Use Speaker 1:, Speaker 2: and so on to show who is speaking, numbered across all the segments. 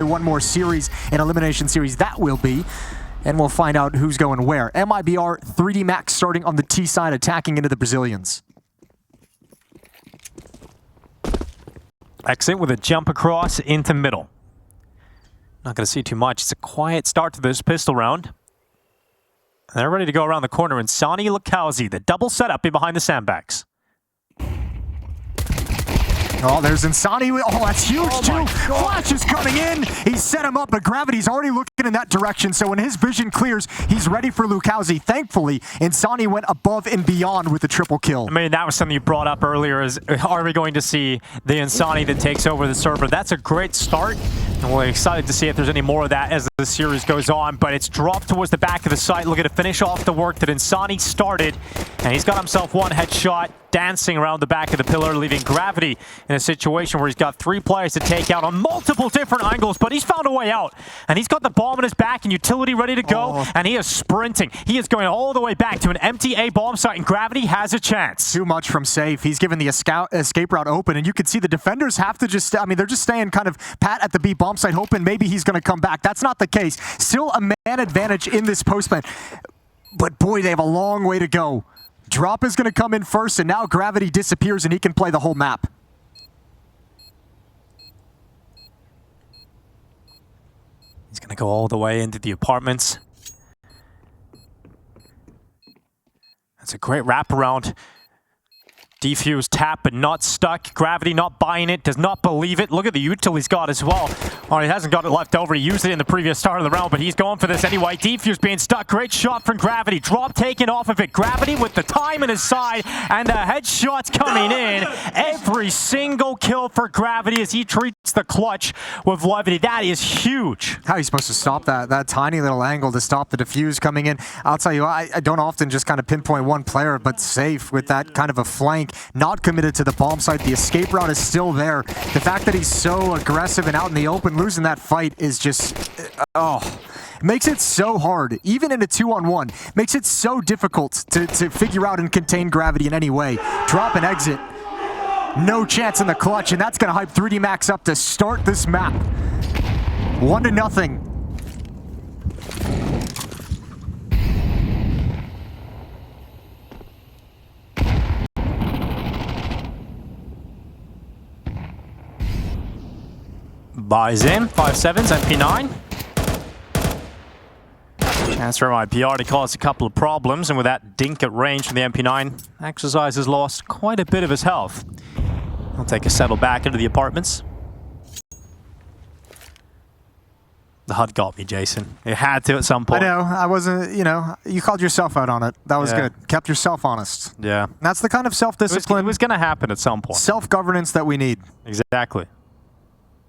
Speaker 1: one more series, an elimination series that will be. And we'll find out who's going where. MIBR, 3D Max starting on the T side, attacking into the Brazilians.
Speaker 2: Exit with a jump across into middle. Not going to see too much. It's a quiet start to this pistol round. And they're ready to go around the corner. And Sonny Lukowski, the double setup in behind the sandbags.
Speaker 1: Oh, there's Insani. Oh, that's huge, too. Flash is coming in. He set him up, but Gravity's already looking in that direction. So when his vision clears, he's ready for Lukowski. Thankfully, Insani went above and beyond with the triple kill.
Speaker 2: I mean, that was something you brought up earlier. Is are we going to see the Insani that takes over the server? That's a great start. And we're excited to see if there's any more of that as the series goes on. But it's dropped towards the back of the site. Looking to finish off the work that Insani started. And he's got himself one headshot, dancing around the back of the pillar, leaving Gravity in a situation where he's got 3 players to take out on multiple different angles, but he's found a way out. And he's got the bomb in his back and utility ready to go, and he is sprinting. He is going all the way back to an empty A bomb site, and Gravity has a chance.
Speaker 1: Too much from safe. He's given the escape route open, and you can see the defenders have to just, I mean, they're just staying kind of pat at the B bomb site, hoping maybe he's going to come back. That's not the case. Still a man advantage in this postman. But boy, they have a long way to go. Drop is going to come in first, and now Gravity disappears, and he can play the whole map.
Speaker 2: He's going to go all the way into the apartments. That's a great wraparound. Defuse, tap, but not stuck. Gravity not buying it, does not believe it. Look at the util he's got as well. Oh, he hasn't got it left over. He used it in the previous start of the round, but he's going for this anyway. Defuse being stuck. Great shot from Gravity. Drop taken off of it. Gravity with the time in his side, and the headshots coming in. Every single kill for Gravity as he treats the clutch with levity. That is huge.
Speaker 1: How are you supposed to stop that tiny little angle to stop the defuse coming in? I'll tell you, I don't often just kind of pinpoint one player, but safe with that kind of a flank. Not committed to the bomb site. The escape route is still there. The fact that he's so aggressive and out in the open, losing that fight is just, makes it so hard. Even in a 2-on-1, makes it so difficult to figure out and contain Gravity in any way. Drop and exit. No chance in the clutch, and that's going to hype 3D Max up to start this map. 1-0.
Speaker 2: Buys in, 5-7s, MP9. Chance for MIBR to cause a couple of problems, and with that dink at range from the MP9, Exercise has lost quite a bit of his health. He'll take a settle back into the apartments. The HUD got me, Jason. It had to at some point.
Speaker 1: I know, I wasn't, you called yourself out on it. That was good. Kept yourself honest.
Speaker 2: Yeah.
Speaker 1: And that's the kind of self-discipline.
Speaker 2: It was going to happen at some point.
Speaker 1: Self-governance that we need.
Speaker 2: Exactly.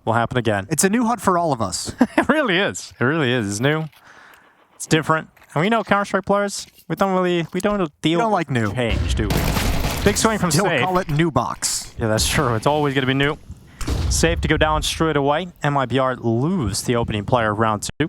Speaker 2: Will happen again.
Speaker 1: It's a new HUD for all of us.
Speaker 2: It really is. It really is. It's new. It's different. And we know Counter-Strike players, we don't deal
Speaker 1: like new.
Speaker 2: Change, do we? Big swing from
Speaker 1: Still
Speaker 2: safe.
Speaker 1: Call it new box.
Speaker 2: Yeah, that's true. It's always going to be new. Safe to go down straight away. MIBR lose the opening player of round 2.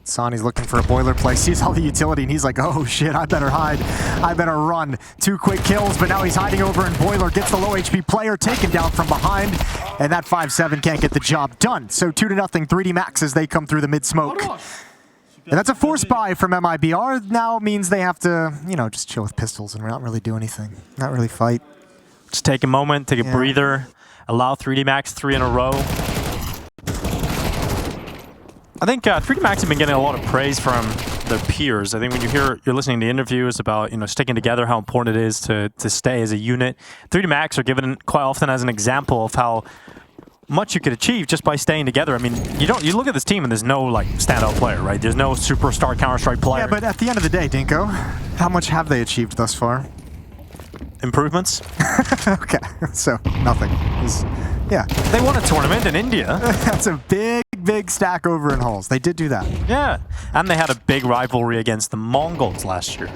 Speaker 1: Sonny's looking for a boiler play, sees all the utility, and he's like, oh shit, I better hide. I better run. 2 quick kills, but now he's hiding over in boiler, gets the low HP player taken down from behind, and that 5-7 can't get the job done. So 2-0, 3D Max as they come through the mid-smoke. And that's a force buy from MIBR. Now means they have to, just chill with pistols and not really do anything. Not really fight.
Speaker 2: Just take a moment, take a breather, allow 3D Max 3 in a row. I think 3D Max have been getting a lot of praise from their peers. I think when you're listening to interviews about sticking together, how important it is to stay as a unit. 3D Max are given quite often as an example of how much you could achieve just by staying together. I mean, you look at this team and there's no standout player, right? There's no superstar Counter-Strike player.
Speaker 1: Yeah, but at the end of the day, Dinko, how much have they achieved thus far?
Speaker 2: Improvements.
Speaker 1: Okay, so nothing.
Speaker 2: They won a tournament in India.
Speaker 1: That's a big stack over in Halls. They did do that.
Speaker 2: Yeah, and they had a big rivalry against the Mongols last year.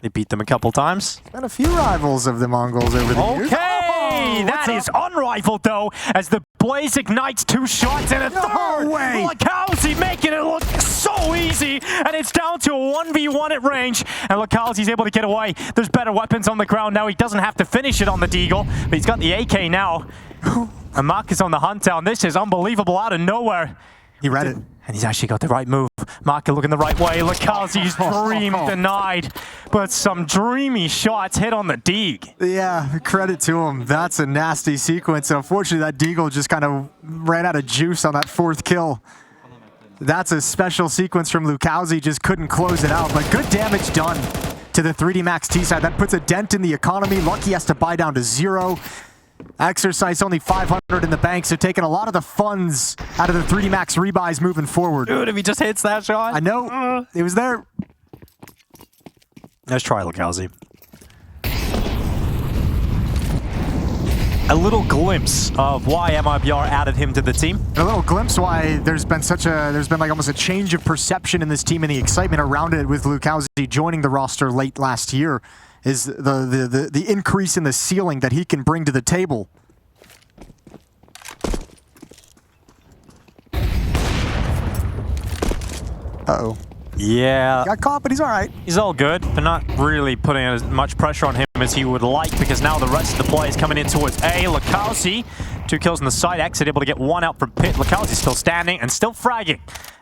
Speaker 2: They beat them a couple times.
Speaker 1: Been a few rivals of the Mongols over the years.
Speaker 2: Okay, that is unrivaled though, as the Blaze ignites 2 shots and a third.
Speaker 1: No way!
Speaker 2: Lukowski making it look so easy, and it's down to a 1v1 at range, and Lukowski's able to get away. There's better weapons on the ground now. He doesn't have to finish it on the Deagle, but he's got the AK now. And Mark is on the hunt down. This is unbelievable out of nowhere.
Speaker 1: He read it.
Speaker 2: And he's actually got the right move. Mark looking the right way. Lucazi's dream denied. But some dreamy shots hit on the Deeg.
Speaker 1: Yeah, credit to him. That's a nasty sequence. Unfortunately, that Deagle just kind of ran out of juice on that 4th kill. That's a special sequence from Lucazi. Just couldn't close it out. But good damage done to the 3D Max T side. That puts a dent in the economy. Lucky has to buy down to 0. Exercise only 500 in the bank, so taking a lot of the funds out of the 3D Max rebuys moving forward.
Speaker 2: Dude, if he just hits that shot.
Speaker 1: I know. It was there.
Speaker 2: Let's try Lucazi. A little glimpse of why MIBR added him to the team.
Speaker 1: A little glimpse why there's been like almost a change of perception in this team, and the excitement around it with Lucazi joining the roster late last year is the increase in the ceiling that he can bring to the table. Uh-oh.
Speaker 2: Yeah.
Speaker 1: Got caught, but he's all right.
Speaker 2: He's all good, but not really putting as much pressure on him as he would like, because now the rest of the play is coming in towards A. Lucazi, 2 kills on the side exit, able to get 1 out from Pit. Lucazi's still standing and still fragging,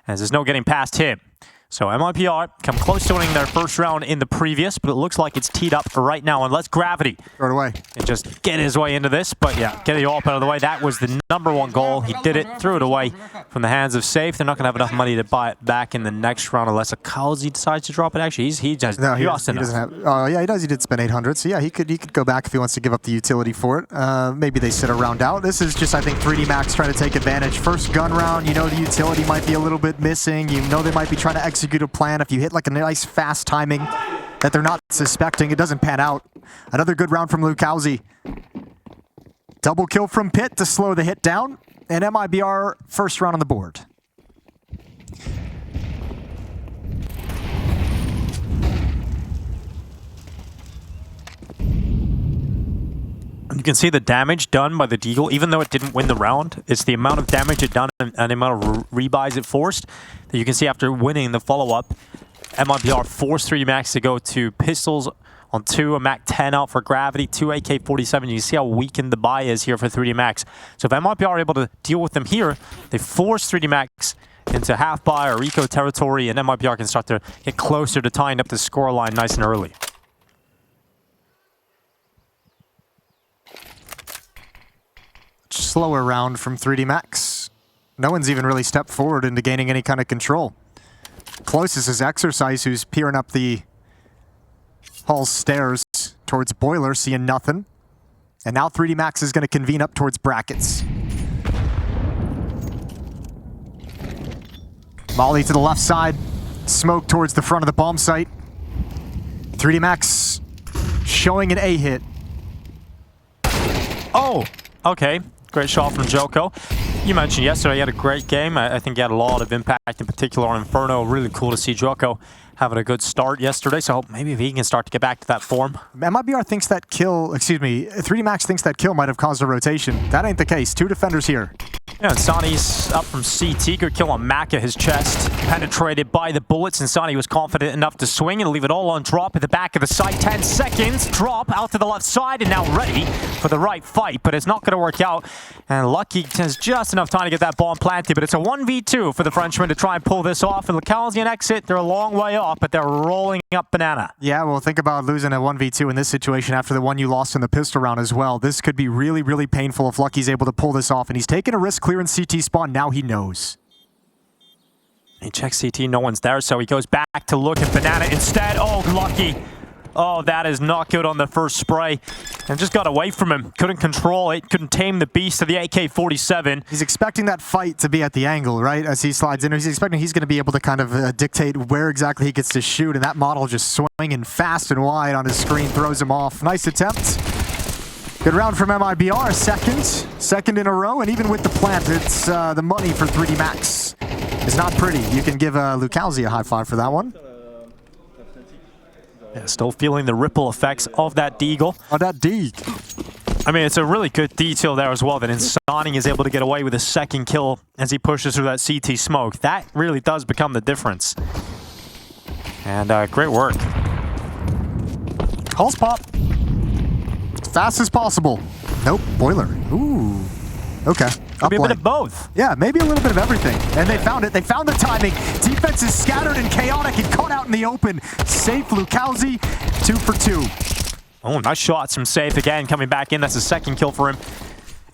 Speaker 2: as there's no getting past him. So MIBR come close to winning their first round in the previous, but it looks like it's teed up right now, unless Gravity
Speaker 1: Throw it away.
Speaker 2: and just get his way into this. But yeah, get it all out of the way. That was the #1 goal. He did it, threw it away from the hands of Safe. They're not going to have enough money to buy it back in the next round unless Lucazi decides to drop it. Actually, he doesn't have.
Speaker 1: Oh yeah, he does. He did spend 800, so yeah, he could go back if he wants to give up the utility for it. Maybe they sit a round out. This is just, I think, 3D Max trying to take advantage. First gun round, you know the utility might be a little bit missing. You know they might be trying to execute a plan. If you hit like a nice fast timing that they're not suspecting, it doesn't pan out. Another good round from Lucazi. Double kill from Pit to slow the hit down, and MIBR first round on the board.
Speaker 2: You can see the damage done by the Deagle, even though it didn't win the round. It's the amount of damage it done and the amount of rebuys it forced that you can see after winning the follow-up. MIBR forced 3D Max to go to pistols on 2, a MAC-10 out for Gravity, 2 AK-47. You see how weakened the buy is here for 3D Max. So if MIBR are able to deal with them here, they force 3D Max into half buy or eco territory, and MIBR can start to get closer to tying up the scoreline nice and early.
Speaker 1: Slower round from 3D Max. No one's even really stepped forward into gaining any kind of control. Closest is Exercise, who's peering up the hall stairs towards Boiler, seeing nothing. And now 3D Max is going to convene up towards Brackets. Molly to the left side. Smoke towards the front of the bomb site. 3D Max showing an A hit.
Speaker 2: Oh, okay. Great shot from Joko. You mentioned yesterday he had a great game. I think he had a lot of impact, in particular on Inferno. Really cool to see Joko having a good start yesterday, so maybe if he can start to get back to that form.
Speaker 1: MIBR thinks that kill, 3D Max thinks that kill might have caused a rotation. That ain't the case. 2 defenders here.
Speaker 2: Yeah, and Sani's up from CT. Good kill on Maka, his chest penetrated by the bullets, and Sani was confident enough to swing and leave it all on drop at the back of the site. 10 seconds, drop out to the left side, and now ready for the right fight, but it's not going to work out. And Lucky has just enough time to get that bomb planted, but it's a 1v2 for the Frenchman to try and pull this off. And Lucazi and Exit, they're a long way off, but they're rolling up Banana.
Speaker 1: Yeah, well, think about losing a 1v2 in this situation after the one you lost in the pistol round as well. This could be really, really painful if Lucky's able to pull this off, and he's taking a risk clearing CT spawn. Now he knows.
Speaker 2: He checks CT, no one's there, so he goes back to look at Banana instead. Oh, Lucky. Oh, that is not good on the first spray. And just got away from him. Couldn't control it. Couldn't tame the beast of the AK-47.
Speaker 1: He's expecting that fight to be at the angle, right? As he slides in. He's expecting he's going to be able to kind of dictate where exactly he gets to shoot. And that model just swinging fast and wide on his screen throws him off. Nice attempt. Good round from MIBR. Second in a row. And even with the plant, it's the money for 3D Max. It's not pretty. You can give Lucazi a high five for that one.
Speaker 2: Yeah, still feeling the ripple effects of that Deagle.
Speaker 1: Oh, that Deagle.
Speaker 2: I mean, it's a really good detail there as well that Insani is able to get away with a second kill as he pushes through that CT smoke. That really does become the difference. And great work.
Speaker 1: Pulse pop. As fast as possible. Nope, boiler. Ooh. Okay.
Speaker 2: Maybe a bit of both.
Speaker 1: Yeah, maybe a little bit of everything. And they found it. They found the timing. Defense is scattered and chaotic and caught out in the open. Safe, Lukowski, 2 for 2.
Speaker 2: Oh, nice shots from Safe again, coming back in. That's the second kill for him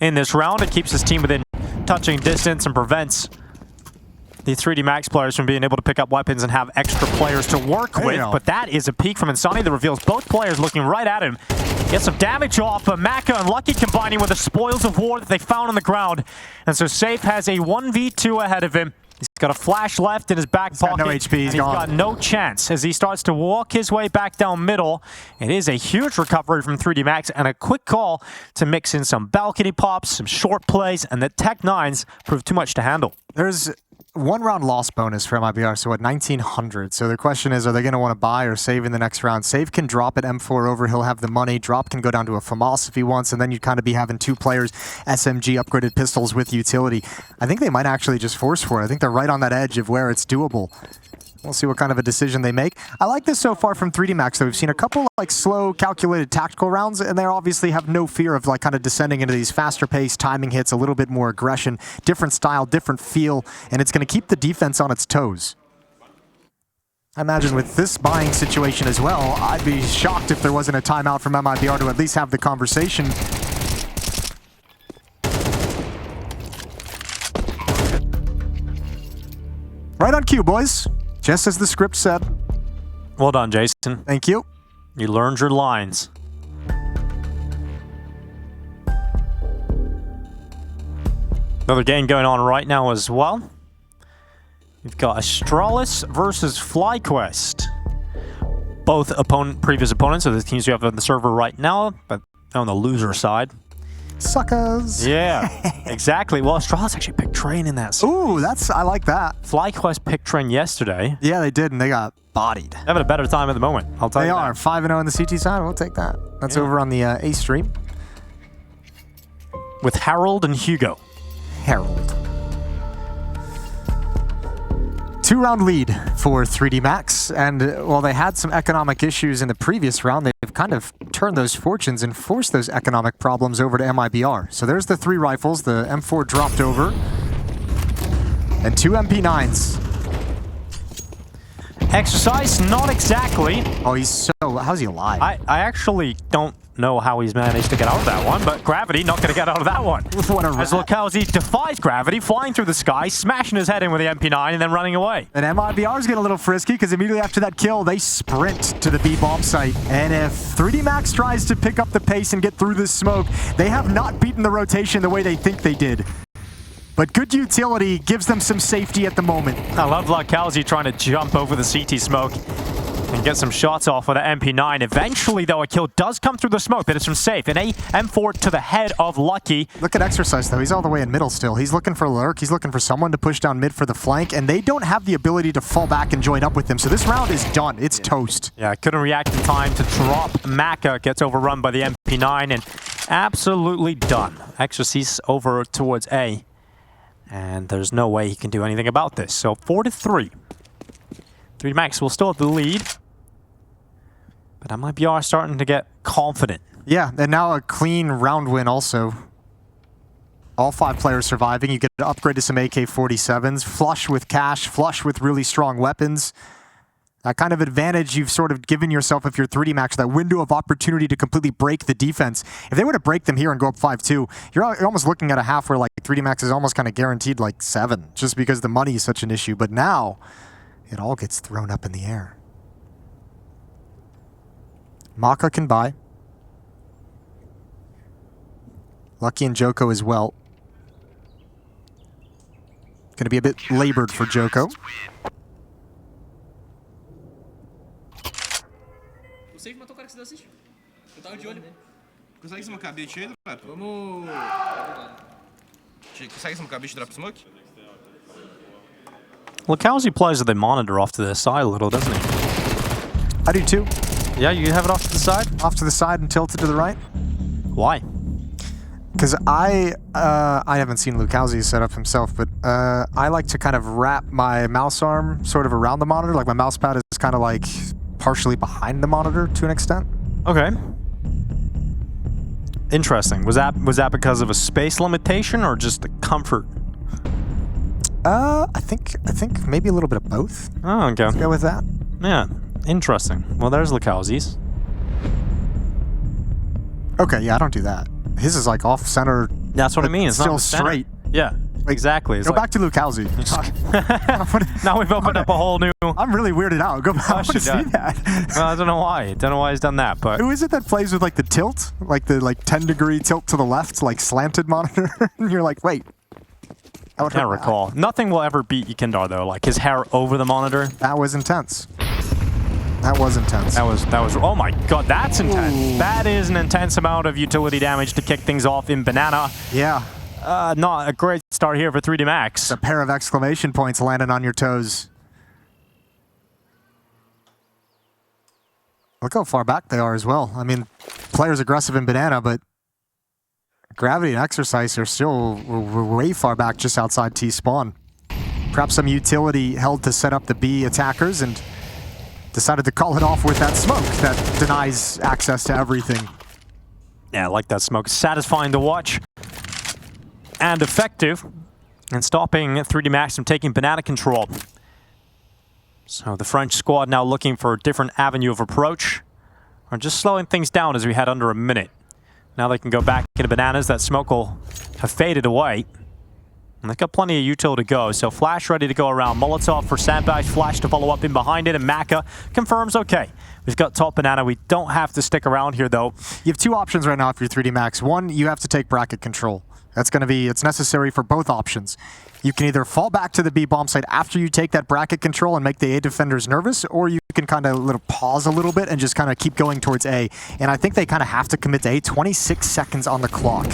Speaker 2: in this round. It keeps his team within touching distance and prevents the 3D Max players from being able to pick up weapons and have extra players to work with. But that is a peek from Insani that reveals both players looking right at him. Gets some damage off, but Maka and Lucky combining with the spoils of war that they found on the ground. And so Safe has a 1v2 ahead of him. He's got a flash left in his back pocket.
Speaker 1: No HP, he's gone.
Speaker 2: Got no chance as he starts to walk his way back down middle. It is a huge recovery from 3D Max and a quick call to mix in some balcony pops, some short plays, and the Tech 9s proved too much to handle.
Speaker 1: There's 1 round loss bonus for MIBR, so at 1900. So the question is, are they going to want to buy or save in the next round? Save can drop at M4 over, he'll have the money. Drop can go down to a FAMAS if he wants, and then you'd kind of be having 2 players, SMG upgraded pistols with utility. I think they might actually just force for it. I think they're right on that edge of where it's doable. We'll see what kind of a decision they make. I like this so far from 3D Max, though. We've seen a couple like slow, calculated tactical rounds, and they obviously have no fear of like kind of descending into these faster paced timing hits, a little bit more aggression, different style, different feel, and it's going to keep the defense on its toes. I imagine with this buying situation as well, I'd be shocked if there wasn't a timeout from MIBR to at least have the conversation. Right on cue, boys. Just as the script said.
Speaker 2: Well done, Jason.
Speaker 1: Thank you.
Speaker 2: You learned your lines. Another game going on right now as well. We've got Astralis versus FlyQuest. Both previous opponents of the teams you have on the server right now, but on the loser side.
Speaker 1: Suckers.
Speaker 2: Yeah, exactly. Well, Astralis actually picked Train in that series.
Speaker 1: Ooh, I like that.
Speaker 2: FlyQuest picked Train yesterday.
Speaker 1: Yeah, they did, and they got bodied.
Speaker 2: Having a better time at the moment, I'll tell you that.
Speaker 1: They are 5-0 on the CT side. We'll take that. That's over on the A stream.
Speaker 2: With Harold and Hugo.
Speaker 1: Harold. 2-round lead for 3D Max, and while they had some economic issues in the previous round, they've kind of turned those fortunes and forced those economic problems over to MIBR. So there's the 3 rifles, the M4 dropped over, and 2 MP9s.
Speaker 2: Exercise, not exactly.
Speaker 1: Oh, how's he alive?
Speaker 2: I actually don't know how he's managed to get out of that one, but gravity not going to get out of that one.
Speaker 1: What a rat.
Speaker 2: As Lukowski defies gravity, flying through the sky, smashing his head in with the MP9 and then running away.
Speaker 1: And MIBR's getting a little frisky because immediately after that kill, they sprint to the B bomb site. And if 3D Max tries to pick up the pace and get through this smoke, they have not beaten the rotation the way they think they did. But good utility gives them some safety at the moment.
Speaker 2: I love Lukowski trying to jump over the CT smoke and get some shots off with the MP9. Eventually, though, a kill does come through the smoke, but it's from Safe. An M4 to the head of Lucky.
Speaker 1: Look at Exercise, though. He's all the way in middle still. He's looking for Lurk. He's looking for someone to push down mid for the flank, and they don't have the ability to fall back and join up with him. So this round is done. It's toast.
Speaker 2: Yeah, couldn't react in time to drop. Maka gets overrun by the MP9 and absolutely done. Exercise over towards A. And there's no way he can do anything about this. So 4-3. 3D Max will still have the lead. But MIBR starting to get confident.
Speaker 1: Yeah, and now a clean round win also. All 5 players surviving. You get to upgrade to some AK-47s. Flush with cash, flush with really strong weapons. That kind of advantage you've sort of given yourself if you're 3D Max, that window of opportunity to completely break the defense. If they were to break them here and go up 5-2, you're almost looking at a half where like 3D Max is almost kind of guaranteed like 7, just because the money is such an issue. But now, it all gets thrown up in the air. Maka can buy. Lucky and Joko as well. Going to be a bit labored for Joko.
Speaker 3: Safe matou o cara que você deu assist. Eu tava de olho.
Speaker 4: Consegue smocar bait aí, Drop?
Speaker 3: Vamos.
Speaker 4: Consegue smocar bait drop smoke?
Speaker 2: Lukowski plays with the monitor off to the side a little, doesn't he?
Speaker 1: I do too.
Speaker 2: Yeah, you have it off to the side?
Speaker 1: Off to the side and tilted to the right.
Speaker 2: Why?
Speaker 1: Because I haven't seen Lukowski set up himself, but I like to kind of wrap my mouse arm sort of around the monitor. Like my mouse pad is kind of like partially behind the monitor to an extent.
Speaker 2: Okay. Interesting. Was that because of a space limitation or just the comfort?
Speaker 1: I think maybe a little bit of both.
Speaker 2: Oh, okay.
Speaker 1: Let's go with that.
Speaker 2: Yeah, interesting. Well, there's Lakowski's.
Speaker 1: Okay, yeah, I don't do that. His is like off center.
Speaker 2: That's what I mean. It's
Speaker 1: still
Speaker 2: not
Speaker 1: straight.
Speaker 2: Yeah, exactly. It's
Speaker 1: Go back to Lucalzi.
Speaker 2: Now we've opened up a whole new.
Speaker 1: I'm really weirded out. Go back. I want to see that.
Speaker 2: Well, I don't know why. Don't know why he's done that, but
Speaker 1: who is it that plays with like the tilt, like the 10-degree tilt to the left, like slanted monitor? And you're like, wait.
Speaker 2: I can't recall. Nothing will ever beat Yikindar though. Like his hair over the monitor.
Speaker 1: That was intense. That was intense.
Speaker 2: That was. Oh my god, that's intense.
Speaker 1: Ooh.
Speaker 2: That is an intense amount of utility damage to kick things off in Banana.
Speaker 1: Yeah.
Speaker 2: Not a great start here for 3D Max.
Speaker 1: A pair of exclamation points landing on your toes. Look how far back they are as well. I mean, players aggressive in Banana, but Gravity and Exercise are still way far back just outside T-spawn. Perhaps some utility held to set up the B attackers and decided to call it off with that smoke that denies access to everything.
Speaker 2: Yeah, I like that smoke. Satisfying to watch. And effective in stopping 3D Max from taking Banana control. So the French squad now looking for a different avenue of approach. Or just slowing things down as we had under a minute. Now they can go back into Bananas. That smoke will have faded away. And they've got plenty of util to go. So Flash ready to go around. Molotov for Sandbag. Flash to follow up in behind it. And Maka confirms, okay, we've got top Banana. We don't have to stick around here, though.
Speaker 1: You have two options right now if you're 3D Max. One, you have to take bracket control. That's going to be, it's necessary for both options. You can either fall back to the B bomb site after you take that bracket control and make the A defenders nervous, or you can kind of pause a little bit and just kind of keep going towards A. And I think they kind of have to commit to A. 26 seconds on the clock.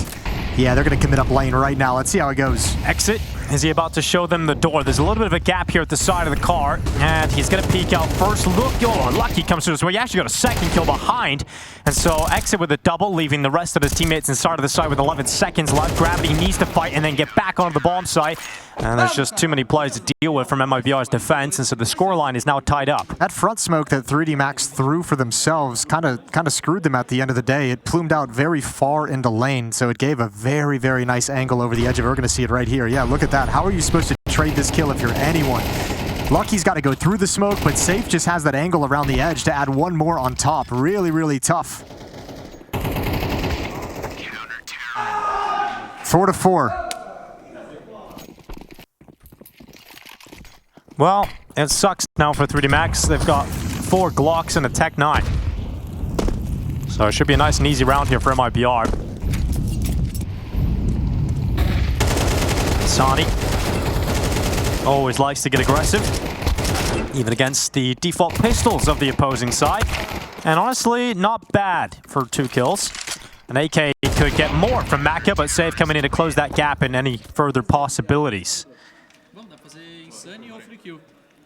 Speaker 1: Yeah, they're going to commit up lane right now. Let's see how it goes.
Speaker 2: Exit. Is he about to show them the door? There's a little bit of a gap here at the side of the car, and he's going to peek out first. Look, oh, Lucky comes to his way. He actually got a second kill behind, and so Exit with a double, leaving the rest of his teammates inside of the side with 11 seconds left. Gravity needs to fight and then get back onto the bomb site, and there's just too many players to deal with from MIBR's defense, and so the scoreline is now tied up.
Speaker 1: That front smoke that 3D Max threw for themselves kind of screwed them at the end of the day. It plumed out very far into lane, so it gave a very, very nice angle over the edge of it. We're going to see it right here. Yeah, look at that. How are you supposed to trade this kill if you're anyone? Lucky's got to go through the smoke, but Safe just has that angle around the edge to add one more on top. Really, really tough. 4-4.
Speaker 2: Well, it sucks now for 3D Max. They've got 4 Glocks and a Tech 9. So it should be a nice and easy round here for MIBR. Sani always likes to get aggressive, even against the default pistols of the opposing side. And honestly, not bad for 2 kills. An AK could get more from Maka, but Safe coming in to close that gap and any further possibilities.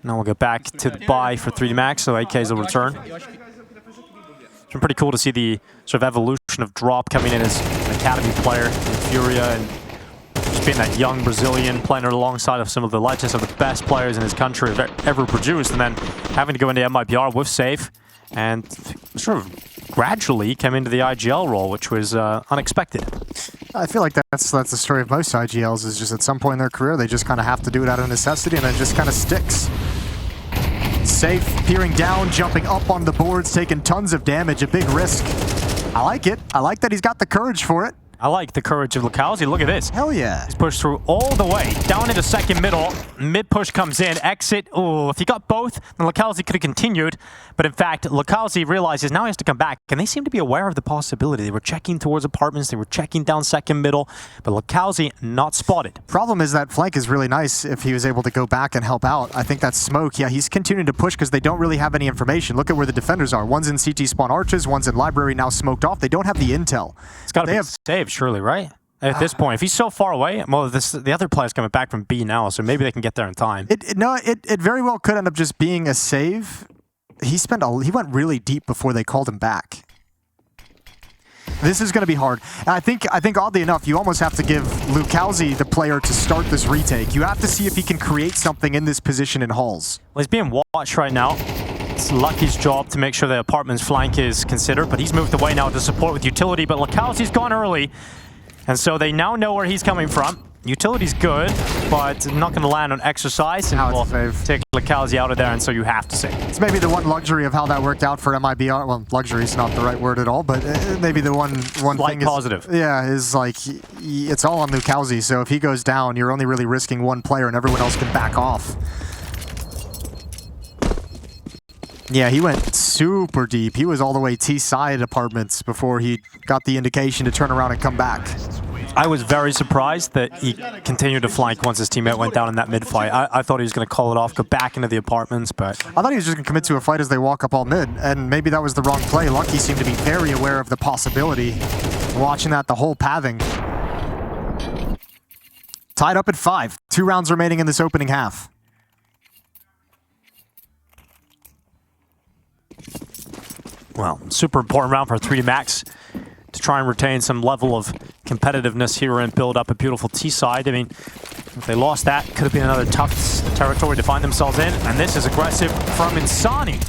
Speaker 2: Now we'll go back to the buy for 3D Max, so AKs will return. It's been pretty cool to see the sort of evolution of Drop coming in as an academy player in Furia and just being that young Brazilian playing alongside of some of the legends of the best players in his country ever produced, and then having to go into MIBR with Safe and sort of gradually came into the IGL role, which was unexpected.
Speaker 1: I feel like that's the story of most IGLs, is just at some point in their career they just kind of have to do it out of necessity and it just kind of sticks. Safe, peering down, jumping up on the boards, taking tons of damage, a big risk. I like it. I like that he's got the courage for it.
Speaker 2: I like the courage of Lakowski. Look at this.
Speaker 1: Hell yeah.
Speaker 2: He's pushed through all the way, down into second middle. Mid push comes in, exit. Oh, if he got both, then Lakowski could have continued. But in fact, Lakowski realizes now he has to come back. And they seem to be aware of the possibility. They were checking towards apartments. They were checking down second middle. But Lakowski not spotted.
Speaker 1: Problem is that flank is really nice if he was able to go back and help out. I think that smoke, yeah, he's continuing to push because they don't really have any information. Look at where the defenders are. One's in CT spawn arches, one's in library, now smoked off. They don't have the intel.
Speaker 2: It's got to be saved, surely, right? At this point, if he's so far away, well, the other player's coming back from B now, so maybe they can get there in time.
Speaker 1: It very well could end up just being a save. He went really deep before they called him back. This is going to be hard. And I think oddly enough, you almost have to give Lucalzi the player to start this retake. You have to see if he can create something in this position in halls.
Speaker 2: Well, he's being watched right now. it's Lucky's job to make sure the apartment's flank is considered, but he's moved away now to support with utility, but Lakowski's gone early, and so they now know where he's coming from. Utility's good, but not going to land on exercise, and will take Lakowski out of there, and so you have to save.
Speaker 1: It's maybe the one luxury of how that worked out for MIBR. Well, luxury is not the right word at all, but maybe the one
Speaker 2: Light
Speaker 1: thing
Speaker 2: positive.
Speaker 1: is like it's all on Lukowski. So if he goes down, you're only really risking one player, and everyone else can back off. Yeah, he went super deep. He was all the way T-side apartments before he got the indication to turn around and come back.
Speaker 2: I was very surprised that he continued to flank once his teammate went down in that mid-fight. I thought he was going to call it off, go back into the apartments, but...
Speaker 1: I thought he was just going to commit to a fight as they walk up all mid, and maybe that was the wrong play. Lucky seemed to be very aware of the possibility, watching that the whole pathing. Tied up at 5. 2 rounds remaining in this opening half.
Speaker 2: Well, super important round for 3D Max to try and retain some level of competitiveness here and build up a beautiful T-side. I mean, if they lost that, could have been another tough territory to find themselves in. And this is aggressive from Insani.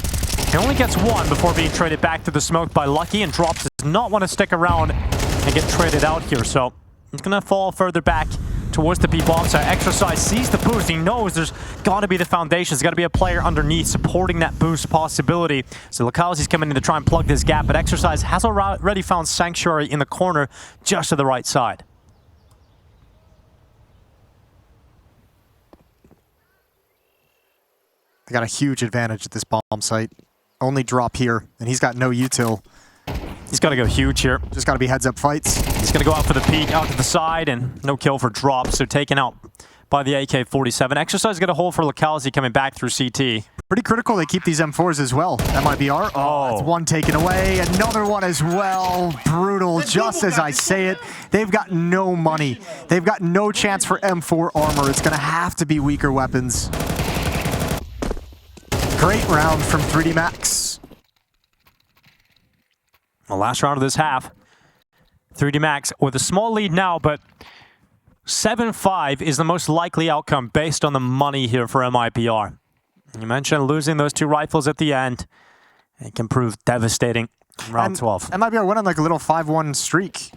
Speaker 2: He only gets 1 before being traded back to the smoke by Lucky, and Drops does not want to stick around and get traded out here. So he's going to fall further back towards the B-bomb side. Exercise sees the boost. He knows there's got to be the foundation. There's got to be a player underneath supporting that boost possibility. So Lakowski's coming in to try and plug this gap, but Exercise has already found Sanctuary in the corner just to the right side.
Speaker 1: They got a huge advantage at this bomb site. Only drop here, and he's got no util.
Speaker 2: He's got to go huge here.
Speaker 1: Just got to be heads-up fights.
Speaker 2: He's going to go out for the peek, out to the side, and no kill for Drop, so taken out by the AK-47. Exercise got a hold for Lakowski coming back through CT.
Speaker 1: Pretty critical they keep these M4s as well. MIBR. Oh, that's 1 taken away. Another one as well. Brutal, just as I say it. They've got no money. They've got no chance for M4 armor. It's going to have to be weaker weapons. Great round from 3D Max.
Speaker 2: The last round of this half. 3D Max with a small lead now, but 7-5 is the most likely outcome based on the money here for MIBR. You mentioned losing those 2 rifles at the end. It can prove devastating in round 12.
Speaker 1: MIBR went on like a little 5-1 streak.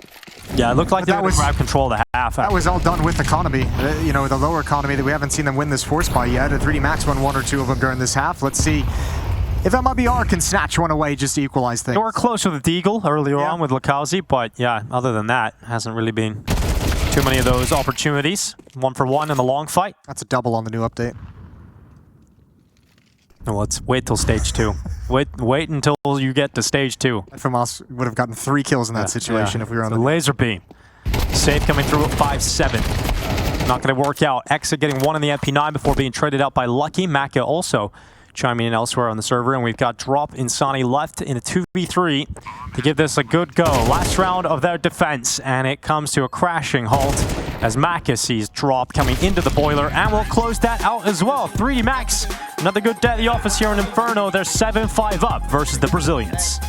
Speaker 2: Yeah, it looked like they were going to grab control of the half.
Speaker 1: That was all done with economy. You know, the lower economy that we haven't seen them win this force by yet. 3D Max won 1 or 2 of them during this half. Let's see if MIBR can snatch one away just to equalize things.
Speaker 2: They were close with the Deagle earlier on with Lakowski, but yeah, other than that, hasn't really been too many of those opportunities. 1 for 1 in the long fight.
Speaker 1: That's a double on the new update.
Speaker 2: Well, let's wait till stage 2. Wait until you get to stage 2.
Speaker 1: FMOS would have gotten 3 kills in that situation if we were on
Speaker 2: the laser beam. Safe coming through at 5-7. Not going to work out. Exit getting 1 in the MP9 before being traded out by Lucky. Maka also chiming in elsewhere on the server, and we've got Drop Insani left in a 2v3 to give this a good go. Last round of their defense, and it comes to a crashing halt as Maka sees Drop coming into the boiler, and we'll close that out as well. 3D Max, another good day at the office here in Inferno. They're 7-5 up versus the Brazilians.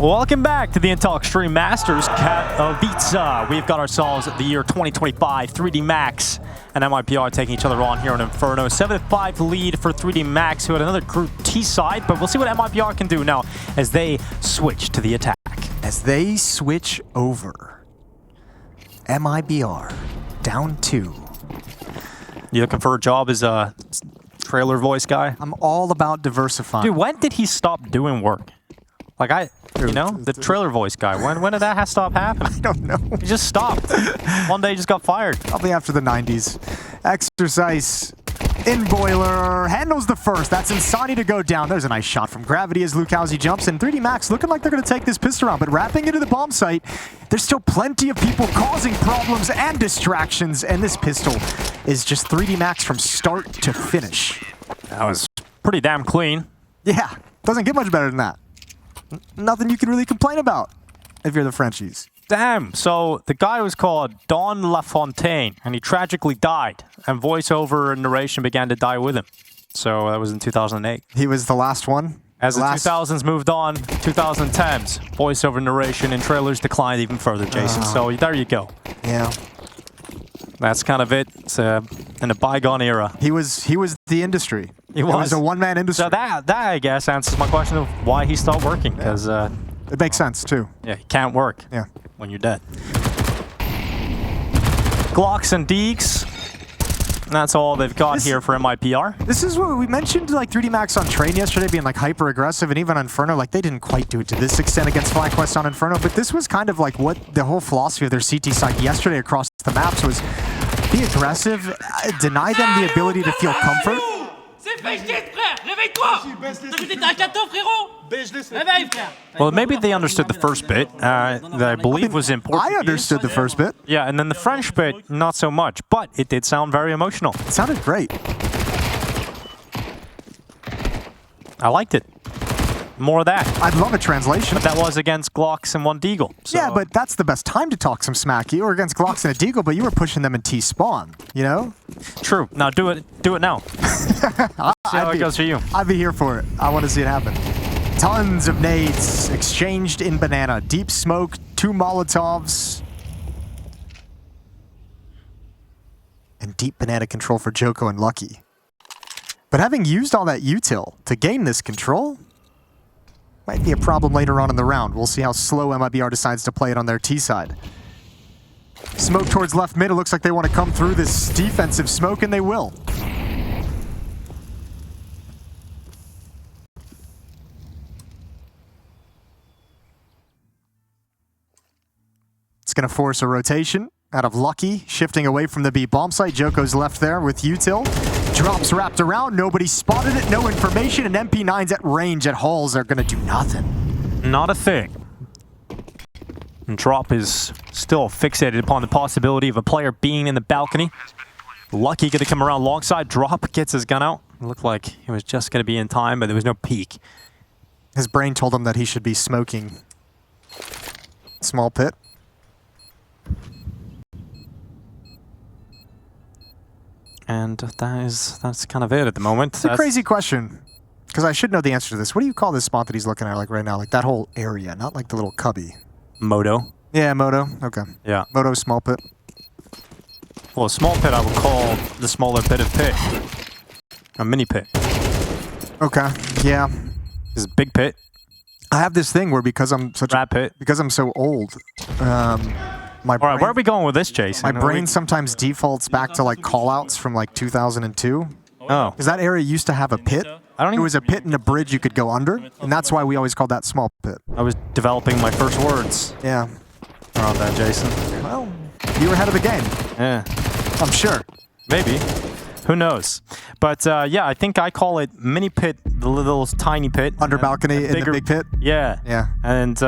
Speaker 2: Welcome back to the Intel Extreme Masters Katowice. We've got ourselves the year 2025 3D Max and MIBR taking each other on here in Inferno. 7-5 lead for 3D Max, who had another group T side, but we'll see what MIBR can do now as they switch to the attack.
Speaker 1: As they switch over, MIBR down 2.
Speaker 2: You looking for a job as a trailer voice guy?
Speaker 1: I'm all about diversifying.
Speaker 2: Dude, when did he stop doing work? Like the trailer voice guy. When did that stop happening?
Speaker 1: I don't know.
Speaker 2: He just stopped. One day he just got fired.
Speaker 1: Probably after the 90s. Exercise in boiler, handles the first. That's Insani to go down. There's a nice shot from Gravity as Lukowski jumps in. 3D Max looking like they're going to take this pistol round, but wrapping into the bomb site, there's still plenty of people causing problems and distractions, and this pistol is just 3D Max from start to finish.
Speaker 2: That was pretty damn clean.
Speaker 1: Yeah, doesn't get much better than that. Nothing you can really complain about if you're the Frenchies.
Speaker 2: Damn, so the guy was called Don LaFontaine, and he tragically died, and voiceover and narration began to die with him. So that was in 2008.
Speaker 1: He was the last one?
Speaker 2: As the 2000s moved on, 2010s, voiceover narration and trailers declined even further, Jason. So there you go.
Speaker 1: Yeah.
Speaker 2: That's kind of it. It's in a bygone era.
Speaker 1: He was the industry.
Speaker 2: He was.
Speaker 1: It was a one-man industry.
Speaker 2: So that I guess answers my question of why he stopped working, because
Speaker 1: it makes sense too.
Speaker 2: Yeah, he can't work.
Speaker 1: Yeah.
Speaker 2: When you're dead. Glocks and Deeks. That's all they've got here for MIBR.
Speaker 1: This is what we mentioned, like 3D Max on Train yesterday being like hyper aggressive, and even on Inferno, like they didn't quite do it to this extent against FlyQuest on Inferno, but this was kind of like what the whole philosophy of their CT side yesterday across the maps was: be aggressive, deny them the ability to feel comfort.
Speaker 2: Well, maybe they understood the first bit, that I believe was important.
Speaker 1: I understood the first bit.
Speaker 2: Yeah, and then the French bit, not so much, but it did sound very emotional.
Speaker 1: It sounded great.
Speaker 2: I liked it. More of that.
Speaker 1: I'd love a translation.
Speaker 2: But that was against Glocks and one Deagle. So.
Speaker 1: Yeah, but that's the best time to talk some smack. You were against Glocks and a Deagle, but you were pushing them in T-spawn, you know?
Speaker 2: True. Now do it now. See how it goes for you.
Speaker 1: I'd be here for it. I want to see it happen. Tons of nades exchanged in Banana. Deep smoke, 2 Molotovs. And deep Banana control for Joko and Lucky. But having used all that util to gain this control might be a problem later on in the round. We'll see how slow MIBR decides to play it on their T side. Smoke towards left mid. It looks like they want to come through this defensive smoke, and they will. It's going to force a rotation out of Lucky, shifting away from the B bomb site. Joko's left there with util. Drops wrapped around, nobody spotted it, no information, and MP9s at range at Halls are gonna do nothing.
Speaker 2: Not a thing. And Drop is still fixated upon the possibility of a player being in the balcony. Lucky gonna come around alongside. Drop gets his gun out. It looked like he was just gonna be in time, but there was no peek.
Speaker 1: His brain told him that he should be smoking. Small pit.
Speaker 2: And that's kind of it at the moment.
Speaker 1: It's a crazy question, because I should know the answer to this. What do you call this spot that he's looking at like right now? Like that whole area, not like the little cubby.
Speaker 2: Moto.
Speaker 1: Yeah, Moto. Okay.
Speaker 2: Yeah.
Speaker 1: Moto small pit.
Speaker 2: Well, a small pit I would call the smaller bit of pit. A mini pit.
Speaker 1: Okay. Yeah.
Speaker 2: This is a big pit.
Speaker 1: I have this thing where because I'm such
Speaker 2: Rat pit.
Speaker 1: because I'm so old, my brain,
Speaker 2: all right, where are we going with this, Jason?
Speaker 1: my brain sometimes defaults back to like call-outs from like 2002.
Speaker 2: Oh.
Speaker 1: Because that area used to have a pit. It was a pit and a bridge you could go under, and that's why we always called that small pit.
Speaker 2: I was developing my first words
Speaker 1: Yeah.
Speaker 2: around that, Jason.
Speaker 1: Well, you were ahead of the game,
Speaker 2: Yeah.
Speaker 1: I'm sure.
Speaker 2: Maybe. Who knows? But yeah, I think I call it mini pit, the little tiny pit.
Speaker 1: Under
Speaker 2: and
Speaker 1: balcony in the big pit?
Speaker 2: Yeah.
Speaker 1: Yeah.
Speaker 2: And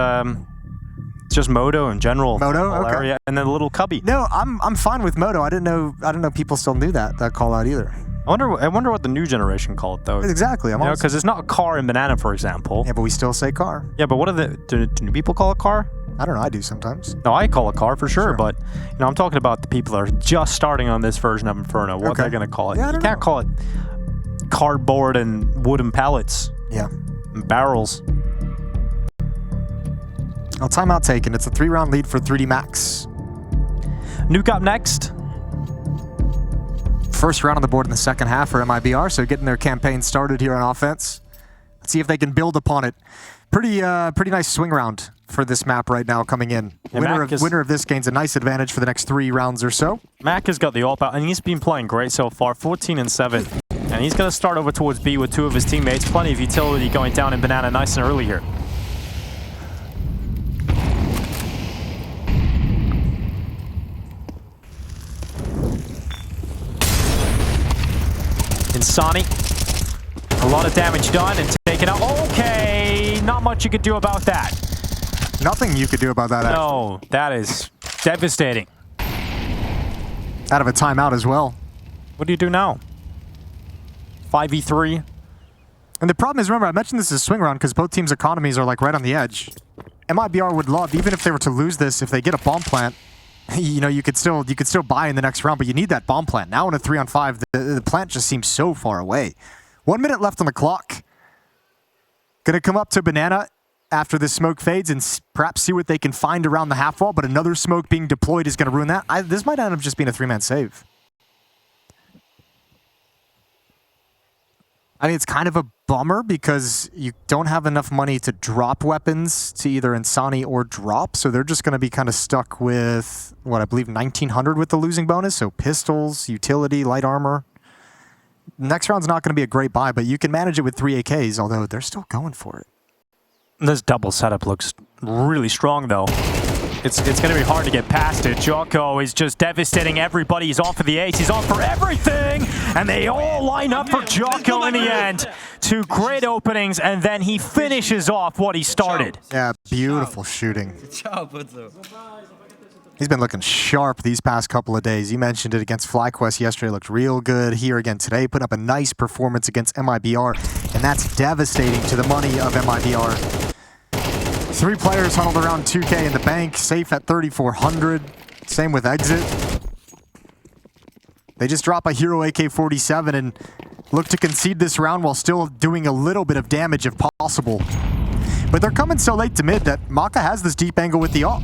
Speaker 2: just Moto in general.
Speaker 1: Moto?
Speaker 2: Whole
Speaker 1: Okay.
Speaker 2: area, and then a little cubby.
Speaker 1: No, I'm fine with Moto. I didn't know people still knew that call out either.
Speaker 2: I wonder what the new generation call it though.
Speaker 1: Exactly.
Speaker 2: Because it's not a car in Banana, for example.
Speaker 1: Yeah, but we still say car.
Speaker 2: Yeah, but what are do new people call it car?
Speaker 1: I don't know. I do sometimes.
Speaker 2: No, I call it car for sure,
Speaker 1: Sure.
Speaker 2: but I'm talking about the people that are just starting on this version of Inferno. What
Speaker 1: Okay.
Speaker 2: they're gonna call it?
Speaker 1: Yeah, I
Speaker 2: You
Speaker 1: don't
Speaker 2: can't
Speaker 1: know.
Speaker 2: call it cardboard and wooden pallets
Speaker 1: Yeah.
Speaker 2: and barrels.
Speaker 1: Well, timeout taken. It's a 3-round lead for 3D Max.
Speaker 2: Nuke up next.
Speaker 1: First round on the board in the second half for MIBR, so getting their campaign started here on offense. Let's see if they can build upon it. Pretty nice swing round for this map right now coming in.
Speaker 2: Yeah,
Speaker 1: Winner of this gains a nice advantage for the next 3 rounds or so.
Speaker 2: Mac has got the AWP out, and he's been playing great so far, 14-7. And he's going to start over towards B with 2 of his teammates. Plenty of utility going down in Banana nice and early here. Insani, a lot of damage done and taken out. Okay, not much you could do about that.
Speaker 1: Nothing you could do about that.
Speaker 2: No, that is devastating.
Speaker 1: Out of a timeout as well.
Speaker 2: What do you do now? 5v3.
Speaker 1: And the problem is, remember, I mentioned this is swing round because both teams' economies are like right on the edge. MIBR would love, even if they were to lose this, if they get a bomb plant, you know, you could still buy in the next round, but you need that bomb plant. Now in a 3-on-5, the plant just seems so far away. 1 minute left on the clock. Gonna come up to Banana after the smoke fades and perhaps see what they can find around the half wall, but another smoke being deployed is gonna ruin that. This might end up just being a 3-man save. I mean, it's kind of a bummer because you don't have enough money to drop weapons to either Insani or drop, so they're just going to be kind of stuck with, what, I believe 1,900 with the losing bonus, so pistols, utility, light armor. Next round's not going to be a great buy, but you can manage it with 3 AKs, although they're still going for it.
Speaker 2: This double setup looks really strong, though. It's going to be hard to get past it. Jocko is just devastating everybody. He's off for the ace. He's on for everything. And they all line up for Jocko in the end. 2 great openings, and then he finishes off what he started.
Speaker 1: Yeah, beautiful shooting. He's been looking sharp these past couple of days. You mentioned it against FlyQuest yesterday. Looked real good here again today. Put up a nice performance against MIBR, and that's devastating to the money of MIBR. 3 players huddled around 2K in the bank, safe at 3,400. Same with Exit. They just drop a hero AK-47 and look to concede this round while still doing a little bit of damage if possible. But they're coming so late to mid that Maka has this deep angle with the AWP.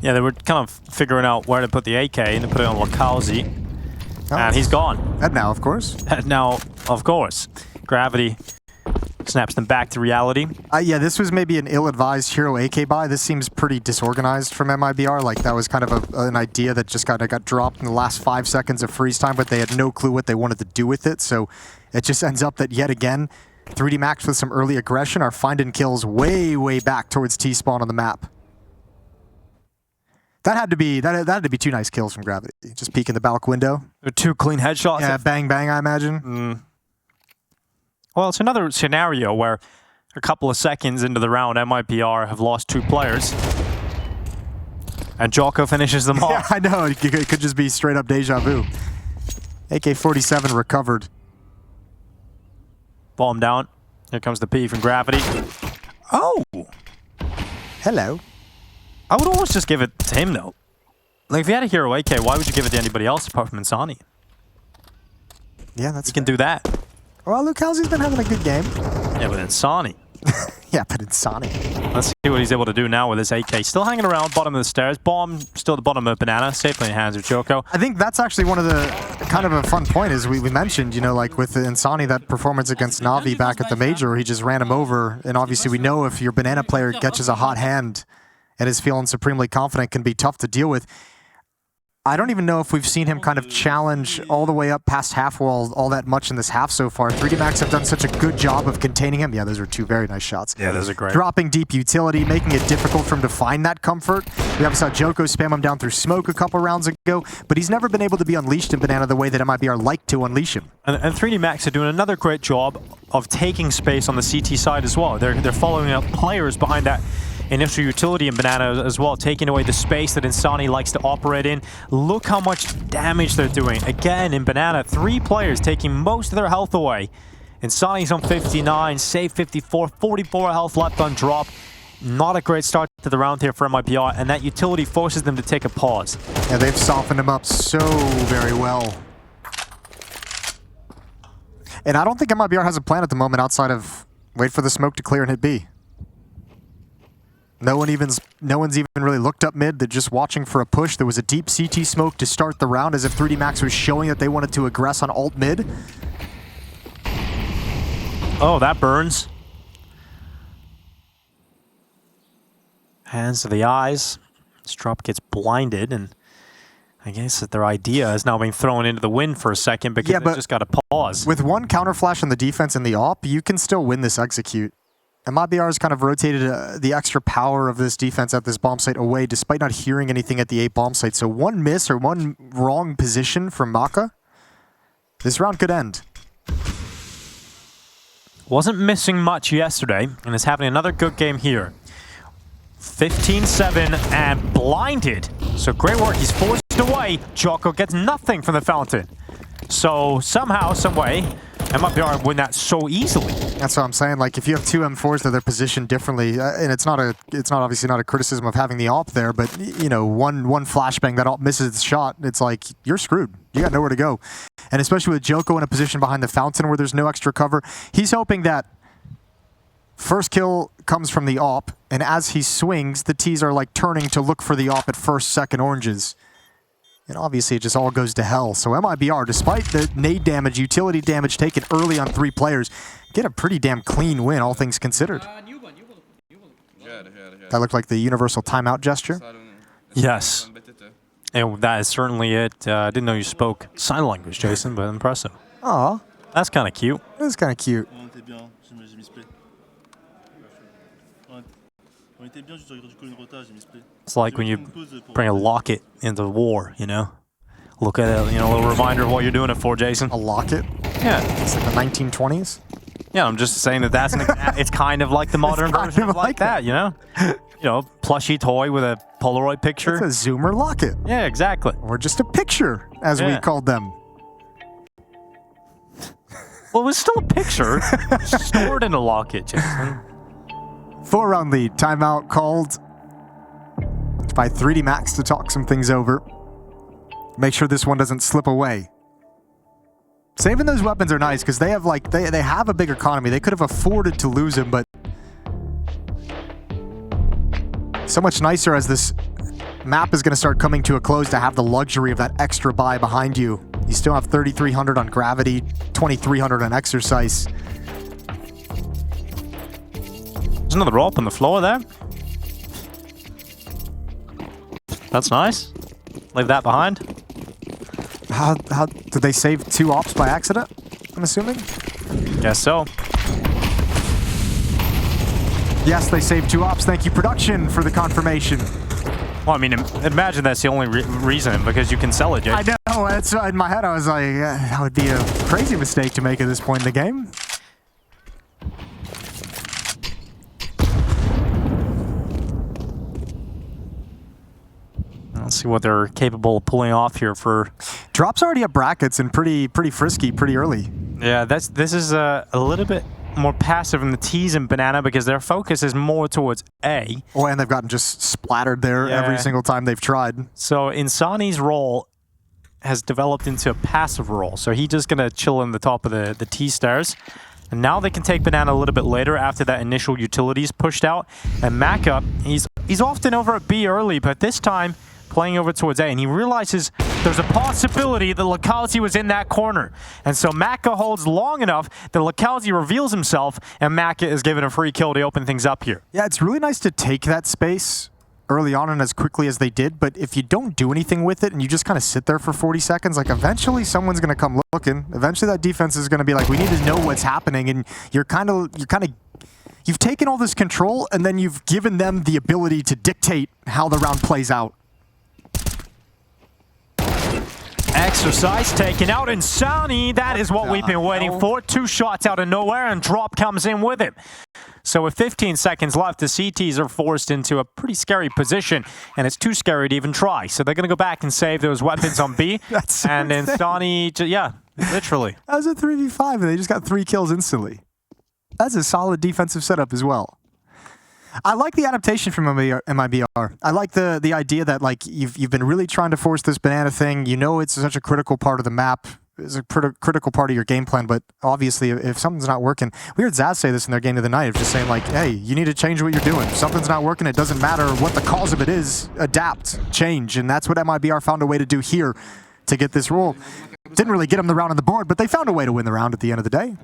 Speaker 2: Yeah, they were kind of figuring out where to put the AK and to put it on Wakauzi. And he's gone.
Speaker 1: And now, of course.
Speaker 2: And now, of course. Gravity snaps them back to reality.
Speaker 1: Yeah, this was maybe an ill-advised hero AK buy. This seems pretty disorganized from MIBR. Like, that was kind of an idea that just got dropped in the last 5 seconds of freeze time, but they had no clue what they wanted to do with it. So it just ends up that, yet again, 3D Max with some early aggression are finding kills way, way back towards T-spawn on the map. That had to be 2 nice kills from Gravity. Just peek in the balcony window.
Speaker 2: 2 clean headshots.
Speaker 1: Yeah, bang, bang, I imagine.
Speaker 2: Well, it's another scenario where a couple of seconds into the round, MIBR have lost 2 players. And Jocko finishes them off.
Speaker 1: Yeah, I know. It could just be straight up deja vu. AK-47 recovered.
Speaker 2: Bomb down. Here comes the P from Gravity. Oh!
Speaker 1: Hello.
Speaker 2: I would almost just give it to him, though. Like, if you had a hero AK, why would you give it to anybody else apart from Insani?
Speaker 1: Yeah, that's...
Speaker 2: You can do that.
Speaker 1: Well, Luke Halsey's been having a good game.
Speaker 2: Yeah, but Insani.
Speaker 1: Yeah, but Insani.
Speaker 2: Let's see what he's able to do now with his AK. Still hanging around, bottom of the stairs. Bomb still at the bottom of Banana. Safely in the hands of Jocko.
Speaker 1: I think that's actually one of the kind of a fun point is we mentioned, you know, like with Insani, that performance against Navi back at the Major where he just ran him over. And obviously we know if your Banana player catches a hot hand and is feeling supremely confident, can be tough to deal with. I don't even know if we've seen him kind of challenge all the way up past half wall all that much in this half so far. 3D Max have done such a good job of containing him. Yeah, those are 2 very nice shots.
Speaker 2: Yeah, those are great.
Speaker 1: Dropping deep utility, making it difficult for him to find that comfort. We obviously saw Joko spam him down through smoke a couple rounds ago, but he's never been able to be unleashed in Banana the way that MIBR like to unleash him.
Speaker 2: And 3D Max are doing another great job of taking space on the CT side as well. They're following up players behind that initial utility in Banana as well, taking away the space that Insani likes to operate in. Look how much damage they're doing. Again, in Banana, 3 players taking most of their health away. Insani's on 59, save 54, 44 health left on drop. Not a great start to the round here for MIBR, and that utility forces them to take a pause.
Speaker 1: Yeah, they've softened him up so very well. And I don't think MIBR has a plan at the moment outside of wait for the smoke to clear and hit B. No one's even really looked up mid. They're just watching for a push. There was a deep CT smoke to start the round as if 3D Max was showing that they wanted to aggress on alt mid.
Speaker 2: Oh, that burns. Hands to the eyes. This drop gets blinded, and I guess that their idea is now being thrown into the wind for a second because they just got to pause.
Speaker 1: With one counter flash on the defense and the op, you can still win this execute. And MIBR has kind of rotated the extra power of this defense at this bomb site away despite not hearing anything at the A bomb site. So one miss or one wrong position from Maka, this round could end.
Speaker 2: Wasn't missing much yesterday, and is having another good game here. 15-7 and blinded. So great work. He's forced away. Jocko gets nothing from the fountain. So somehow, some way, MIBR win that so easily.
Speaker 1: That's what I'm saying. Like if you have two M4s that they're positioned differently, and it's obviously not a criticism of having the op there, but you know, one flashbang that op misses the shot, it's like you're screwed. You got nowhere to go. And especially with Joko in a position behind the fountain where there's no extra cover, he's hoping that first kill comes from the op, and as he swings, the T's are like turning to look for the op at first, second oranges. And obviously it just all goes to hell. So MIBR, despite the nade damage, utility damage taken early on 3 players, get a pretty damn clean win, all things considered. That looked like the universal timeout gesture.
Speaker 2: Yes. And that is certainly it. I didn't know you spoke sign language, Jason, but impressive.
Speaker 1: Aw.
Speaker 2: That's kind of cute.
Speaker 1: It was kind of cute.
Speaker 2: It's like when you bring a locket into war, you know? Look at it, you know, a little reminder of what you're doing it for, Jason.
Speaker 1: A locket?
Speaker 2: Yeah.
Speaker 1: It's like the 1920s?
Speaker 2: Yeah, I'm just saying that that's it's kind of like the modern version of like that, you know? You know, plushy toy with a Polaroid picture.
Speaker 1: It's a Zoomer locket.
Speaker 2: Yeah, exactly.
Speaker 1: Or just a picture, as we called them.
Speaker 2: Well, it was still a picture stored in a locket, Jason.
Speaker 1: 4-round lead. Timeout called by 3D Max to talk some things over. Make sure this one doesn't slip away. Saving those weapons are nice because they have they have a big economy. They could have afforded to lose him, but so much nicer as this map is going to start coming to a close to have the luxury of that extra buy behind you. You still have 3,300 on Gravity, 2,300 on Exercise.
Speaker 2: There's another rope on the floor there. That's nice. Leave that behind.
Speaker 1: How did they save 2 ops by accident? I'm assuming.
Speaker 2: Guess so.
Speaker 1: Yes, they saved 2 ops. Thank you, production, for the confirmation.
Speaker 2: Well, I mean, imagine that's the only reason, because you can sell it, Jake.
Speaker 1: I know. That's in my head. I was like, that would be a crazy mistake to make at this point in the game.
Speaker 2: Let's see what they're capable of pulling off here for...
Speaker 1: Drop's already up brackets and pretty frisky, pretty early.
Speaker 2: Yeah, this is a little bit more passive in the T's and Banana because their focus is more towards A.
Speaker 1: Oh, and they've gotten just splattered there every single time they've tried.
Speaker 2: So Insani's role has developed into a passive role. So he's just going to chill in the top of the T stairs. And now they can take Banana a little bit later after that initial utilities pushed out. And Maka, he's often over at B early, but this time playing over towards A, and he realizes there's a possibility that Locality was in that corner. And so Maka holds long enough that Locality reveals himself, and Maka is given a free kill to open things up here.
Speaker 1: Yeah, it's really nice to take that space early on and as quickly as they did, but if you don't do anything with it and you just kind of sit there for 40 seconds, like eventually someone's going to come looking. Eventually that defense is going to be like, we need to know what's happening, and you've taken all this control, and then you've given them the ability to dictate how the round plays out.
Speaker 2: Exercise taken out Insani. That is what we've been waiting for. 2 shots out of nowhere, and Drop comes in with him. So with 15 seconds left, the CTs are forced into a pretty scary position, and it's too scary to even try. So they're going to go back and save those weapons on B.
Speaker 1: That's so
Speaker 2: and Insani, yeah, literally.
Speaker 1: That was a 3v5, and they just got 3 kills instantly. That's a solid defensive setup as well. I like the adaptation from MIBR. I like the idea that like you've been really trying to force this Banana thing. You know it's such a critical part of the map. critical part of your game plan, but obviously if something's not working, we heard Zaz say this in their game of the night, of just saying like, hey, you need to change what you're doing. If something's not working, it doesn't matter what the cause of it is, adapt, change, and that's what MIBR found a way to do here to get this roll. Didn't really get them the round on the board, but they found a way to win the round at the end of the day.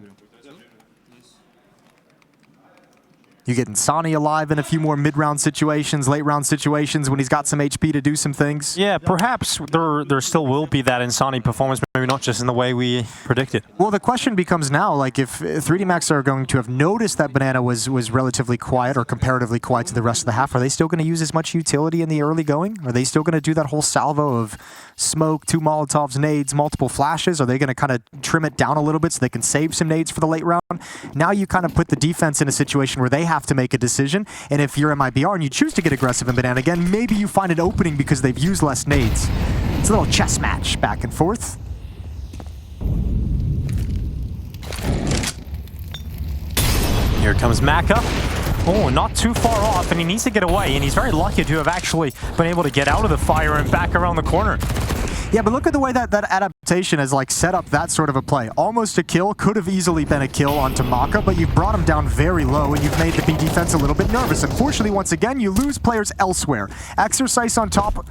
Speaker 1: You get Insani alive in a few more mid-round situations, late-round situations when he's got some HP to do some things.
Speaker 2: Yeah, perhaps there still will be that Insani performance, maybe not just in the way we predicted.
Speaker 1: Well, the question becomes now, like if 3D Max are going to have noticed that Banana was relatively quiet or comparatively quiet to the rest of the half, are they still going to use as much utility in the early going? Are they still going to do that whole salvo of smoke, 2 Molotovs, nades, multiple flashes? Are they going to kind of trim it down a little bit so they can save some nades for the late round? Now you kind of put the defense in a situation where they have to make a decision, and if you're MIBR and you choose to get aggressive in Banana again, maybe you find an opening because they've used less nades. It's a little chess match back and forth.
Speaker 2: Here comes Maka. Oh, not too far off, and he needs to get away, and he's very lucky to have actually been able to get out of the fire and back around the corner.
Speaker 1: Yeah, but look at the way that adaptation has like set up that sort of a play. Almost a kill, could have easily been a kill onto Maka, but you've brought him down very low and you've made the B defense a little bit nervous. Unfortunately, once again, you lose players elsewhere. Exercise on top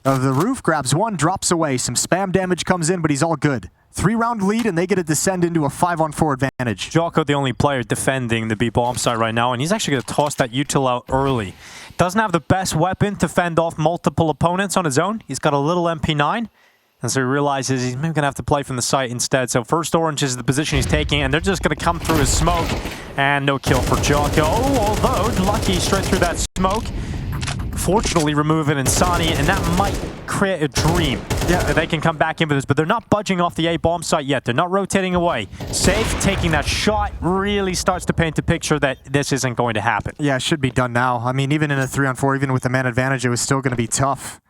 Speaker 1: of the roof, grabs one, drops away. Some spam damage comes in, but he's all good. 3-round lead, and they get to descend into a 5-on-4 advantage.
Speaker 2: Jocko, the only player defending the B bomb site right now, and he's actually going to toss that util out early. Doesn't have the best weapon to fend off multiple opponents on his own. He's got a little MP9, and so he realizes he's maybe going to have to play from the site instead. So first orange is the position he's taking, and they're just going to come through his smoke, and no kill for Jocko. Although, lucky straight through that smoke. Fortunately, removing Insani, and that might create a dream that they can come back into this, but they're not budging off the A bomb site yet. They're not rotating away. Safe taking that shot really starts to paint the picture that this isn't going to happen.
Speaker 1: Yeah, it should be done now. I mean, even in a 3-on-4, even with the man advantage, it was still going to be tough.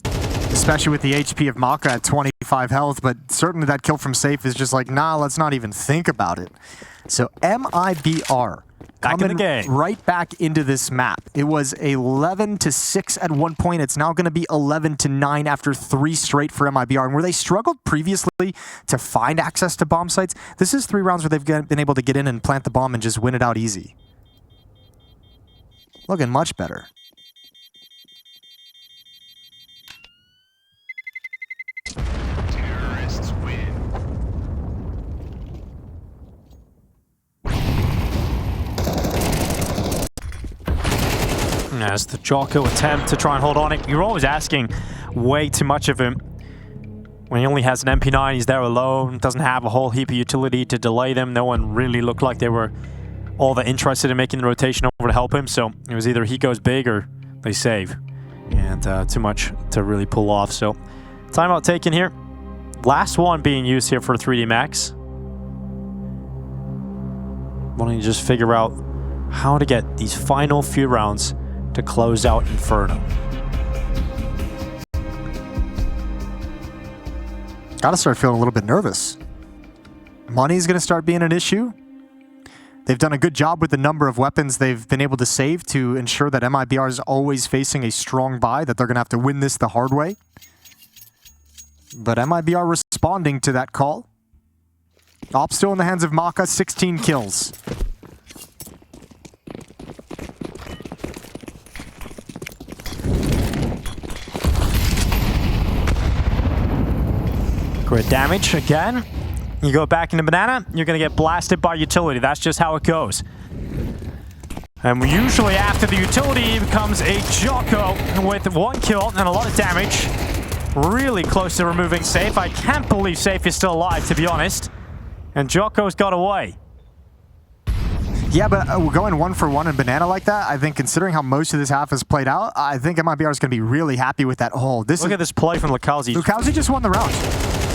Speaker 1: Especially with the HP of Maka at 25 health, but certainly that kill from Safe is just like, nah, let's not even think about it. So MIBR.
Speaker 2: Back in the game.
Speaker 1: Right back into this map. It was 11-6 at one point. It's now going to be 11-9 after 3 straight for MIBR. And where they struggled previously to find access to bomb sites, this is 3 rounds where they've been able to get in and plant the bomb and just win it out easy. Looking much better.
Speaker 5: Terrorists win.
Speaker 2: As the Jocko attempt to try and hold on it, you're always asking way too much of him. When he only has an MP9, he's there alone, doesn't have a whole heap of utility to delay them. No one really looked like they were all that interested in making the rotation over to help him, so it was either he goes big or they save. And too much to really pull off, so timeout taken here. Last one being used here for 3D Max. Wanting to just figure out how to get these final few rounds to close out Inferno.
Speaker 1: Gotta start feeling a little bit nervous. Money's gonna start being an issue. They've done a good job with the number of weapons they've been able to save to ensure that MIBR is always facing a strong buy, that they're gonna have to win this the hard way. But MIBR responding to that call. Op still in the hands of Maka, 16 kills.
Speaker 2: Great damage again. You go back into Banana, you're going to get blasted by utility. That's just how it goes. And usually after the utility becomes a Jocko with 1 kill and a lot of damage. Really close to removing Safe. I can't believe Safe is still alive, to be honest. And Jocko's got away.
Speaker 1: Yeah, but we're going 1 for 1 in Banana like that. I think considering how most of this half has played out, I think MIBR is going to be really happy with that. Oh,
Speaker 2: Look at this play from Lukowski.
Speaker 1: Lukowski just won the round.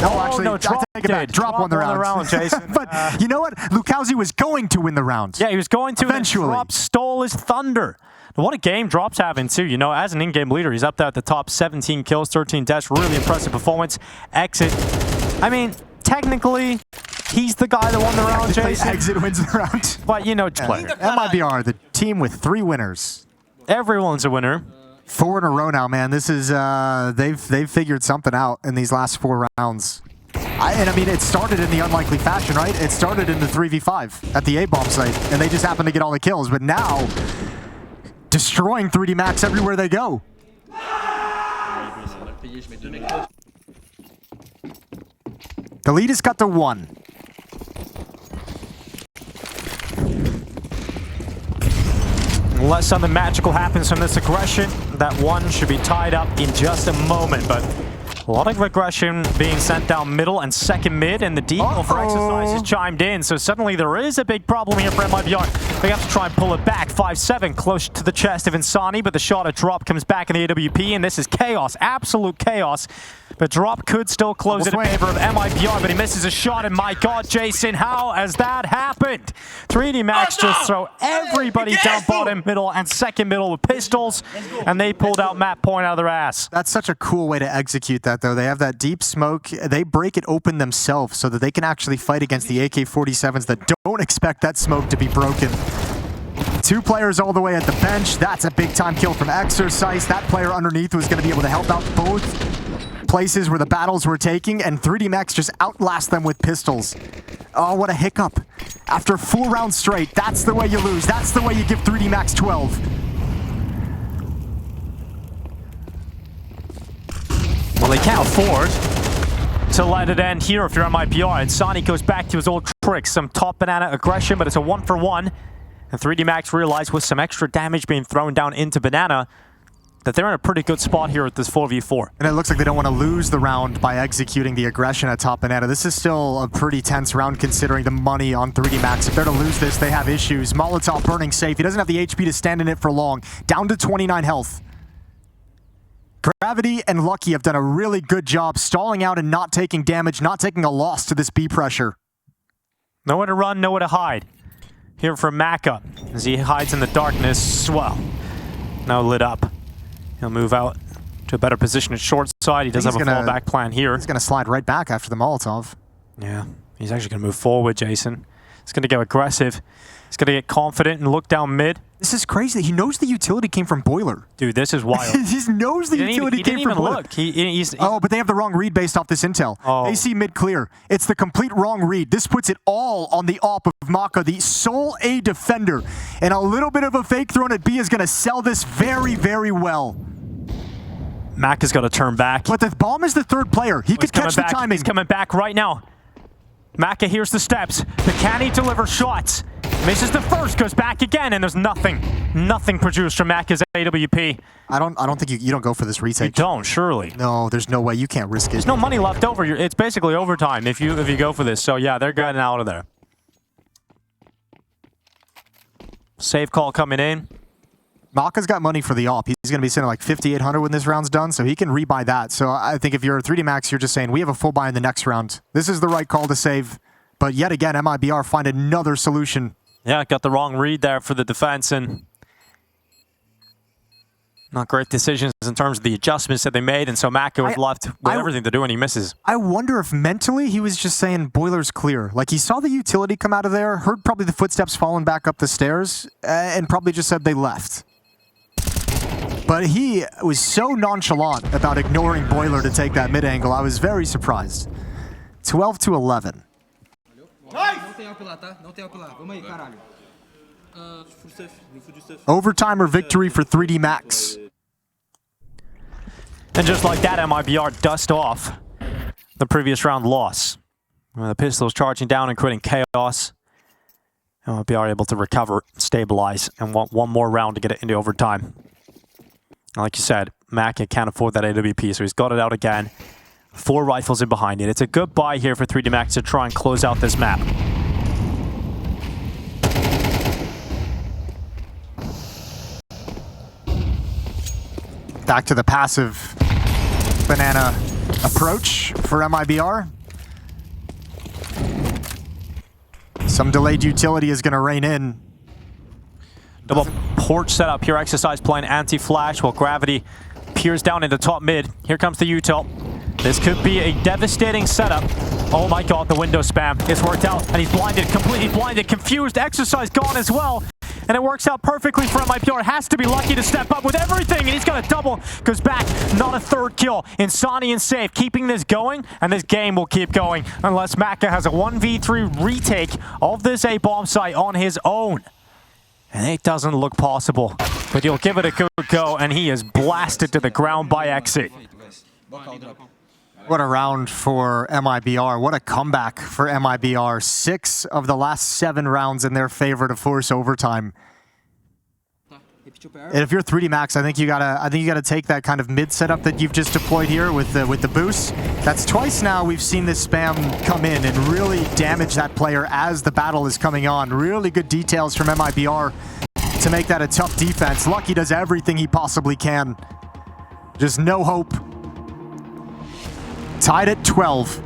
Speaker 1: No, actually,
Speaker 2: no,
Speaker 1: I take it back. Drop won the round.
Speaker 2: Jason.
Speaker 1: But you know what? Lukowski was going to win the round.
Speaker 2: Yeah, he was going to.
Speaker 1: Eventually.
Speaker 2: And Drop stole his thunder. What a game Drop's having too. You know, as an in-game leader, he's up there at the top. 17 kills, 13 deaths. Really impressive performance. Exit. I mean, technically, he's the guy that won the round, Jason.
Speaker 1: Exit wins the round.
Speaker 2: But you know, player.
Speaker 1: MIBR, the team with 3 winners.
Speaker 2: Everyone's a winner.
Speaker 1: 4 in a row now, man. This is they've figured something out in these last 4 rounds. I mean, it started in the unlikely fashion, right? It started in the 3v5 at the A-bomb site, and they just happened to get all the kills. But now, destroying 3D Max everywhere they go. The lead is cut to 1.
Speaker 2: Unless something magical happens from this aggression, that 1 should be tied up in just a moment. But a lot of aggression being sent down middle and second mid, and the default for Exercise has chimed in. So suddenly there is a big problem here for MIBR. They have to try and pull it back. 5-7 close to the chest of Insani, but the shot at Drop comes back in the AWP, and this is chaos, absolute chaos. But Drop could still close it in favor of MIBR, but he misses a shot, and my God, Jason, how has that happened? 3D Max just throw everybody down bottom, middle, and second middle with pistols, and they pulled out map point out of their ass.
Speaker 1: That's such a cool way to execute that, though. They have that deep smoke. They break it open themselves so that they can actually fight against the AK-47s that don't expect that smoke to be broken. 2 players all the way at the bench. That's a big-time kill from Exercise. That player underneath was going to be able to help out both places where the battles were taking, and 3D Max just outlast them with pistols. Oh, what a hiccup. After 4 rounds straight, that's the way you lose. That's the way you give 3D Max 12.
Speaker 2: Well, they can't afford to let it end here if you're MIBR, and Sonic goes back to his old tricks. Some top banana aggression, but it's a 1-for-1. And 3D Max realized with some extra damage being thrown down into banana that they're in a pretty good spot here at this 4v4.
Speaker 1: And it looks like they don't want to lose the round by executing the aggression at top banana. This is still a pretty tense round considering the money on 3D Max. If they're to lose this, they have issues. Molotov burning safe. He doesn't have the HP to stand in it for long. Down to 29 health. Gravity and Lucky have done a really good job stalling out and not taking damage, not taking a loss to this B pressure.
Speaker 2: Nowhere to run, nowhere to hide. Here for Maka, as he hides in the darkness. Well, now lit up. He'll move out to a better position at short side. He does have a fallback plan here.
Speaker 1: He's going to slide right back after the Molotov.
Speaker 2: Yeah, he's actually going to move forward, Jason. He's going to go aggressive. He's going to get confident and look down mid.
Speaker 1: This is crazy. He knows the utility came from Boiler.
Speaker 2: Dude, this is wild.
Speaker 1: He knows the utility came from Boiler.
Speaker 2: He's
Speaker 1: oh, but they have the wrong read based off this intel.
Speaker 2: Oh.
Speaker 1: They see mid clear. It's the complete wrong read. This puts it all on the op of Maka, the sole A defender. And a little bit of a fake thrown at B is going to sell this very, very well.
Speaker 2: Mac has got to turn back.
Speaker 1: But the bomb is the 3rd player. He could catch the timing.
Speaker 2: He's coming back right now. Maka hears the steps. But can he deliver shots? Misses the first, goes back again, and there's nothing produced from Maka's AWP.
Speaker 1: I don't think you don't go for this retake.
Speaker 2: You don't, surely.
Speaker 1: No, there's no way. You can't risk it.
Speaker 2: There's no money left over. It's basically overtime if you go for this. So yeah, they're getting out of there. Save call coming in.
Speaker 1: Maka's got money for the op. He's going to be sitting like 5,800 when this round's done, so he can rebuy that. So I think if you're a 3D Max, you're just saying, we have a full buy in the next round. This is the right call to save. But yet again, MIBR find another solution.
Speaker 2: Yeah, got the wrong read there for the defense, and not great decisions in terms of the adjustments that they made, and so Maka was left with everything to do, and he misses.
Speaker 1: I wonder if mentally he was just saying, Boiler's clear. Like, he saw the utility come out of there, heard probably the footsteps falling back up the stairs, and probably just said they left. But he was so nonchalant about ignoring Boiler to take that mid-angle, I was very surprised. 12-11.
Speaker 3: Não tem AWP lá, tá? Não tem AWP lá. Vamos aí, caralho. Full safe. Full safe.
Speaker 1: Overtime or victory for 3D Max.
Speaker 2: And just like that, MIBR dust off the previous round loss. The pistols charging down and creating chaos. MIBR able to recover, stabilize, and want one more round to get it into overtime. Like you said, Maka can't afford that AWP, so he's got it out again. 4 rifles in behind it. It's a good buy here for 3D Max to try and close out this map.
Speaker 1: Back to the passive banana approach for MIBR. Some delayed utility is going to rein in.
Speaker 2: Double porch setup here. Exercise playing anti-flash while Gravity peers down into top mid. Here comes the util. This could be a devastating setup. Oh my God, the window spam. It's worked out, and he's blinded, completely blinded, confused. Exercise gone as well. and it works out perfectly for MIBR. Has to be lucky to step up with everything, and he's got a double. Goes back, not a third kill. Insani and Safe keeping this going, and this game will keep going unless Maka has a 1v3 retake of this A bomb site on his own. And it doesn't look possible, but he'll give it a good go, and he is blasted to the ground by Exit.
Speaker 1: What a round for MIBR. What a comeback for MIBR. 6 of the last 7 rounds in their favor to force overtime. And if you're 3D Max, I think you gotta take that kind of mid setup that you've just deployed here with the boost. That's twice now we've seen this spam come in and really damage that player as the battle is coming on. Really good details from MIBR to make that a tough defense. Lucky does everything he possibly can. Just no hope. Tied at 12.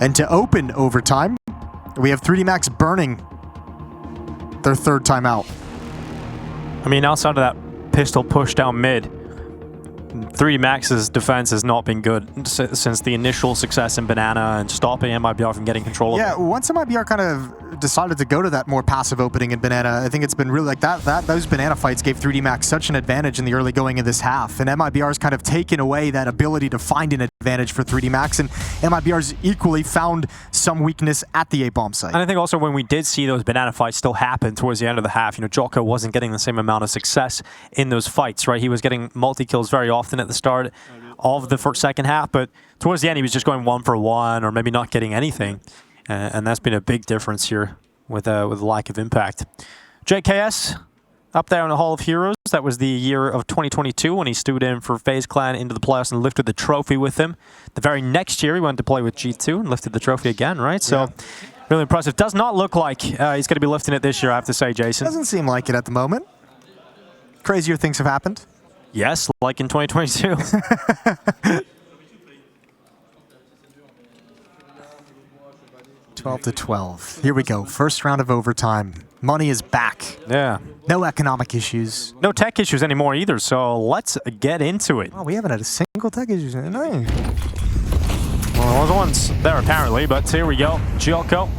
Speaker 1: And to open overtime, we have 3D Max burning their 3rd timeout.
Speaker 2: I mean, outside of that pistol push down mid, 3D Max's defense has not been good since the initial success in Banana and stopping MIBR from getting control of it.
Speaker 1: Yeah, once MIBR kind of decided to go to that more passive opening in Banana, I think it's been really like those Banana fights gave 3D Max such an advantage in the early going of this half, and MIBR's kind of taken away that ability to find an advantage for 3D Max, and MIBR's equally found some weakness at the A-bomb site.
Speaker 2: And I think also when we did see those Banana fights still happen towards the end of the half, you know, Jocko wasn't getting the same amount of success in those fights, right? He was getting multi-kills very often at the start of the second half, but towards the end he was just going 1 for 1 or maybe not getting anything, and that's been a big difference here with a lack of impact. JKS up there in the Hall of Heroes. That was the year of 2022 when he stood in for FaZe Clan into the playoffs and lifted the trophy with him. The very next year he went to play with G2 and lifted the trophy again, right? So really impressive. Does not look like he's going to be lifting it this year, I have to say, Jason.
Speaker 1: Doesn't seem like it at the moment. Crazier things have happened.
Speaker 2: Yes, like in 2022.
Speaker 1: to 12. Here we go. First round of overtime. Money is back.
Speaker 2: Yeah.
Speaker 1: No economic issues.
Speaker 2: No tech issues anymore either, so let's get into it.
Speaker 1: Oh, we haven't had a single tech issue. No.
Speaker 2: Well, there was once there apparently, but here we go. Jocko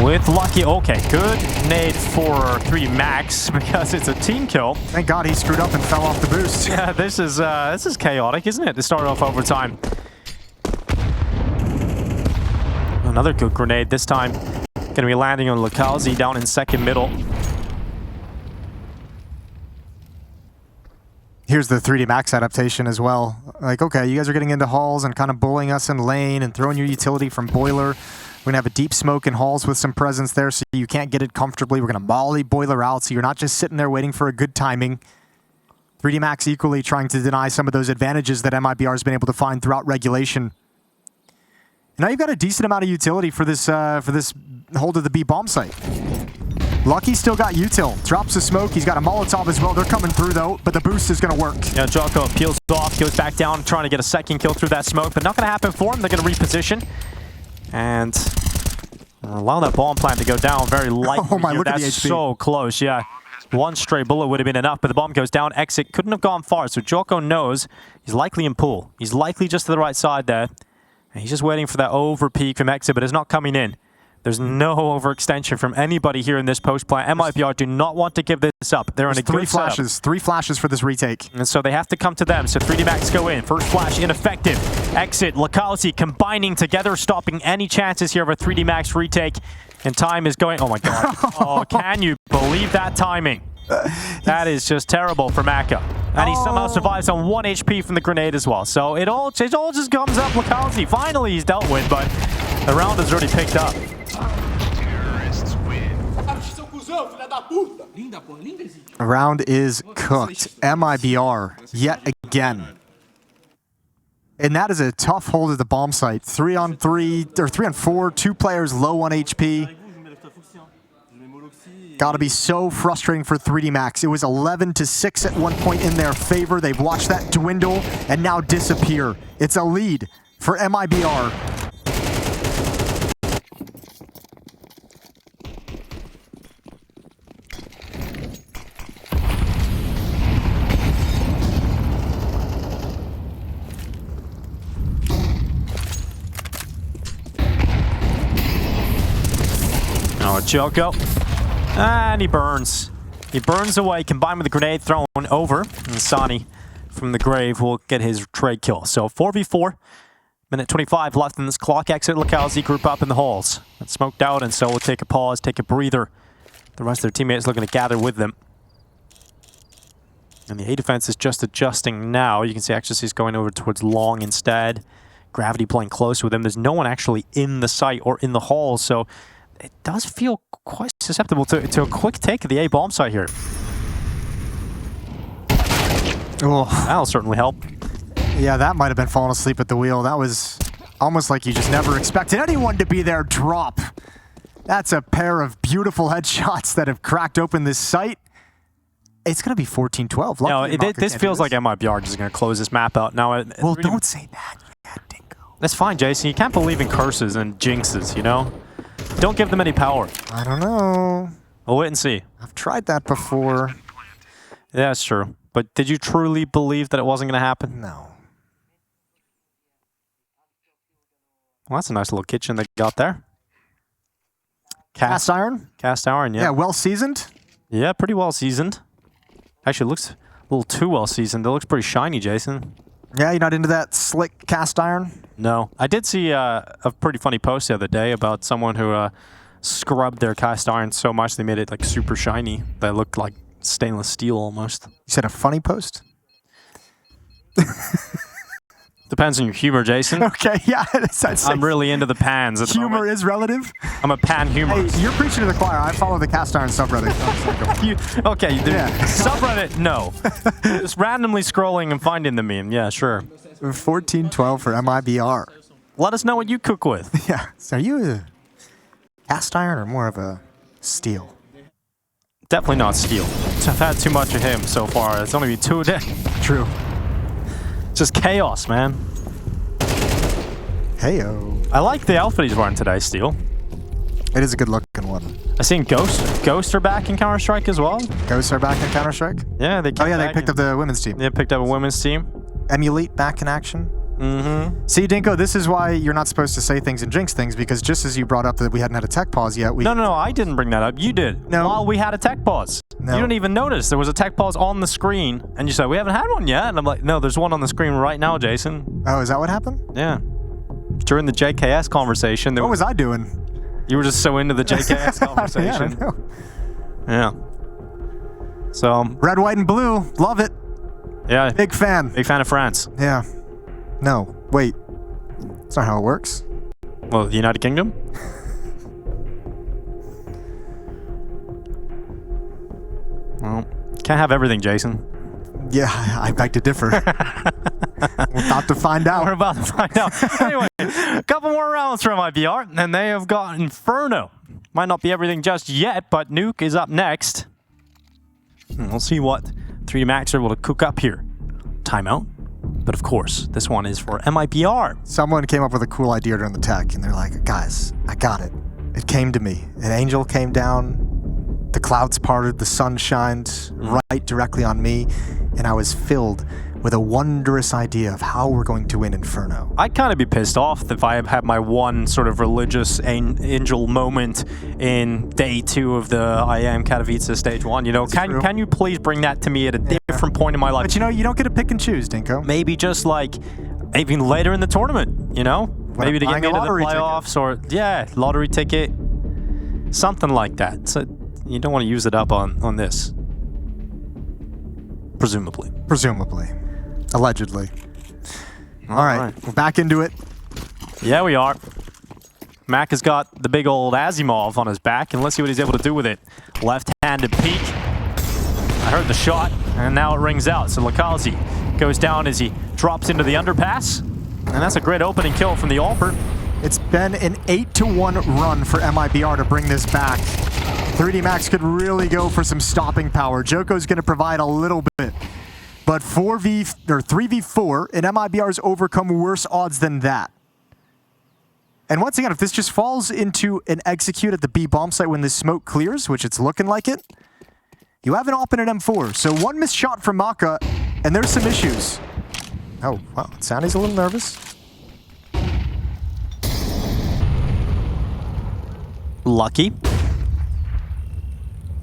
Speaker 2: with Lucky. Okay, good nade for 3D Max because it's a team kill.
Speaker 1: Thank God he screwed up and fell off the boost.
Speaker 2: Yeah, this is chaotic, isn't it, to start off overtime? Another good grenade, this time going to be landing on Lakalzi down in second middle.
Speaker 1: Here's the 3D Max adaptation as well. Like, okay, you guys are getting into halls and kind of bullying us in lane and throwing your utility from boiler. We're going to have a deep smoke in halls with some presence there so you can't get it comfortably. We're going to molly boiler out so you're not just sitting there waiting for a good timing. 3D Max equally trying to deny some of those advantages that MIBR has been able to find throughout regulation. Now you've got a decent amount of utility for this hold of the B bomb site. Lucky still got util. Drops the smoke. He's got a Molotov as well. They're coming through though, but the boost is going to work.
Speaker 2: Yeah, Jocko peels off, goes back down, trying to get a second kill through that smoke, but not going to happen for him. They're going to reposition and allow that bomb plant to go down very lightly.
Speaker 1: Oh my, look at the
Speaker 2: That's
Speaker 1: HP.
Speaker 2: so close, yeah. One stray bullet would have been enough, but the bomb goes down. Exit couldn't have gone far, so Jocko knows he's likely in pool. He's likely just to the right side there. And he's just waiting for that over peak from Exit, but it's not coming in. There's no overextension from anybody here in this post plant. MIBR do not want to give this up. They're in a good setup.
Speaker 1: Three flashes for this retake.
Speaker 2: And so they have to come to them. So 3D Max go in. First flash ineffective. Exit, Lakalzi combining together, stopping any chances here of a 3D Max retake. And time is going. Oh my God. Oh, can you believe that timing? That is just terrible for Maka. And he somehow survives on 1 HP from the grenade as well. So it all just comes up. Lakalzi, finally he's dealt with, but the round is already picked up.
Speaker 1: A round is cooked. MIBR yet again. And that is a tough hold at the bomb site. 3-on-3 or 3-on-4, 2 players low on HP. Got to be so frustrating for 3D Max. It was 11-6 at one point in their favor. They've watched that dwindle and now disappear. It's a lead for MIBR.
Speaker 2: Joko. And he burns. He burns away, combined with the grenade thrown over. And Sani from the grave will get his trade kill. So 4v4. Minute 25 left in this clock. Exit Lakazi group up in the halls. It's smoked out, and so we'll take a pause, take a breather. The rest of their teammates looking to gather with them. And the A defense is just adjusting now. You can see Ecstasy's going over towards Long instead. Gravity playing close with him. There's no one actually in the site or in the hall, so it does feel quite susceptible to a quick take of the A bomb site here.
Speaker 1: Oh,
Speaker 2: That'll certainly help.
Speaker 1: yeah, that might have been falling asleep at the wheel. That was almost like you just never expected anyone to be there. Drop. That's a pair of beautiful headshots that have cracked open this site. It's going to be 14-12.
Speaker 2: No, this feels like MIBR just going to close this map out. Now,
Speaker 1: Well, don't say that yet, Dingo.
Speaker 2: that's fine, Jason. You can't believe in curses and jinxes, you know? Don't give them any power.
Speaker 1: I don't know.
Speaker 2: We'll wait and see.
Speaker 1: I've tried that before.
Speaker 2: Yeah, that's true. But did you truly believe that it wasn't going to happen?
Speaker 1: No.
Speaker 2: Well, that's a nice little kitchen they got there.
Speaker 1: Cast iron?
Speaker 2: Cast iron, yeah.
Speaker 1: Yeah, well seasoned.
Speaker 2: Yeah, pretty well seasoned. Actually, it looks a little too well seasoned. It looks pretty shiny, Jason.
Speaker 1: Yeah, you're not into that slick cast iron?
Speaker 2: No. I did see a pretty funny post the other day about someone who scrubbed their cast iron so much they made it like super shiny that it looked like stainless steel almost.
Speaker 1: You said a funny post?
Speaker 2: Depends on your humor, Jason.
Speaker 1: Okay, yeah.
Speaker 2: I'm really into the pans. At the
Speaker 1: Humor
Speaker 2: moment.
Speaker 1: is relative.
Speaker 2: I'm a pan humorist.
Speaker 1: Hey, you're preaching to the choir. I follow the cast iron subreddit.
Speaker 2: Okay,
Speaker 1: Yeah.
Speaker 2: subreddit, no. Just randomly scrolling and finding the meme. Yeah, sure.
Speaker 1: 14-12 for MIBR.
Speaker 2: Let us know what you cook with.
Speaker 1: Yeah. So are you a cast iron or more of a steel?
Speaker 2: Definitely not steel. I've had too much of him so far. It's only been 2 a day.
Speaker 1: True.
Speaker 2: Just chaos, man.
Speaker 1: Heyo.
Speaker 2: I like the outfit he's wearing today, Steel.
Speaker 1: It is a good looking one.
Speaker 2: I seen Ghost are back in Counter-Strike as well.
Speaker 1: Ghosts are back in Counter-Strike?
Speaker 2: Yeah, they
Speaker 1: Oh yeah, they picked up the women's team.
Speaker 2: They picked up a women's team.
Speaker 1: Emulate back in action.
Speaker 2: Mm-hmm.
Speaker 1: See, Dinko, this is why you're not supposed to say things and jinx things, because just as you brought up that we hadn't had a tech pause yet, we...
Speaker 2: No, I didn't bring that up. You did.
Speaker 1: No.
Speaker 2: While we had a tech pause.
Speaker 1: No.
Speaker 2: You didn't even notice there was a tech pause on the screen, and you said, we haven't had one yet. And I'm like, no, there's one on the screen right now, Jason.
Speaker 1: Oh, is that what happened?
Speaker 2: Yeah. During the JKS conversation.
Speaker 1: What was I doing?
Speaker 2: You were just so into the JKS conversation.
Speaker 1: Yeah, I know.
Speaker 2: Yeah. So,
Speaker 1: Red, white, and blue. Love it.
Speaker 2: yeah.
Speaker 1: Big fan.
Speaker 2: Big fan of France.
Speaker 1: Yeah. No, wait. That's not how it works.
Speaker 2: Well, the United Kingdom? Well, can't have everything, Jason.
Speaker 1: Yeah, I beg to differ. We're about to find
Speaker 2: We're
Speaker 1: out.
Speaker 2: about to find out. Anyway, a couple more rounds from IBR, and they have got Inferno. Might not be everything just yet, but Nuke is up next. And we'll see what 3D Max are able to cook up here. Timeout. But of course, this one is for MIBR.
Speaker 1: Someone came up with a cool idea during the tech, and they're like, guys, I got it. It came to me. An angel came down, the clouds parted, the sun shined right directly on me, and I was filled with a wondrous idea of how we're going to win Inferno.
Speaker 2: I'd kind of be pissed off if I had my one sort of religious angel moment in day 2 of the IEM Katowice stage 1. You know, can you please bring that to me at a different point in my life?
Speaker 1: But you know, you don't get to pick and choose, Dinko.
Speaker 2: Maybe just like even later in the tournament, you know? Maybe to get
Speaker 1: buying
Speaker 2: me
Speaker 1: a
Speaker 2: into the
Speaker 1: lottery
Speaker 2: playoffs or, yeah, lottery ticket. Something like that. So you don't want to use it up on this. Presumably.
Speaker 1: Presumably. Allegedly. All right, we're back into it.
Speaker 2: Yeah, we are. Mac has got the big old Asimov on his back, and let's see what he's able to do with it. Left-handed peek. I heard the shot, and now it rings out. So Lakazi goes down as he drops into the underpass, and that's a great opening kill from the Alper.
Speaker 1: It's been an 8-1 run for MIBR to bring this back. 3D Max could really go for some stopping power. Joko's going to provide a little bit. But 3v4, and MIBR's overcome worse odds than that. And once again, if this just falls into an execute at the B bomb site when this smoke clears, which it's looking like it, you have an op in an M4. So one missed shot from Maka, and there's some issues. Oh, wow, Sandy's a little nervous.
Speaker 2: Lucky.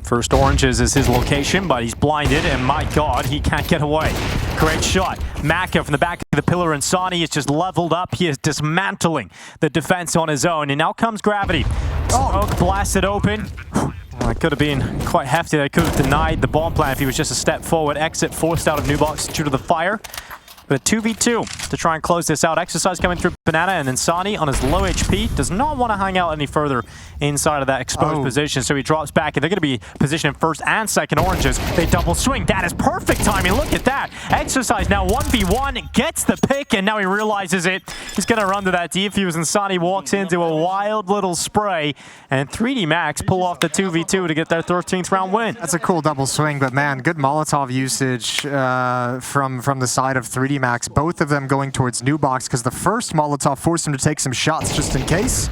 Speaker 2: First oranges is his location, but he's blinded, and my god, he can't get away. Great shot. Maka from the back of the pillar, and Sani is just leveled up. He is dismantling the defense on his own, and now comes Gravity. Smoke blasted open. Well, it could have been quite hefty. They could have denied the bomb plant if he was just a step forward. Exit forced out of New Box due to the fire. But 2v2 to try and close this out. Exercise coming through Banana, and then Sani on his low HP does not want to hang out any further inside of that exposed position, so he drops back, and they're going to be positioned first and second oranges. They double swing. That is perfect timing. Look at that. Exercise now 1v1, gets the pick, and now he realizes it. He's going to run to that defuse, and Sani walks into a wild little spray, and 3D Max pull off the 2v2 to get their 13th round win.
Speaker 1: That's a cool double swing, but man, good Molotov usage from the side of 3D Max. Both of them going towards New Box because the first Molotov forced him to take some shots just in case.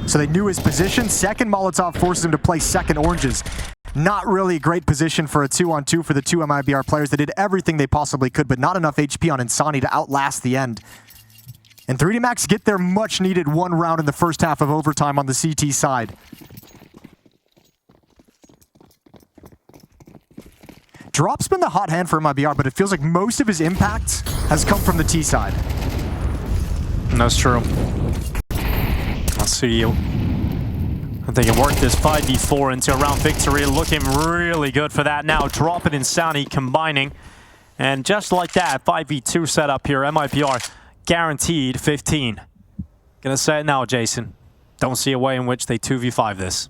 Speaker 1: So they knew his position. Second Molotov forces him to play second oranges. Not really a great position for a 2-on-2 for the two MIBR players. They did everything they possibly could, but not enough HP on Insani to outlast the end. And 3D Max get their much needed one round in the first half of overtime on the CT side. Drop's been the hot hand for MIBR, but it feels like most of his impact has come from the T side.
Speaker 2: That's true. Let's see you. I think it worked this 5v4 into a round victory. Looking really good for that now. Drop it Insani combining. And just like that, 5v2 setup here. MIBR guaranteed 15. Gonna say it now, Jason. Don't see a way in which they 2v5 this.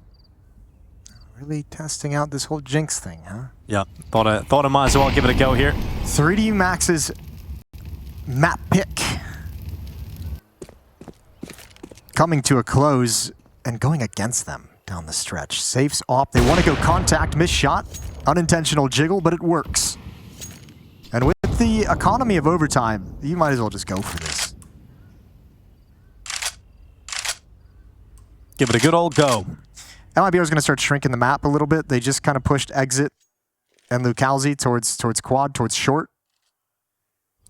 Speaker 1: Really testing out this whole Jinx thing, huh?
Speaker 2: Yeah, thought I might as well give it a go here.
Speaker 1: 3D Max's map pick coming to a close and going against them down the stretch. Safes off. They want to go contact, miss shot, unintentional jiggle, but it works. And with the economy of overtime, you might as well just go for this.
Speaker 2: Give it a good old go.
Speaker 1: MIBR is going to start shrinking the map a little bit. They just kind of pushed exit and Lukalzi towards quad, towards short.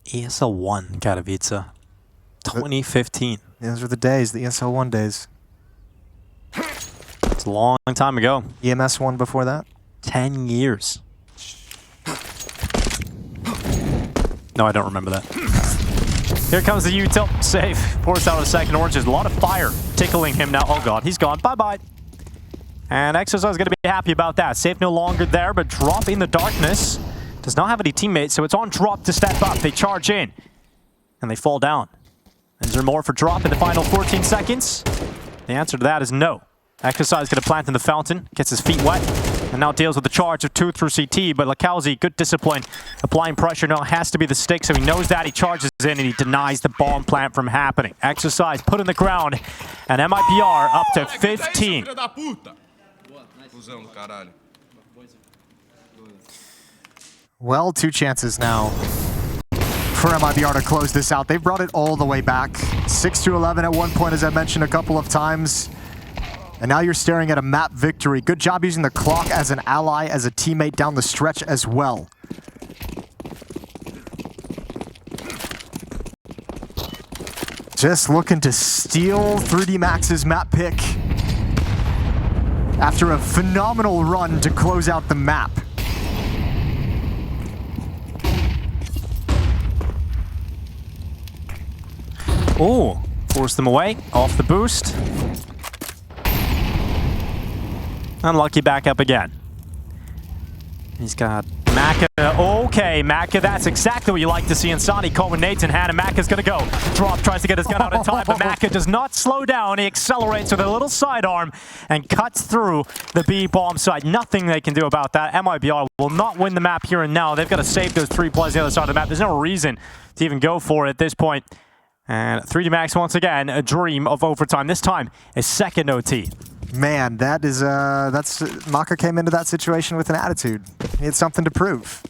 Speaker 2: ESL 1 Katowice, 2015.
Speaker 1: Those were the days, the ESL 1 days.
Speaker 2: It's a long time ago.
Speaker 1: EMS 1 before that.
Speaker 2: 10 years. No, I don't remember that. Here comes the util. Save. Pours out a second orange. There's a lot of fire tickling him now. Oh god, he's gone. Bye-bye. And Exercise is going to be happy about that. Safe no longer there, but Drop in the darkness. Does not have any teammates, so it's on Drop to step up. They charge in, and they fall down. Is there more for Drop in the final 14 seconds? The answer to that is no. Exercise going to plant in the fountain, gets his feet wet, and now deals with the charge of 2 through CT, but Lukalzi, good discipline. Applying pressure now has to be the stick, so he knows that. He charges in, and he denies the bomb plant from happening. Exercise put in the ground, and MIBR up to 15.
Speaker 1: Well, 2 chances now for MIBR to close this out. They've brought it all the way back. 6-11 at one point, as I mentioned a couple of times. And now you're staring at a map victory. Good job using the clock as an ally, as a teammate down the stretch as well. Just looking to steal 3D Max's map pick after a phenomenal run to close out the map.
Speaker 2: Oh, force them away, off the boost. Unlucky back up again. He's got Maka. Okay, Maka, that's exactly what you like to see. Insani caught with nades in hand, and Maka's gonna go. Drop tries to get his gun out in time, but Maka does not slow down. He accelerates with a little sidearm and cuts through the B bomb side. Nothing they can do about that. MIBR will not win the map here and now. They've got to save those 3 plays on the other side of the map. There's no reason to even go for it at this point. And 3D Max once again, a dream of overtime. This time, a second OT.
Speaker 1: Man, that is, Maka came into that situation with an attitude. He had something to prove.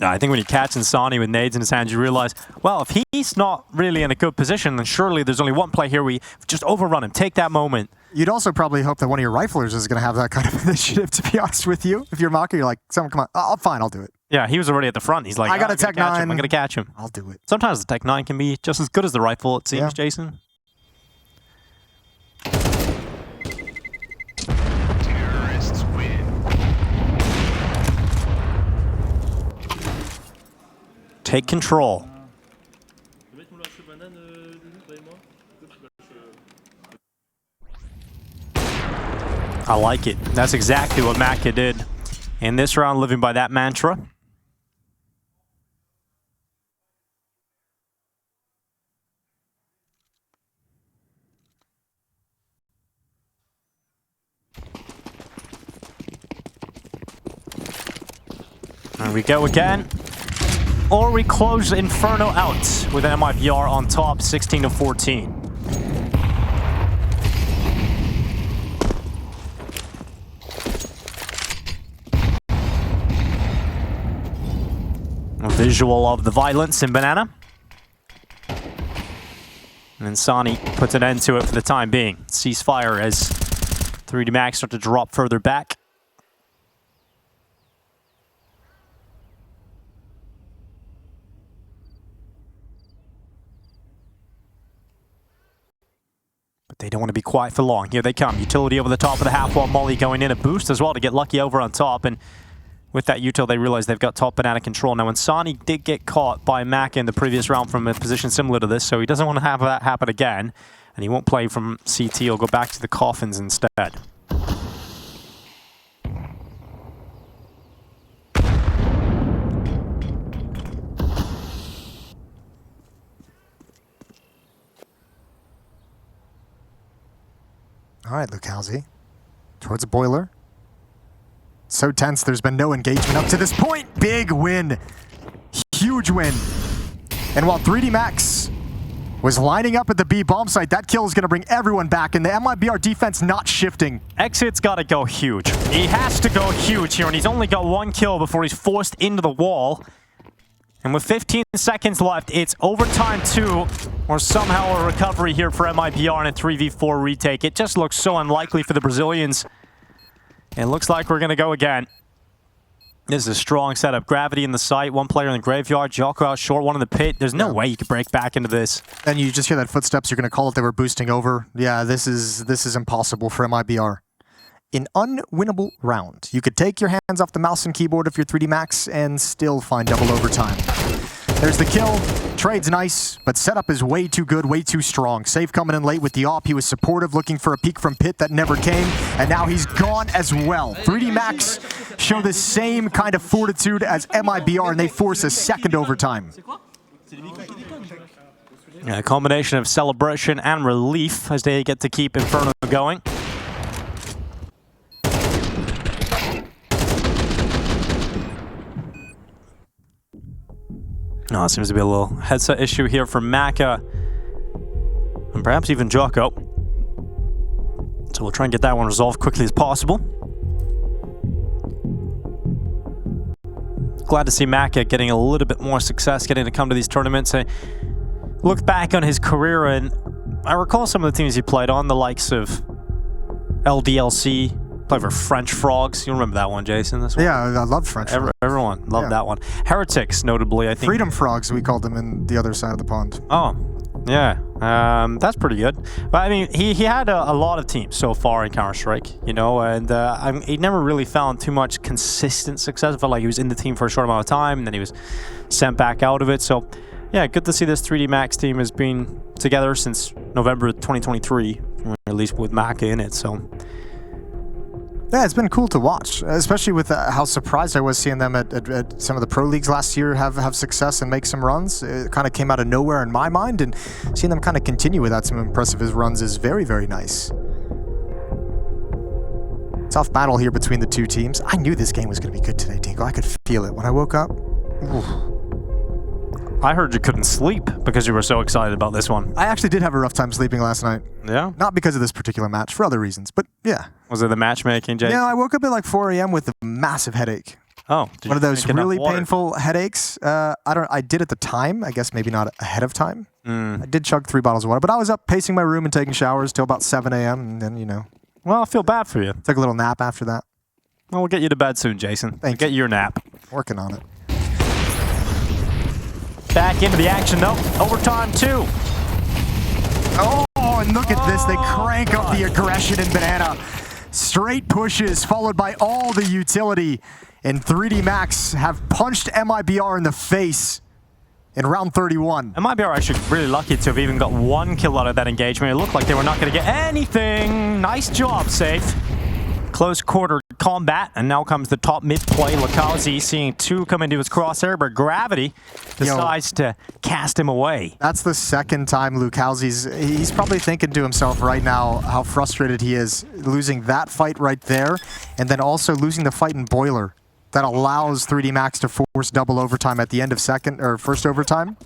Speaker 2: I think when you catch Insani with nades in his hands, you realize, well, if he's not really in a good position, then surely there's only one play here where we just overrun him. Take that moment.
Speaker 1: You'd also probably hope that one of your riflers is going to have that kind of initiative, to be honest with you. If you're Maka, you're like, someone come on. Oh, fine, I'll do it.
Speaker 2: Yeah, he was already at the front. He's like,
Speaker 1: I got a Tech 9.
Speaker 2: I'm going to catch him.
Speaker 1: I'll do it.
Speaker 2: Sometimes the Tech 9 can be just as good as the rifle, it seems,
Speaker 1: Yeah.
Speaker 2: Jason. take control. I like it. That's exactly what Maka did in this round, living by that mantra. There we go again. Or we close Inferno out with an MIBR on top, 16-14. A visual of the violence in Banana. And Sani puts an end to it for the time being. Ceasefire as 3D Max start to drop further back. But they don't want to be quiet for long. Here they come. Utility over the top of the half wall. Molly going in. A boost as well to get lucky over on top. And with that util, they realize they've got top Banana control. Now, Insani did get caught by Maka in the previous round from a position similar to this, so he doesn't want to have that happen again. And he won't play from CT. He'll go back to the coffins instead.
Speaker 1: All right, Lucalzi. Towards a boiler. So tense, there's been no engagement up to this point. Big win. Huge win. And while 3D Max was lining up at the B bomb site, that kill is going to bring everyone back, and the MIBR defense not shifting.
Speaker 2: Exit's got to go huge. He has to go huge here, and he's only got one kill before he's forced into the wall. And with 15 seconds left, it's overtime 2, or somehow a recovery here for MIBR and a 3v4 retake. It just looks so unlikely for the Brazilians. It looks like we're going to go again. This is a strong setup. Gravity in the site, one player in the graveyard, Jocko out short, one in the pit. There's no way you could break back into this.
Speaker 1: And you just hear that footsteps, you're going to call it they were boosting over. Yeah, this is impossible for MIBR. An unwinnable round. You could take your hands off the mouse and keyboard if you're 3D Max and still find double overtime. There's the kill. Trade's nice, but setup is way too good, way too strong. Safe coming in late with the op. He was supportive, looking for a peek from pit that never came, and now he's gone as well. 3D Max show the same kind of fortitude as MIBR, and they force a second overtime.
Speaker 2: Yeah, a combination of celebration and relief as they get to keep Inferno going. No, it seems to be a little headset issue here for Maka, and perhaps even Jocko. So we'll try and get that one resolved quickly as possible. Glad to see Maka getting a little bit more success, getting to come to these tournaments. I look back on his career, and I recall some of the teams he played on, the likes of LDLC, played for French Frogs. You remember that one, Jason? This one?
Speaker 1: Yeah, I love French Frogs.
Speaker 2: Everyone loved that one. Heretics, notably, I think.
Speaker 1: Freedom Frogs, we called them in the other side of the pond.
Speaker 2: Oh, yeah. That's pretty good. But I mean, he had a lot of teams so far in Counter-Strike, you know, and he never really found too much consistent success. I felt like he was in the team for a short amount of time, and then he was sent back out of it. So, yeah, good to see this 3D Max team has been together since November 2023, or at least with Maka in it, so...
Speaker 1: Yeah, it's been cool to watch, especially with how surprised I was seeing them at some of the pro leagues last year have success and make some runs. It kind of came out of nowhere in my mind, and seeing them kind of continue without some impressive runs is very, very nice. Tough battle here between the two teams. I knew this game was going to be good today, Dinko. I could feel it when I woke up. Ooh.
Speaker 2: I heard you couldn't sleep because you were so excited about this one.
Speaker 1: I actually did have a rough time sleeping last night.
Speaker 2: Yeah?
Speaker 1: Not because of this particular match, for other reasons, but yeah.
Speaker 2: Was it the matchmaking, Jason?
Speaker 1: Yeah, I woke up at like 4 a.m. with a massive headache.
Speaker 2: Oh,
Speaker 1: one of those really painful headaches. I did at the time. I guess maybe not ahead of time. I did chug 3 bottles of water, but I was up pacing my room and taking showers till about 7 a.m. and then, you know.
Speaker 2: Well, I feel bad for you.
Speaker 1: Took a little nap after that.
Speaker 2: Well, we'll get you to bed soon, Jason.
Speaker 1: Thank you.
Speaker 2: Get your nap.
Speaker 1: Working on it.
Speaker 2: Back into the action, though. Overtime 2.
Speaker 1: Oh, and look at this. They crank up the aggression in Banana. Straight pushes, followed by all the utility. And 3D Max have punched MIBR in the face. in round 31.
Speaker 2: MIBR actually really lucky to have even got 1 kill out of that engagement. It looked like they were not going to get anything. Nice job, Safe. Close quarter combat, and now comes the top mid play. Lakazi seeing 2 come into his crosshair, but Gravity decides to cast him away.
Speaker 1: That's the second time he's probably thinking to himself right now how frustrated he is losing that fight right there, and then also losing the fight in Boiler that allows 3D Max to force double overtime at the end of first overtime.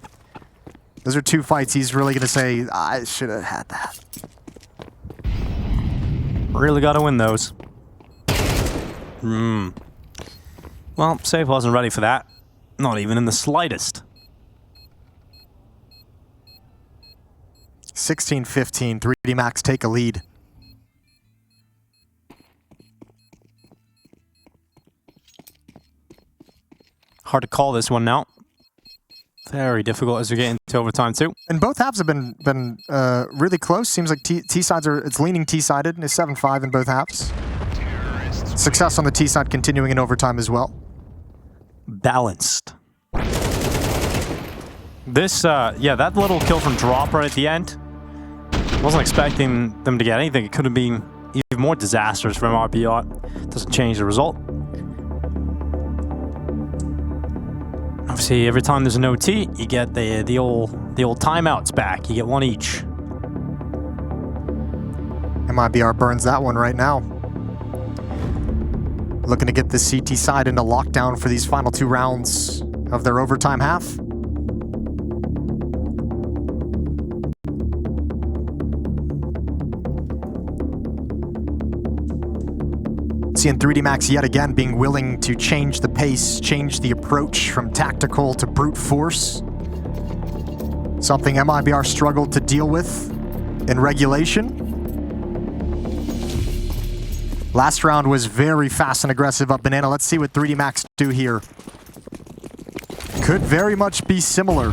Speaker 1: Those are 2 fights he's really going to say, I should have had that.
Speaker 2: Really got to win those. Well, Safe wasn't ready for that. Not even in the slightest.
Speaker 1: 16-15, 3D Max take a lead.
Speaker 2: Hard to call this one now. Very difficult as we get into overtime too.
Speaker 1: And both halves have been really close. Seems like T-sides it's leaning T-sided. It's 7-5 in both halves. Success on the T-side continuing in overtime as well.
Speaker 2: Balanced. This, yeah, that little kill from Drop right at the end. Wasn't expecting them to get anything. It could have been even more disastrous from MIBR. Doesn't change the result. Obviously, every time there's an OT, you get the old timeouts back. You get 1 each.
Speaker 1: MIBR burns that one right now. Looking to get the CT side into lockdown for these final 2 rounds of their overtime half. Seeing 3D Max yet again being willing to change the pace, change the approach from tactical to brute force. Something MIBR struggled to deal with in regulation. Last round was very fast and aggressive up Banana. Let's see what 3D Max do here. Could very much be similar.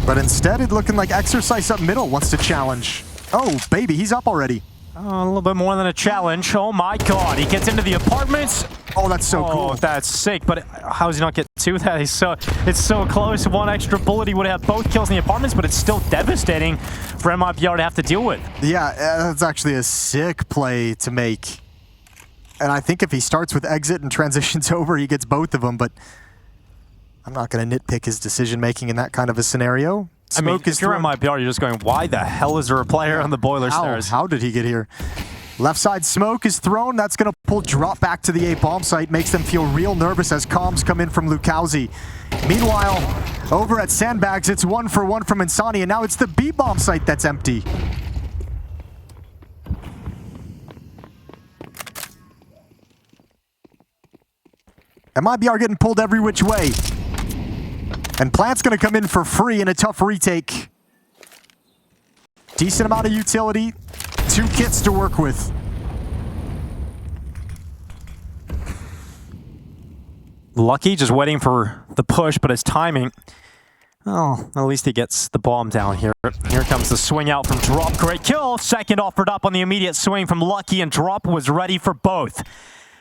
Speaker 1: But instead, it's looking like Exercise up middle wants to challenge. Oh, baby, he's up already.
Speaker 2: Oh, a little bit more than a challenge. Oh my god, he gets into the apartments.
Speaker 1: Oh, that's so cool.
Speaker 2: Oh, that's sick, but how does he not get to that? It's so close. 1 extra bullet, he would have both kills in the apartments, but it's still devastating for MIBR to have to deal with.
Speaker 1: Yeah, that's actually a sick play to make. And I think if he starts with exit and transitions over, he gets both of them, but I'm not going to nitpick his decision-making in that kind of a scenario.
Speaker 2: I mean, if you're at MIBR, you're just going, why the hell is there a player on the boiler stairs?
Speaker 1: How did he get here? Left side smoke is thrown. That's going to pull Drop back to the A bomb site. Makes them feel real nervous as comms come in from Lukowski. Meanwhile, over at Sandbags, it's 1 for 1 from Insani, and now it's the B bomb site that's empty. MIBR getting pulled every which way. And Plant's going to come in for free in a tough retake. Decent amount of utility. 2 kits to work with.
Speaker 2: Lucky just waiting for the push, but his timing. Oh, at least he gets the bomb down here. Here comes the swing out from Drop. Great kill. Second offered up on the immediate swing from Lucky, and Drop was ready for both.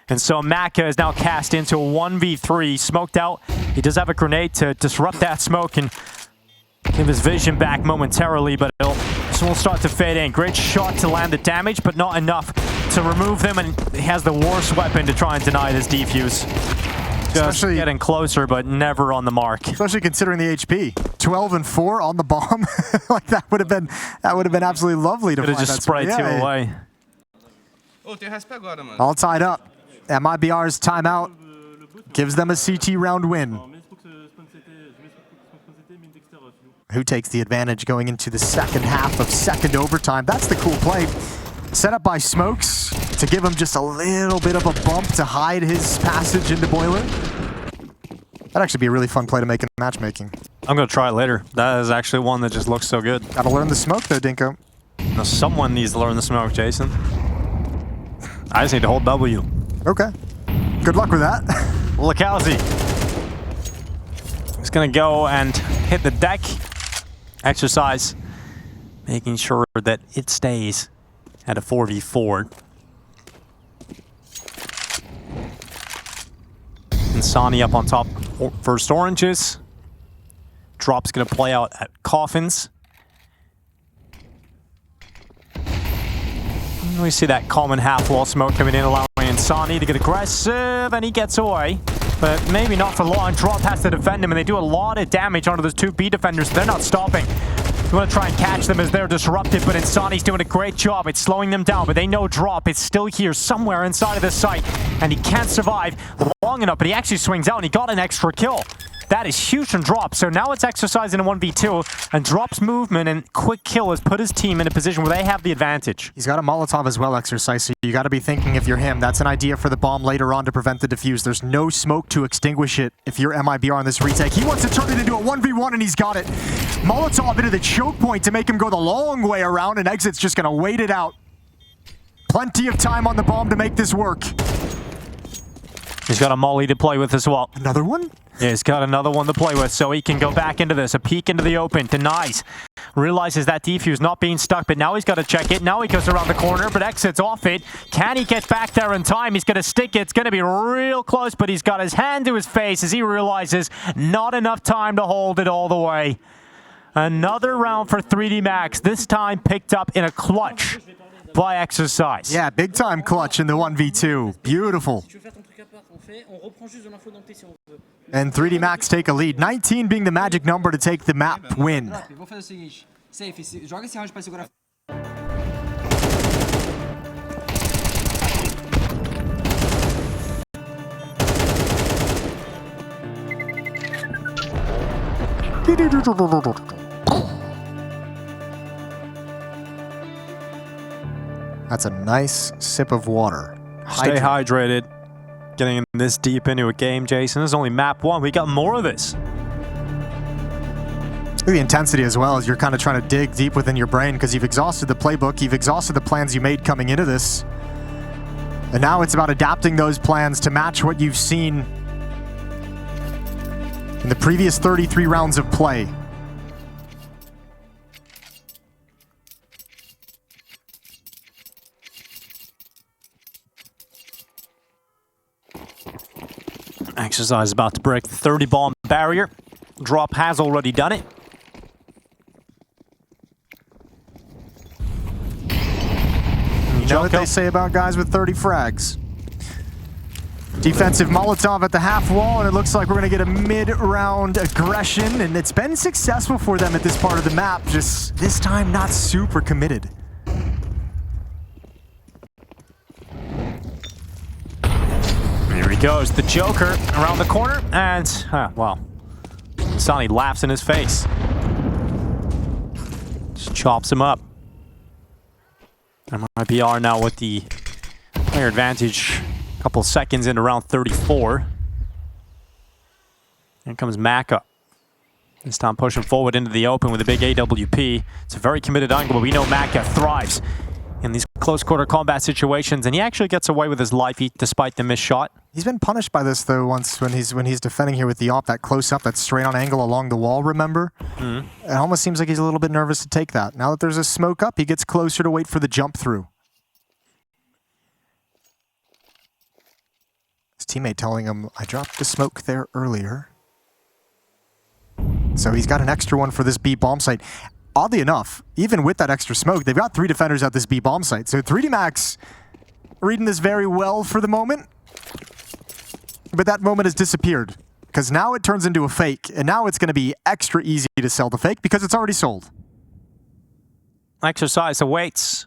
Speaker 2: And so Maka is now cast into a 1v3, smoked out. He does have a grenade to disrupt that smoke and give his vision back momentarily, but this will start to fade in. Great shot to land the damage, but not enough to remove them, and he has the worst weapon to try and deny this defuse. Just getting closer, but never on the mark.
Speaker 1: Especially considering the HP. 12 and 4 on the bomb. Like that would have been absolutely lovely to find.
Speaker 2: Could have just sprayed 2 away.
Speaker 4: Ô, tem resp agora, mano.
Speaker 1: All tied up. MIBR's timeout gives them a CT round win. Who takes the advantage going into the second half of second overtime? That's the cool play. Set up by Smokes to give him just a little bit of a bump to hide his passage into Boiler. That'd actually be a really fun play to make in matchmaking.
Speaker 2: I'm going to try it later. That is actually one that just looks so good.
Speaker 1: Gotta learn the smoke though, Dinko.
Speaker 2: Now someone needs to learn the smoke, Jason. I just need to hold W.
Speaker 1: Okay. Good luck with that.
Speaker 2: Lukowski. He's going to go and hit the deck. Exercise. Making sure that it stays at a 4v4. Insani up on top. First oranges. Drop's going to play out at Coffins. We see that common half-wall smoke coming in, allowing Insani to get aggressive, and he gets away. But maybe not for long. Drop has to defend him, and they do a lot of damage onto those two B defenders. They're not stopping. We want to try and catch them as they're disrupted, but Insani's doing a great job. It's slowing them down, but they know Drop is still here somewhere inside of the site, and he can't survive long enough, but he actually swings out, and he got an extra kill. That is huge from Drop. So now it's exercise in a 1v2, and Drop's movement and quick kill has put his team in a position where they have the advantage.
Speaker 1: He's got a Molotov as well, exercise, so you got to be thinking if you're him. That's an idea for the bomb later on to prevent the defuse. There's no smoke to extinguish it if you're MIBR on this retake. He wants to turn it into a 1v1, and he's got it. Molotov into the choke point to make him go the long way around, and Exit's just going to wait it out. Plenty of time on the bomb to make this work.
Speaker 2: He's got a molly to play with as well.
Speaker 1: Another one?
Speaker 2: Yeah, he's got another one to play with, so he can go back into this. A peek into the open, denies. Realizes that defuse not being stuck, but now he's got to check it. Now he goes around the corner, but exits off it. Can he get back there in time? He's going to stick it. It's going to be real close, but he's got his hand to his face as he realizes not enough time to hold it all the way. Another round for 3D Max, this time picked up in a clutch by Exercise.
Speaker 1: Yeah, big time clutch in the 1v2. Beautiful. And 3D Max take a lead. 19 being the magic number to take the map win.
Speaker 3: Vou fazer o seguinte. Safe, joga esse round pra segurar.
Speaker 1: That's a nice sip of water.
Speaker 2: Stay hydrated. Getting this deep into a game, Jason. This is only map 1. We got more of this.
Speaker 1: The intensity as well as you're kind of trying to dig deep within your brain because you've exhausted the playbook, you've exhausted the plans you made coming into this. And now it's about adapting those plans to match what you've seen in the previous 33 rounds of play.
Speaker 2: Exercise about to break the 30 bomb barrier. Drop has already done it.
Speaker 1: You know what they say about guys with 30 frags? Defensive Molotov at the half wall, and it looks like we're going to get a mid-round aggression, and it's been successful for them at this part of the map, just this time not super committed.
Speaker 2: Here he goes, the Joker around the corner, and, well, Sonny laughs in his face. Just chops him up. MIBR now with the player advantage, a couple seconds into round 34. Here comes Maka. This time pushing forward into the open with a big AWP. It's a very committed angle, but we know Maka thrives in these close quarter combat situations, and he actually gets away with his life despite the missed shot.
Speaker 1: He's been punished by this though once when he's defending here with the op, that close up, that straight on angle along the wall, remember? It almost seems like he's a little bit nervous to take that. Now that there's a smoke up, he gets closer to wait for the jump through. His teammate telling him, I dropped the smoke there earlier. So he's got an extra one for this B bomb site. Oddly enough, even with that extra smoke, they've got 3 defenders at this B bomb site. So 3D Max reading this very well for the moment. But that moment has disappeared because now it turns into a fake, and now it's going to be extra easy to sell the fake because it's already sold.
Speaker 2: Exercise awaits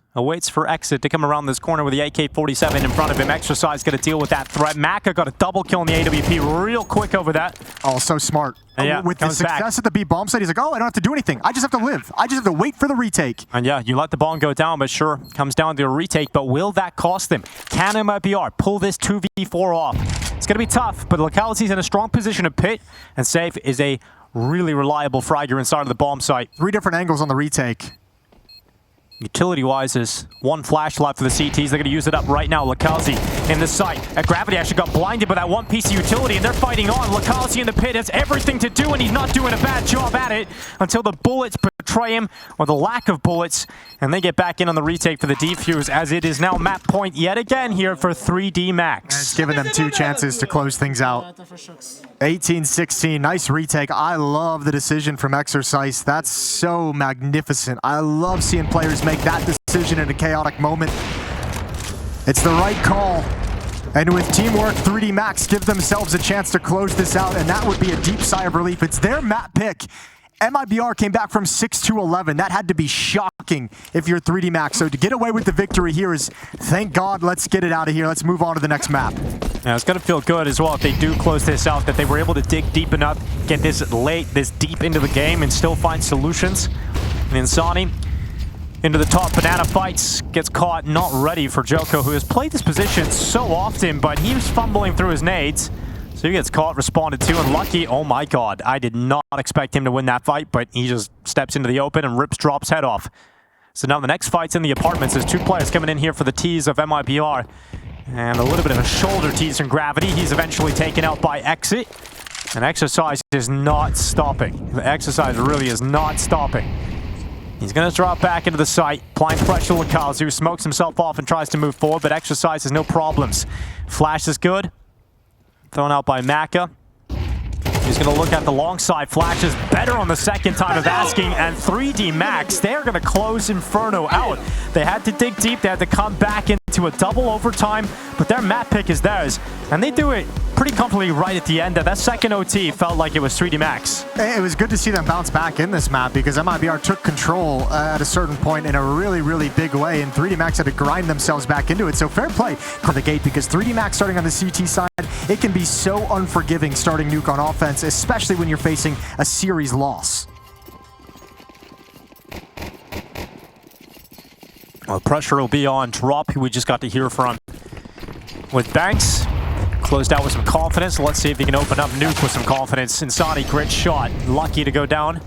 Speaker 2: for Exit to come around this corner with the AK-47 in front of him. Exercise got to deal with that threat. Maka got a double kill on the AWP real quick over that.
Speaker 1: Oh, so smart.
Speaker 2: Yeah,
Speaker 1: with the success at the B bomb site, he's like, oh, I don't have to do anything. I just have to live. I just have to wait for the retake.
Speaker 2: And yeah, you let the bomb go down, but sure, comes down to a retake. But will that cost them? Can MIBR pull this 2v4 off? It's going to be tough, but Locality's in a strong position to pit, and Safe is a really reliable fragger inside of the bomb site.
Speaker 1: 3 different angles on the retake.
Speaker 2: Utility-wise, there's one flash left for the CTs. They're going to use it up right now. Lakazi in the site. Gravity actually got blinded by that one piece of utility, and they're fighting on. Lakazi in the pit has everything to do, and he's not doing a bad job at it until the bullets betray him, or the lack of bullets, and they get back in on the retake for the defuse, as it is now map point yet again here for 3D Max.
Speaker 1: It's giving them 2 chances to close things out. 18-16, nice retake. I love the decision from Exercise. That's so magnificent. I love seeing players make that decision in a chaotic moment. It's the right call. And with teamwork, 3D Max give themselves a chance to close this out, and that would be a deep sigh of relief. It's their map pick. MIBR came back from 6-11. That had to be shocking if you're 3D Max. So to get away with the victory here is, thank God, let's get it out of here. Let's move on to the next map.
Speaker 2: Yeah, it's going to feel good as well if they do close this out, that they were able to dig deep enough, get this deep into the game, and still find solutions. And Insani into the top, banana fights, gets caught, not ready for Joko, who has played this position so often, but he was fumbling through his nades. So he gets caught, responded to, and Lucky, oh my God, I did not expect him to win that fight, but he just steps into the open and rips Drop's head off. So now the next fight's in the apartments. There's 2 players coming in here for the tease of MIBR. And a little bit of a shoulder tease from Gravity. He's eventually taken out by Exit. And Exercise is not stopping. The Exercise really is not stopping. He's going to drop back into the site, applying pressure to Lakazu, smokes himself off and tries to move forward, but Exercise has no problems. Flash is good. Thrown out by Maka. He's going to look at the long side. Flash is better on the second time of asking, and 3D Max, they're going to close Inferno out. They had to dig deep. They had to come back into a double overtime, but their map pick is theirs, and they do it pretty comfortably right at the end. That second OT felt like it was 3D Max.
Speaker 1: It was good to see them bounce back in this map because MIBR took control at a certain point in a really, really big way, and 3D Max had to grind themselves back into it. So fair play for the gate, because 3D Max starting on the CT side, it can be so unforgiving starting Nuke on offense, especially when you're facing a series loss.
Speaker 2: Well, pressure will be on Drop, who we just got to hear from. With Banks, closed out with some confidence. Let's see if he can open up Nuke with some confidence. Insani, great shot. Lucky to go down.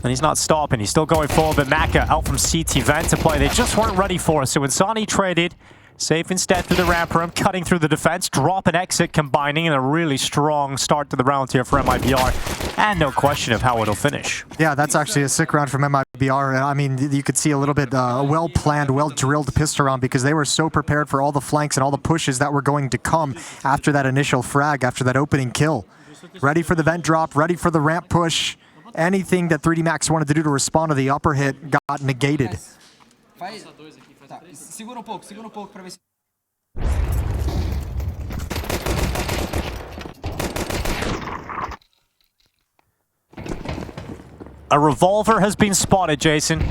Speaker 2: And he's not stopping. He's still going forward, but Maka out from CT vent to play. They just weren't ready for us. So Insani traded. Safe instead through the ramp room, cutting through the defense, drop and exit, combining in a really strong start to the round here for MIBR. And no question of how it'll finish.
Speaker 1: Yeah, that's actually a sick round from MIBR. And I mean, you could see a little bit well-planned, well-drilled pistol round, because they were so prepared for all the flanks and all the pushes that were going to come after that initial frag, after that opening kill. Ready for the vent drop, ready for the ramp push. Anything that 3D Max wanted to do to respond to the upper hit got negated.
Speaker 3: Segura pouco pra ver se...
Speaker 2: A revolver has been spotted, Jason.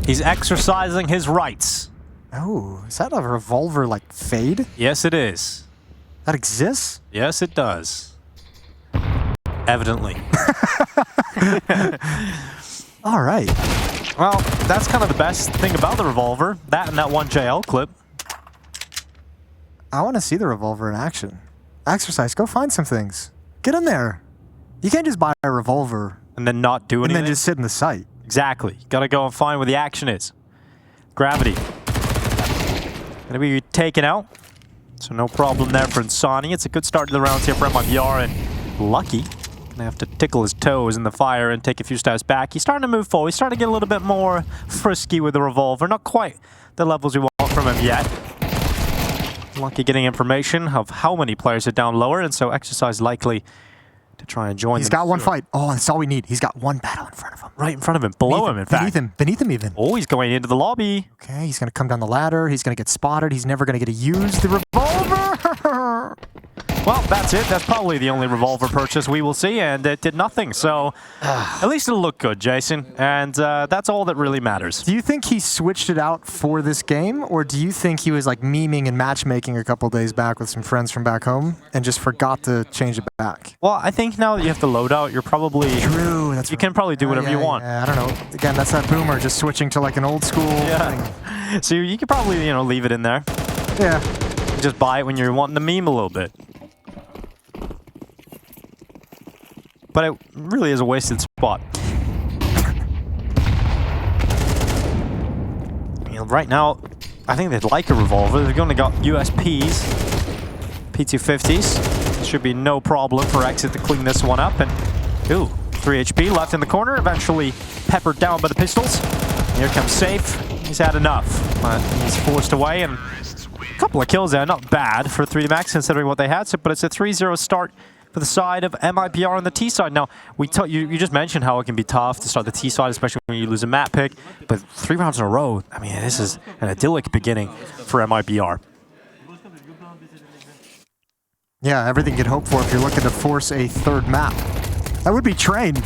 Speaker 2: He's exercising his rights.
Speaker 1: Oh, is that a revolver like Fade?
Speaker 2: Yes, it is.
Speaker 1: That exists?
Speaker 2: Yes, it does. Evidently.
Speaker 1: All right.
Speaker 2: Well, that's kind of the best thing about the revolver. That and that one JL clip.
Speaker 1: I want to see the revolver in action. Exercise, go find some things. Get in there. You can't just buy a revolver
Speaker 2: And then not do anything.
Speaker 1: and then just sit in the site.
Speaker 2: Exactly. Gotta go and find where the action is. Gravity. Gonna be taken out. So no problem there for Insani. It's a good start to the rounds here for MIBR, and Lucky gonna have to tickle his toes in the fire and take a few steps back. He's starting to move forward. He's starting to get a little bit more frisky with the revolver. Not quite the levels we want from him yet. Lucky getting information of how many players are down lower, and so Exercise likely to try and join
Speaker 1: He's
Speaker 2: them
Speaker 1: got one
Speaker 2: soon.
Speaker 1: fight. Oh, that's all we need. He's got one battle in front of him.
Speaker 2: Right in front of him. Below him, in fact.
Speaker 1: Beneath him even.
Speaker 2: Oh, he's going into the lobby.
Speaker 1: Okay, he's going to come down the ladder. He's going to get spotted. He's never going to get to use the revolver.
Speaker 2: Well, that's it. That's probably the only revolver purchase we will see, and it did nothing. So at least it'll look good, Jason. And that's all that really matters.
Speaker 1: Do you think he switched it out for this game, or do you think he was like memeing and matchmaking a couple days back with some friends from back home and just forgot to change it back?
Speaker 2: Well, I think now that you have the loadout, you're probably...
Speaker 1: True. That's
Speaker 2: You can probably do whatever you want.
Speaker 1: Yeah, I don't know. Again, that's that boomer just switching to like an old school thing.
Speaker 2: So you could probably, leave it in there.
Speaker 1: Yeah.
Speaker 2: Just buy it when you're wanting to meme a little bit. But it really is a wasted spot. Right now, I think they'd like a revolver. They've only got USPs, P250s. Should be no problem for Exit to clean this one up. And, ooh, 3 HP left in the corner, eventually peppered down by the pistols. Here comes Safe. He's had enough. He's forced away, and a couple of kills there. Not bad for 3D Max considering what they had, but it's a 3-0 start for the side of MIBR on the T side. Now, you just mentioned how it can be tough to start the T side, especially when you lose a map pick, but 3 rounds in a row, I mean, this is an idyllic beginning for MIBR.
Speaker 1: Yeah, everything you'd hope for if you're looking to force a third map. That would be Train,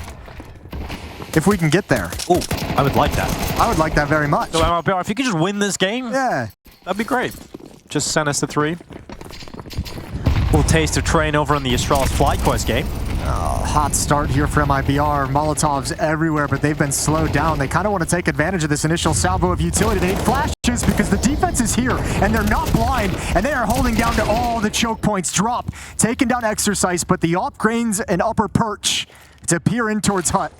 Speaker 1: if we can get there.
Speaker 2: Oh, I would like that.
Speaker 1: I would like that very much.
Speaker 2: So MIBR, if you could just win this game,
Speaker 1: yeah,
Speaker 2: that'd be great. Just send us the 3. Little taste of Train over in the Astralis FlyQuest game.
Speaker 1: Hot start here for MIBR. Molotovs everywhere, but they've been slowed down. They kind of want to take advantage of this initial salvo of utility. They need flashes because the defense is here, and they're not blind, and they are holding down to all the choke points. Drop, taking down Exercise, but the op grains an upper perch to peer in towards Hut.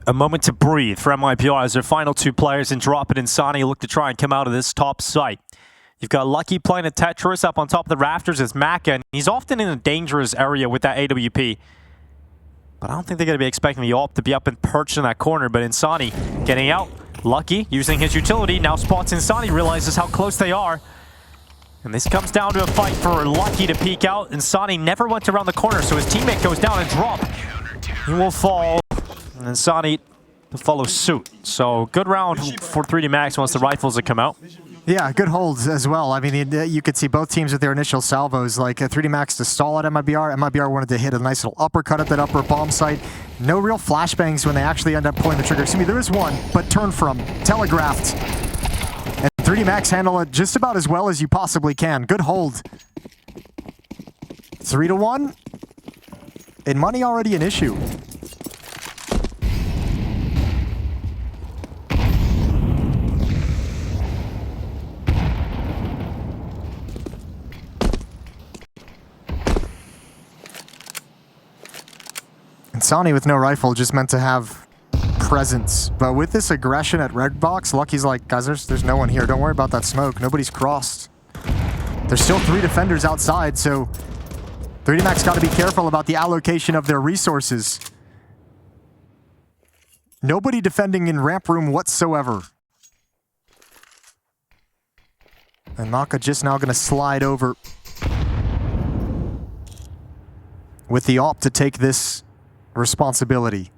Speaker 2: A moment to breathe for MIBR as their final 2 players and Drop and Insani look to try and come out of this top site. You've got Lucky playing a Tetris up on top of the rafters as Maka, and he's often in a dangerous area with that AWP. But I don't think they're going to be expecting the AWP to be up and perched in that corner, but Insani getting out. Lucky using his utility, now spots Insani, realizes how close they are. And this comes down to a fight for Lucky to peek out. Insani never went around the corner, so his teammate goes down and Drop. He will fall. And Insani to follow suit. So good round for 3D Max once the rifles have come out.
Speaker 1: Yeah, good holds as well. I mean, you could see both teams with their initial salvos, like 3D Max to stall at MIBR. MIBR wanted to hit a nice little uppercut at that upper bomb site. No real flashbangs when they actually end up pulling the trigger. Excuse me, there is one, but turn from, telegraphed. And 3D Max handle it just about as well as you possibly can. Good hold. 3-1. And money already an issue. Insani with no rifle just meant to have presence. But with this aggression at red box, Lucky's like, guys, there's no one here. Don't worry about that smoke. Nobody's crossed. There's still 3 defenders outside, so 3D Max got to be careful about the allocation of their resources. Nobody defending in ramp room whatsoever. And Maka just now going to slide over with the AWP to take this responsibility.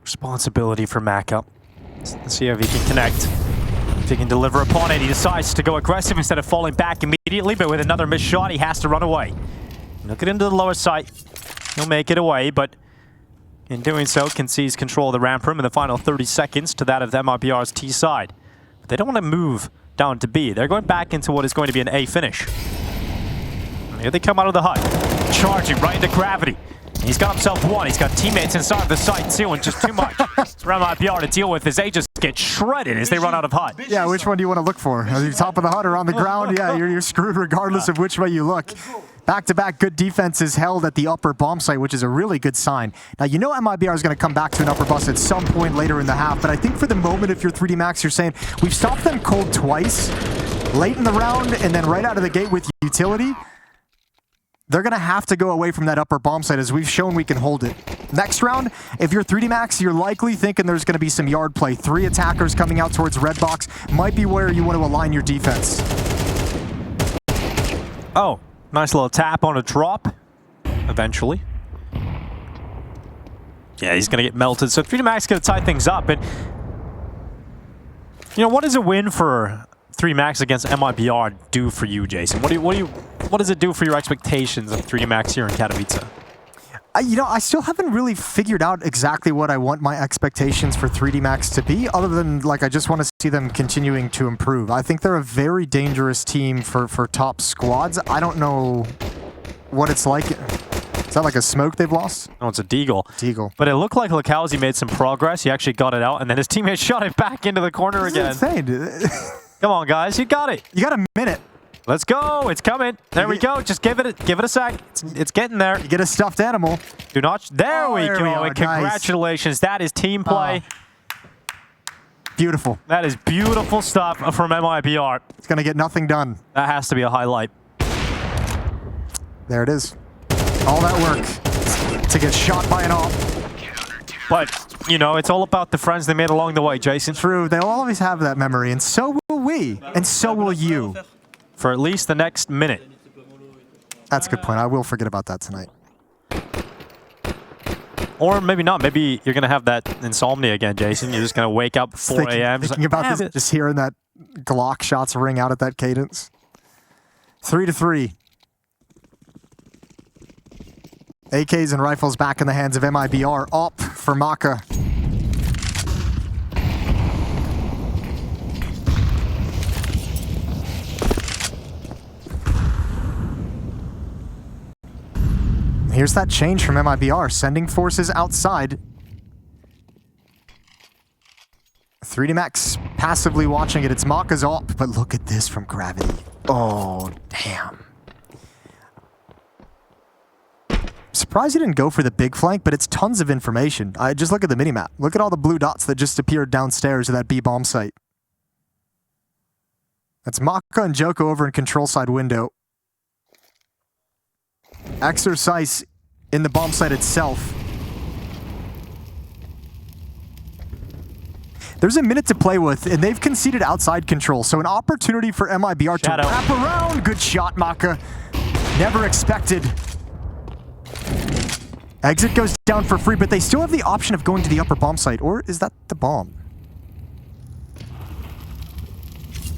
Speaker 2: Responsibility for Maka. Let's see if he can connect. If he can deliver upon it, he decides to go aggressive instead of falling back immediately, but with another missed shot, he has to run away. Look it into the lower site. He'll make it away, but in doing so, can seize control of the ramp room in the final 30 seconds to that of MIBR's T side. But they don't want to move down to B. They're going back into what is going to be an A finish. And here they come out of the hut, charging right into gravity. He's got himself one. He's got teammates inside the site too, and just too much for MIBR to deal with as they just get shredded as they run out of hut.
Speaker 1: Yeah, which one do you want to look for? Are you top of the hut or on the ground? Yeah, you're screwed regardless of which way you look. Back-to-back good defenses held at the upper bomb site, which is a really good sign. Now, you know MIBR is going to come back to an upper bus at some point later in the half, but I think for the moment, if you're 3D Max, you're saying, we've stopped them cold twice, late in the round, and then right out of the gate with utility. They're going to have to go away from that upper bomb site as we've shown we can hold it. Next round, if you're 3D Max, you're likely thinking there's going to be some yard play. 3 attackers coming out towards red box might be where you want to align your defense.
Speaker 2: Oh, nice little tap on a drop, eventually. Yeah, he's going to get melted. So 3D Max is going to tie things up. And, you know, what does a win for 3D Max against MIBR do for you, Jason? What does it do for your expectations of 3D Max here in Katowice?
Speaker 1: You know, I still haven't really figured out exactly what I want my expectations for 3D Max to be, other than, like, I just want to see them continuing to improve. I think they're a very dangerous team for top squads. I don't know what it's like. that like a smoke they've lost?
Speaker 2: No, it's a deagle.
Speaker 1: Deagle.
Speaker 2: But it looked like Lakowski made some progress. He actually got it out, and then his teammate shot it back into the corner again.
Speaker 1: Insane.
Speaker 2: Come on, guys. You got it.
Speaker 1: You got a minute.
Speaker 2: Let's go. It's coming. There we go. Just give it a sec. It's getting there.
Speaker 1: You get a stuffed animal.
Speaker 2: Do not. There we go.
Speaker 1: are.
Speaker 2: And congratulations. That is team play.
Speaker 1: Beautiful.
Speaker 2: That is beautiful stuff from MIBR.
Speaker 1: It's going to get nothing done.
Speaker 2: That has to be a highlight.
Speaker 1: There it is. All that work to get shot by an op.
Speaker 2: But, you know, it's all about the friends they made along the way, Jason.
Speaker 1: True. They'll always have that memory, and so will we. And so will you.
Speaker 2: For at least the next minute.
Speaker 1: That's a good point. I will forget about that tonight.
Speaker 2: Or maybe not. Maybe you're going to have that insomnia again, Jason. You're just going to wake up 4 a.m.
Speaker 1: Thinking about this, just hearing that Glock shots ring out at that cadence. 3-3. AKs and rifles back in the hands of MIBR. Op for Maka. Here's that change from MIBR, sending forces outside. 3D Max passively watching it. It's Maka's op, but look at this from Gravity. Oh, damn. Surprised he didn't go for the big flank, but it's tons of information. Just look at the minimap. Look at all the blue dots that just appeared downstairs of that B bomb site. That's Maka and Joko over in control side window. Exercise in the bomb site itself. There's a minute to play with, and they've conceded outside control, so an opportunity for MIBR to wrap around. Good shot, Maka. Never expected. Exit goes down for free, but they still have the option of going to the upper bomb site, or is that the bomb?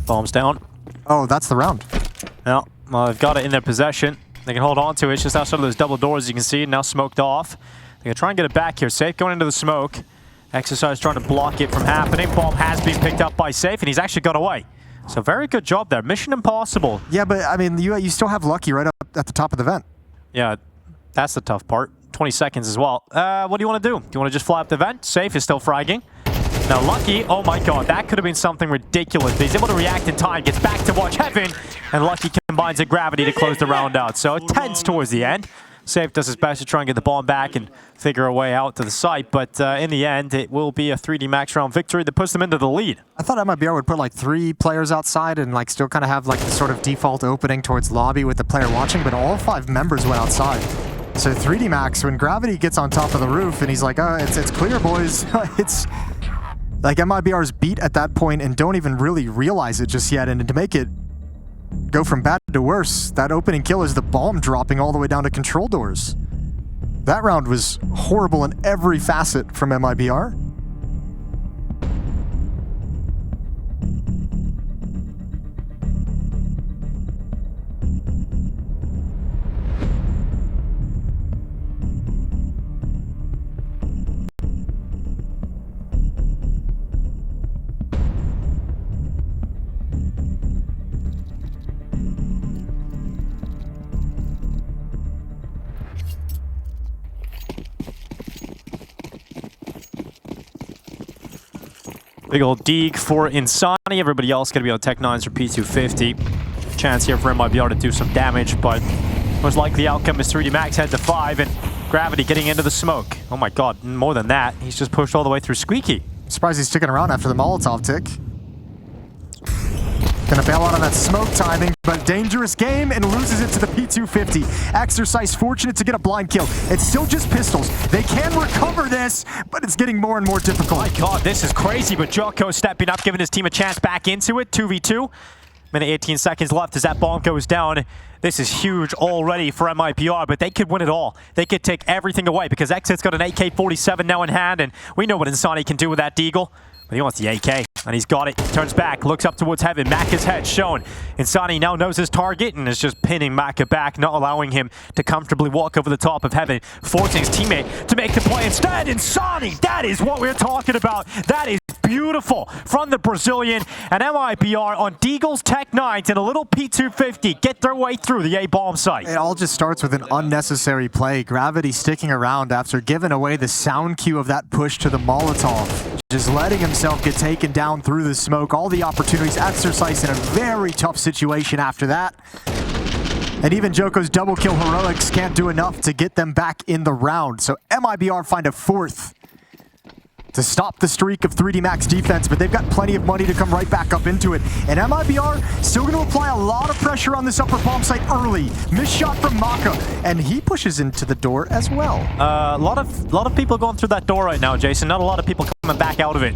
Speaker 2: Bomb's down.
Speaker 1: Oh, that's the round.
Speaker 2: Yeah, well, they've got it in their possession. They can hold on to it. It's just outside of those double doors, you can see, now smoked off. They're going to try and get it back here. Safe going into the smoke. Exercise trying to block it from happening. Bomb has been picked up by Safe, and he's actually got away. So very good job there. Mission impossible.
Speaker 1: Yeah, but I mean, you still have Lucky right up at the top of the vent.
Speaker 2: Yeah, that's the tough part. 20 seconds as well. What do you want to do? Do you want to just fly up the vent? Safe is still fragging. Now Lucky, oh my god, that could have been something ridiculous. But he's able to react in time, gets back to watch Heaven, and Lucky combines a Gravity to close the round out. So tense towards the end. Safe does his best to try and get the bomb back and figure a way out to the site, but in the end, it will be a 3D Max round victory that puts them into the lead.
Speaker 1: I thought MIBR would put like 3 players outside and like still kind of have like the sort of default opening towards lobby with the player watching, but all 5 members went outside. So 3D Max, when Gravity gets on top of the roof and he's like, oh, it's clear, boys. It's like MIBR's beat at that point and don't even really realize it just yet, and to make it go from bad to worse, that opening kill is the bomb dropping all the way down to control doors. That round was horrible in every facet from MIBR.
Speaker 2: Big old Deeg for Insani. Everybody else going to be on Tech 9s for P250. Chance here for MIBR to do some damage, but most likely outcome is 3D Max head to 5 and Gravity getting into the smoke. Oh my god, more than that. He's just pushed all the way through Squeaky.
Speaker 1: Surprised he's sticking around after the Molotov tick. Gonna bail out on that smoke timing, but dangerous game and loses it to the P250. Exercise fortunate to get a blind kill. It's still just pistols. They can recover this, but it's getting more and more difficult.
Speaker 2: My god, this is crazy, but Joko stepping up, giving his team a chance back into it. 2v2. Minute 18 seconds left as that bomb goes down. This is huge already for MIBR, but they could win it all. They could take everything away because Exit's got an AK-47 now in hand, and we know what Insani can do with that Deagle. But he wants the AK, and he's got it. Turns back, looks up towards Heaven. Maka's head shown. Insani now knows his target and is just pinning Maka back, not allowing him to comfortably walk over the top of Heaven, forcing his teammate to make the play instead. Insani, that is what we're talking about. That is beautiful from the Brazilian. And MIBR on Deagle's Tech 9s and a little P250 get their way through the A bomb site.
Speaker 1: It all just starts with an unnecessary play. Gravity sticking around after giving away the sound cue of that push to the Molotov. Just letting himself get taken down through the smoke. All the opportunities exercised in a very tough situation after that. And even Joko's double kill heroics can't do enough to get them back in the round. So MIBR find a fourth to stop the streak of 3D Max defense, but they've got plenty of money to come right back up into it. And MIBR still going to apply a lot of pressure on this upper bomb site early. Missed shot from Maka, and he pushes into the door as well.
Speaker 2: A lot of people going through that door right now, Jason. Not a lot of people coming back out of it.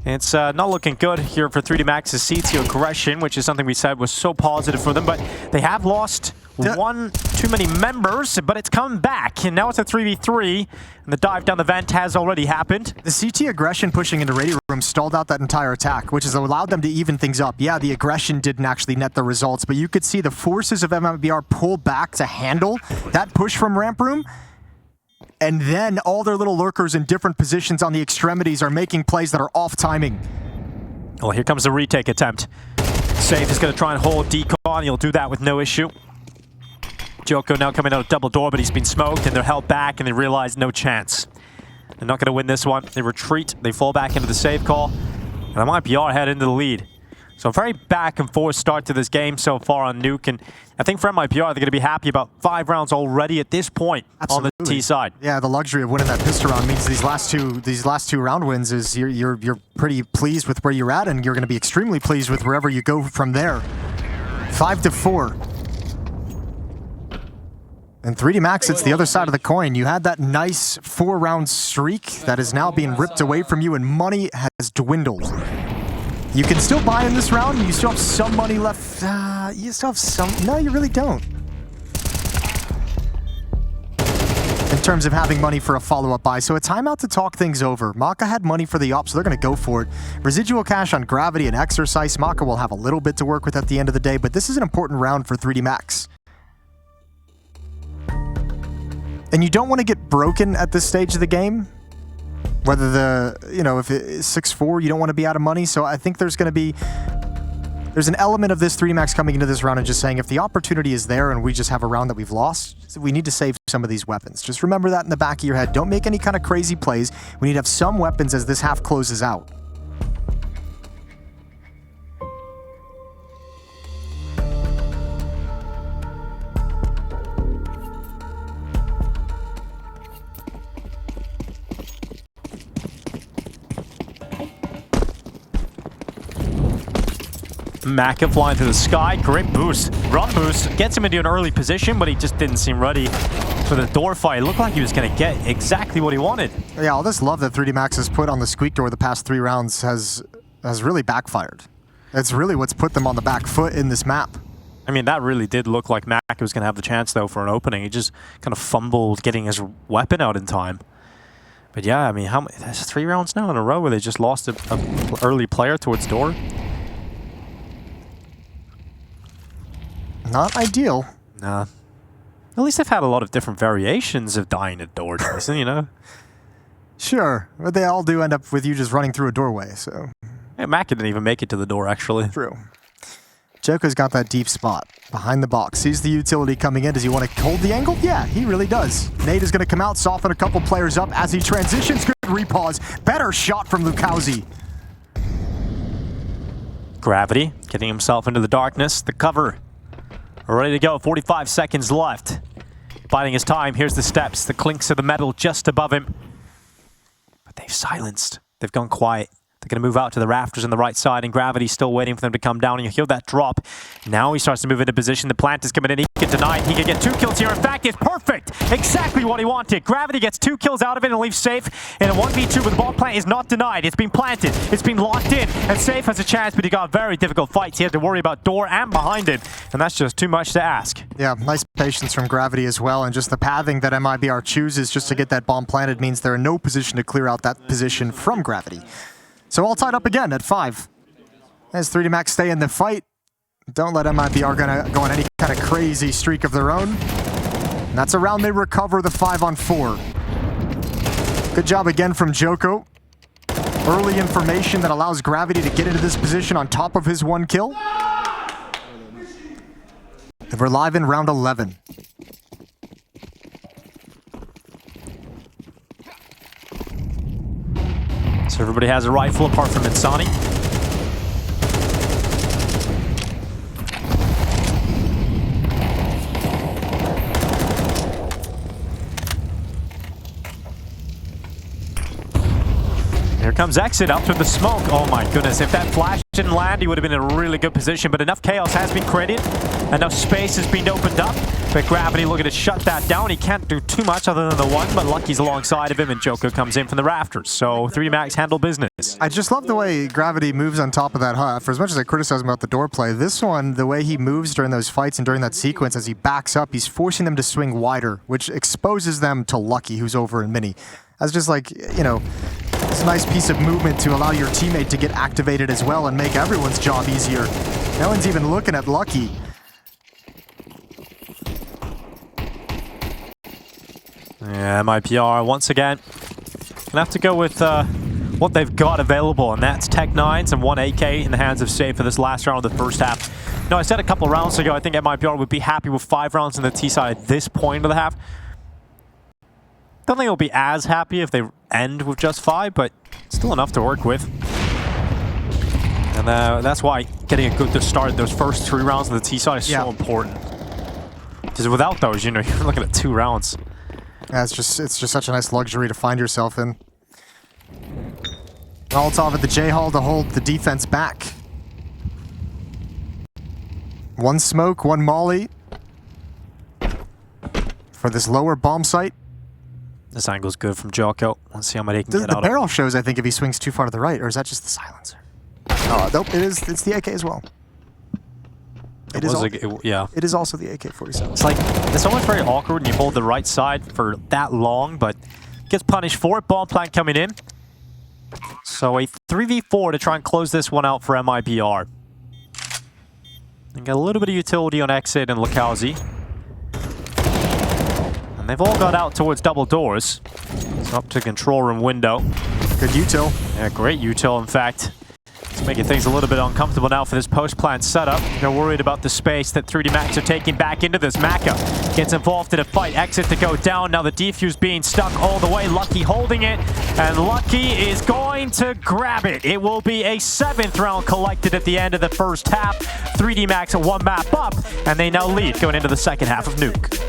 Speaker 2: It's not looking good here for 3D Max's CT aggression, which is something we said was so positive for them, but they have lost one too many members, but it's come back, and now it's a 3v3, and the dive down the vent has already happened.
Speaker 1: The CT aggression pushing into Radio Room stalled out that entire attack, which has allowed them to even things up. Yeah, the aggression didn't actually net the results, but you could see the forces of MIBR pull back to handle that push from Ramp Room. And then all their little lurkers in different positions on the extremities are making plays that are off timing.
Speaker 2: Well, here comes the retake attempt. Safe is going to try and hold Decon. He'll do that with no issue. Joko now coming out of double door, but he's been smoked, and they're held back, and they realize no chance. They're not going to win this one. They retreat. They fall back into the save call. And MIBR head into the lead. So a very back and forth start to this game so far on Nuke, and I think for MIBR, they're going to be happy about 5 rounds already at this point. Absolutely. On the T side.
Speaker 1: Yeah, the luxury of winning that pistol round means these last two round wins is you're pretty pleased with where you're at, and you're going to be extremely pleased with wherever you go from there. 5-4. And 3D Max, it's the other side of the coin. You had that nice 4-round streak that is now being ripped away from you, and money has dwindled. You can still buy in this round, and you still have some money left. You still have some. No, you really don't. In terms of having money for a follow-up buy. So a timeout to talk things over. Maka had money for the op, so they're going to go for it. Residual cash on Gravity and Exercise. Maka will have a little bit to work with at the end of the day, but this is an important round for 3D Max. And you don't want to get broken at this stage of the game. Whether if it's 6-4, you don't want to be out of money. So I think there's an element of this 3D Max coming into this round and just saying if the opportunity is there and we just have a round that we've lost, we need to save some of these weapons. Just remember that in the back of your head. Don't make any kind of crazy plays. We need to have some weapons as this half closes out.
Speaker 2: Maka flying through the sky, great boost. Run boost, gets him into an early position, but he just didn't seem ready for the door fight. It looked like he was going to get exactly what he wanted.
Speaker 1: Yeah, all this love that 3D Max has put on the squeak door the past 3 rounds has really backfired. It's really what's put them on the back foot in this map.
Speaker 2: I mean, that really did look like Maka was going to have the chance, though, for an opening. He just kind of fumbled getting his weapon out in time. But yeah, I mean, that's 3 rounds now in a row where they just lost an early player towards door.
Speaker 1: Not ideal.
Speaker 2: Nah. At least they've had a lot of different variations of dying at door, Jason, you know?
Speaker 1: Sure, but they all do end up with you just running through a doorway, so...
Speaker 2: Yeah, Maka didn't even make it to the door, actually.
Speaker 1: True. Joko's got that deep spot behind the box. Sees the utility coming in. Does he want to hold the angle? Yeah, he really does. Nate is going to come out, soften a couple players up as he transitions. Good repause. Better shot from Lukowski.
Speaker 2: Gravity getting himself into the darkness. The cover. Ready to go, 45 seconds left. Biding his time, here's the steps, the clinks of the metal just above him. But they've silenced, they've gone quiet. They're going to move out to the rafters on the right side, and Gravity's still waiting for them to come down, and you hear that drop. Now he starts to move into position, the plant is coming in, he can deny it, he can get 2 kills here. In fact, it's perfect, exactly what he wanted. Gravity gets 2 kills out of it and leaves Safe in a 1v2, but the bomb plant is not denied. It's been planted, it's been locked in, and Safe has a chance, but he got very difficult fights. He had to worry about door and behind it, and that's just too much to ask.
Speaker 1: Yeah, nice patience from Gravity as well, and just the pathing that MIBR chooses just to get that bomb planted means they're in no position to clear out that position from Gravity. So all tied up again at 5. As 3D Max stay in the fight, don't let MIBR go on any kind of crazy streak of their own. And that's a round they recover the 5-on-4. Good job again from Joko. early information that allows Gravity to get into this position on top of his 1 kill. And we're live in round 11.
Speaker 2: So everybody has a rifle apart from Insani. Here comes Exit up to the smoke. Oh my goodness, if that flash didn't land, he would have been in a really good position, but enough chaos has been created, enough space has been opened up, but Gravity looking to shut that down. He can't do too much other than the one, but Lucky's alongside of him, and Joko comes in from the rafters, so 3Max handle business.
Speaker 1: I just love the way Gravity moves on top of that hut. For as much as I criticize him about the door play, this one, the way he moves during those fights and during that sequence as he backs up, he's forcing them to swing wider, which exposes them to Lucky, who's over in mini. That's just like, you know, it's a nice piece of movement to allow your teammate to get activated as well and make everyone's job easier. No one's even looking at Lucky.
Speaker 2: Yeah, MIBR once again gonna have to go with what they've got available, and that's Tech 9s and 1 AK in the hands of Safe for this last round of the first half. No, I said a couple rounds ago, I think MIBR would be happy with 5 rounds in the T side at this point of the half. Don't think it'll be as happy if they end with just 5, but still enough to work with. And that's why getting a good start those first 3 rounds of the T side is so important. Because without those, you know, you're looking at 2 rounds.
Speaker 1: Yeah, it's just such a nice luxury to find yourself in. Molotov at the J-Hall to hold the defense back. 1 smoke, 1 molly for this lower bomb site.
Speaker 2: This angle's good from Joko. Let's see how many he can get
Speaker 1: The
Speaker 2: out
Speaker 1: barrel shows, I think, if he swings too far to the right, or is that just the silencer? Oh, nope, it's the AK as well. It is also the AK-47.
Speaker 2: It's like, it's always very awkward when you hold the right side for that long, but gets punished for it. Bomb plant coming in. So a 3v4 to try and close this one out for MIBR. And get a little bit of utility on Exit and Lakauzi. And they've all got out towards double doors. So up to control room window.
Speaker 1: Good util.
Speaker 2: Yeah, great util, in fact. It's making things a little bit uncomfortable now for this post-plant setup. They're worried about the space that 3D Max are taking back into this. Maka gets involved in a fight. Exit to go down. Now the defuse being stuck all the way. Lucky holding it. And Lucky is going to grab it. It will be a 7th round collected at the end of the first half. 3D Max 1 map up. And they now lead going into the second half of Nuke.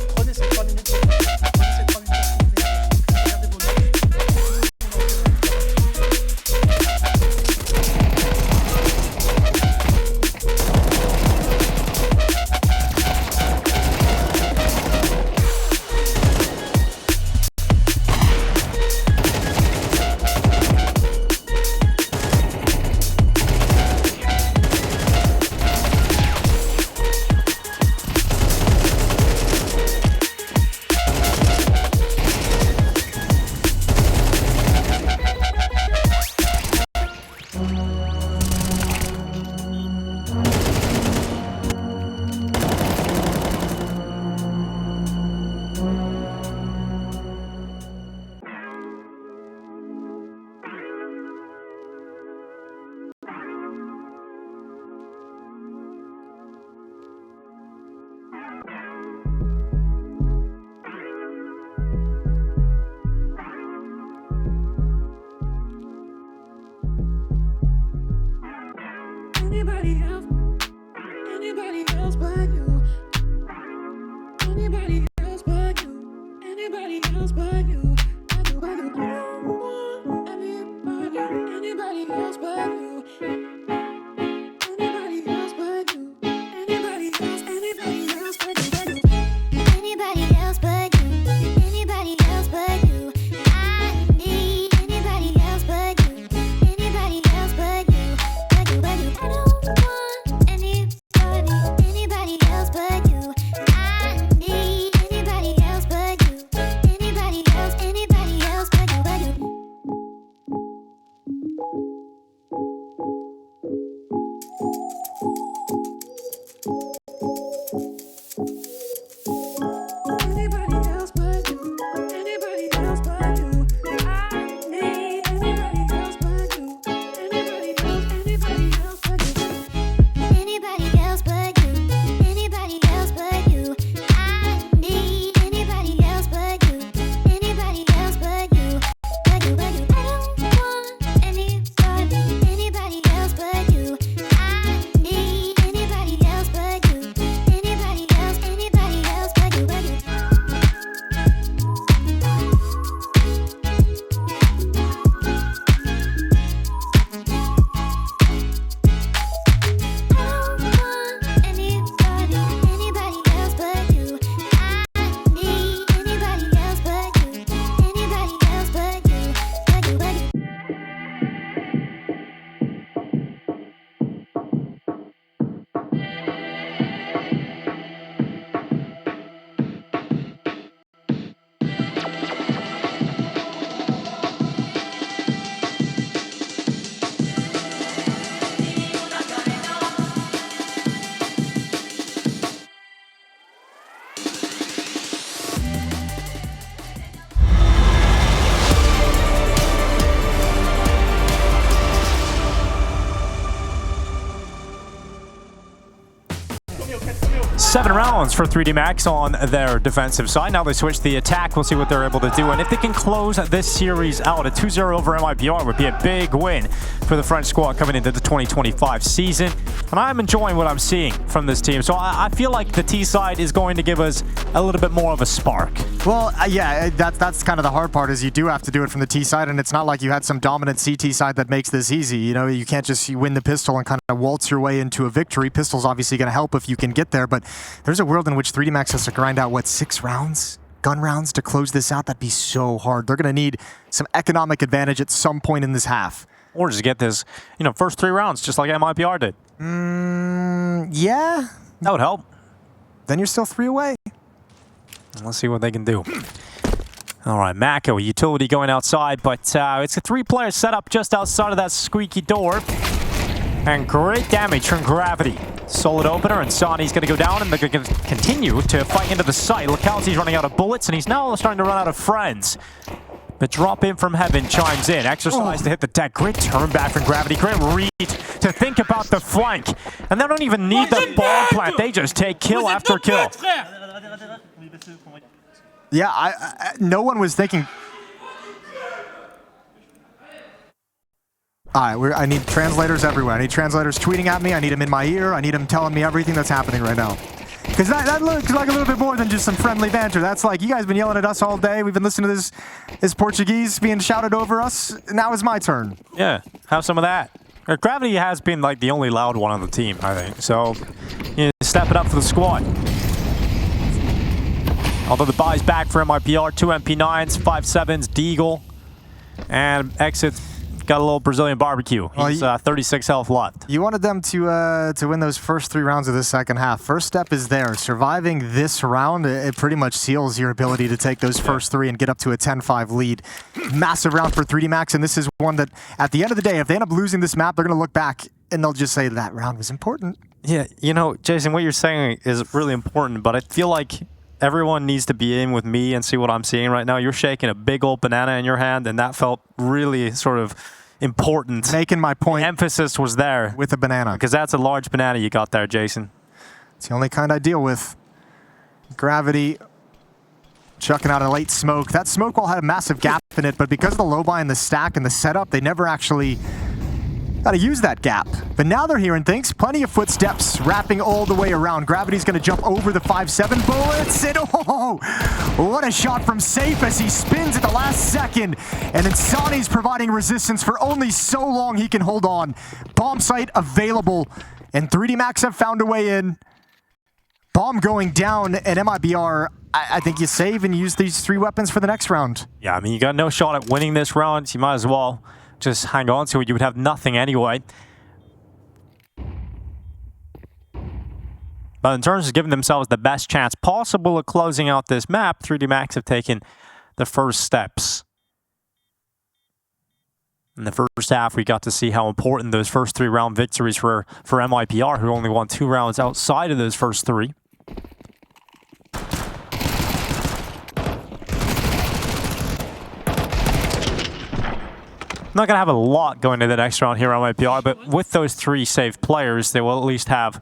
Speaker 5: Anybody else but you. Anybody else but you. Anybody else but you. Anybody else but you. Anybody else but you. Anybody else but you. Anybody else but you. Anybody else but you. I need anybody else but you. Anybody else but you. But you. I don't want anybody else but you. I need anybody else but you. Anybody else
Speaker 2: 7 rounds for 3D Max on their defensive side. Now they switch the attack. We'll see what they're able to do. And if they can close this series out, a 2-0 over MIBR would be a big win for the French squad coming into the 2025 season. And I'm enjoying what I'm seeing from this team. So I feel like the T side is going to give us a little bit more of a spark.
Speaker 1: Well, yeah, that's kind of the hard part is you do have to do it from the T side, and it's not like you had some dominant CT side that makes this easy. You know, you can't just win the pistol and kind of waltz your way into a victory. Pistol's obviously going to help if you can get there, but there's a world in which 3D Max has to grind out, what, 6 rounds? Gun rounds to close this out? That'd be so hard. They're going to need some economic advantage at some point in this half.
Speaker 2: Or just get this, you know, first 3 rounds, just like MIBR did.
Speaker 1: Yeah.
Speaker 2: That would help.
Speaker 1: Then you're still 3 away.
Speaker 2: Let's see what they can do. All right, Mako, utility going outside, but it's a 3-player setup just outside of that squeaky door. And great damage from Gravity. Solid opener, and Sani's going to go down, and they're going to continue to fight into the site. Lukowski's running out of bullets, and he's now starting to run out of friends. The drop in from heaven chimes in. Exercise to hit the deck. Great turn back from Gravity. Great read to think about the flank. And they don't even need the bomb plant. They just take kill after kill.
Speaker 1: Yeah, no one was thinking... All right, I need translators everywhere. I need translators tweeting at me. I need them in my ear. I need them telling me everything that's happening right now. Because that looks like a little bit more than just some friendly banter. That's like, you guys been yelling at us all day. We've been listening to this Portuguese being shouted over us. Now it's my turn.
Speaker 2: Yeah, have some of that. Gravity has been like the only loud one on the team, I think. So, you know, step it up for the squad. Although the buy's back for MIBR, 2 MP9s, 5.7s, Deagle, and exits. Got a little Brazilian barbecue. He's 36 health left.
Speaker 1: You wanted them to win those first 3 rounds of the second half. First step is there. Surviving this round, it pretty much seals your ability to take those first 3 and get up to a 10-5 lead. Massive round for 3D Max, and this is one that, at the end of the day, if they end up losing this map, they're going to look back and they'll just say that round was important.
Speaker 2: Yeah, you know, Jason, what you're saying is really important, but I feel like everyone needs to be in with me and see what I'm seeing right now. You're shaking a big old banana in your hand, and that felt really sort of important.
Speaker 1: Making my point.
Speaker 2: The emphasis was there.
Speaker 1: With a banana.
Speaker 2: Because that's a large banana you got there, Jason.
Speaker 1: It's the only kind I deal with. Gravity chucking out a late smoke. That smoke wall had a massive gap in it, but because of the low buy and the stack and the setup, they never actually got to use that gap. But now they're hearing things. Plenty of footsteps wrapping all the way around. Gravity's going to jump over the 5.7 bullets. And oh, what a shot from Safe as he spins at the last second. And then Sani's providing resistance for only so long he can hold on. Bomb site available. And 3D Max have found a way in. Bomb going down, and MIBR, I think you save and use these 3 weapons for the next round.
Speaker 2: Yeah, I mean, you got no shot at winning this round. You might as well just hang on to it. You would have nothing anyway. But in terms of giving themselves the best chance possible of closing out this map, 3D Max have taken the first steps. In the first half, we got to see how important those first 3 round victories were for MIBR, who only won 2 rounds outside of those first 3. Not going to have a lot going into the next round here on MIBR, but with those 3 saved players, they will at least have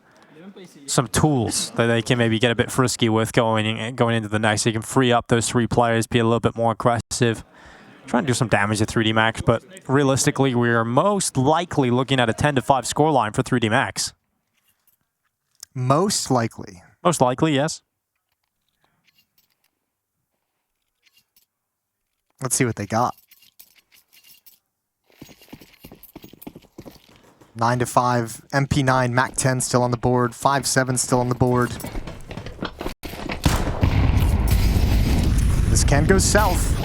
Speaker 2: some tools that they can maybe get a bit frisky with going into the next. So you can free up those 3 players, be a little bit more aggressive, try and do some damage to 3D Max, but realistically, we are most likely looking at a 10-5 scoreline for 3D Max.
Speaker 1: Most likely.
Speaker 2: Most likely, yes.
Speaker 1: Let's see what they got. 9-5, MP9, MAC-10 still on the board, 5.7 still on the board. This can go south.